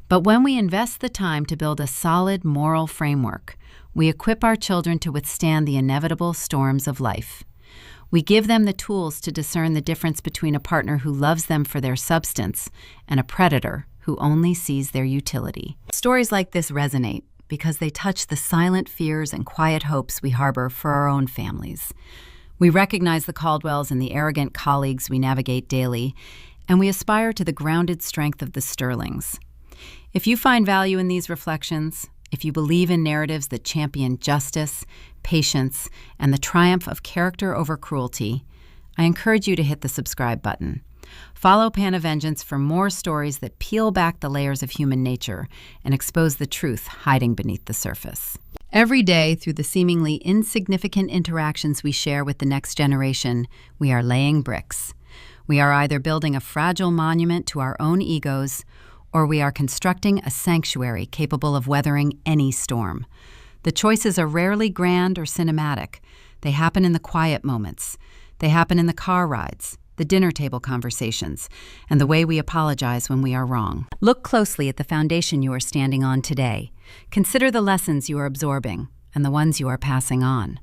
But when we invest the time to build a solid moral framework, we equip our children to withstand the inevitable storms of life. We give them the tools to discern the difference between a partner who loves them for their substance and a predator who only sees their utility. Stories like this resonate because they touch the silent fears and quiet hopes we harbor for our own families. We recognize the Caldwells and the arrogant colleagues we navigate daily, and we aspire to the grounded strength of the Sterlings. If you find value in these reflections, if you believe in narratives that champion justice, patience, and the triumph of character over cruelty, I encourage you to hit the subscribe button. Follow Pan of Vengeance for more stories that peel back the layers of human nature and expose the truth hiding beneath the surface. Every day, through the seemingly insignificant interactions we share with the next generation, we are laying bricks. We are either building a fragile monument to our own egos or we are constructing a sanctuary capable of weathering any storm. The choices are rarely grand or cinematic. They happen in the quiet moments. They happen in the car rides, the dinner table conversations, and the way we apologize when we are wrong. Look closely at the foundation you are standing on today. Consider the lessons you are absorbing and the ones you are passing on.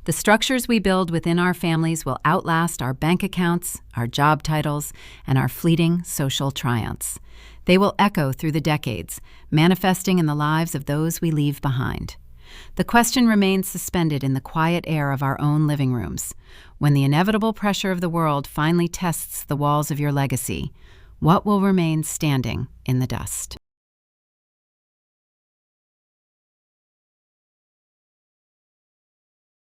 The structures we build within our families will outlast our bank accounts, our job titles, and our fleeting social triumphs. They will echo through the decades, manifesting in the lives of those we leave behind. The question remains suspended in the quiet air of our own living rooms. When the inevitable pressure of the world finally tests the walls of your legacy, what will remain standing in the dust?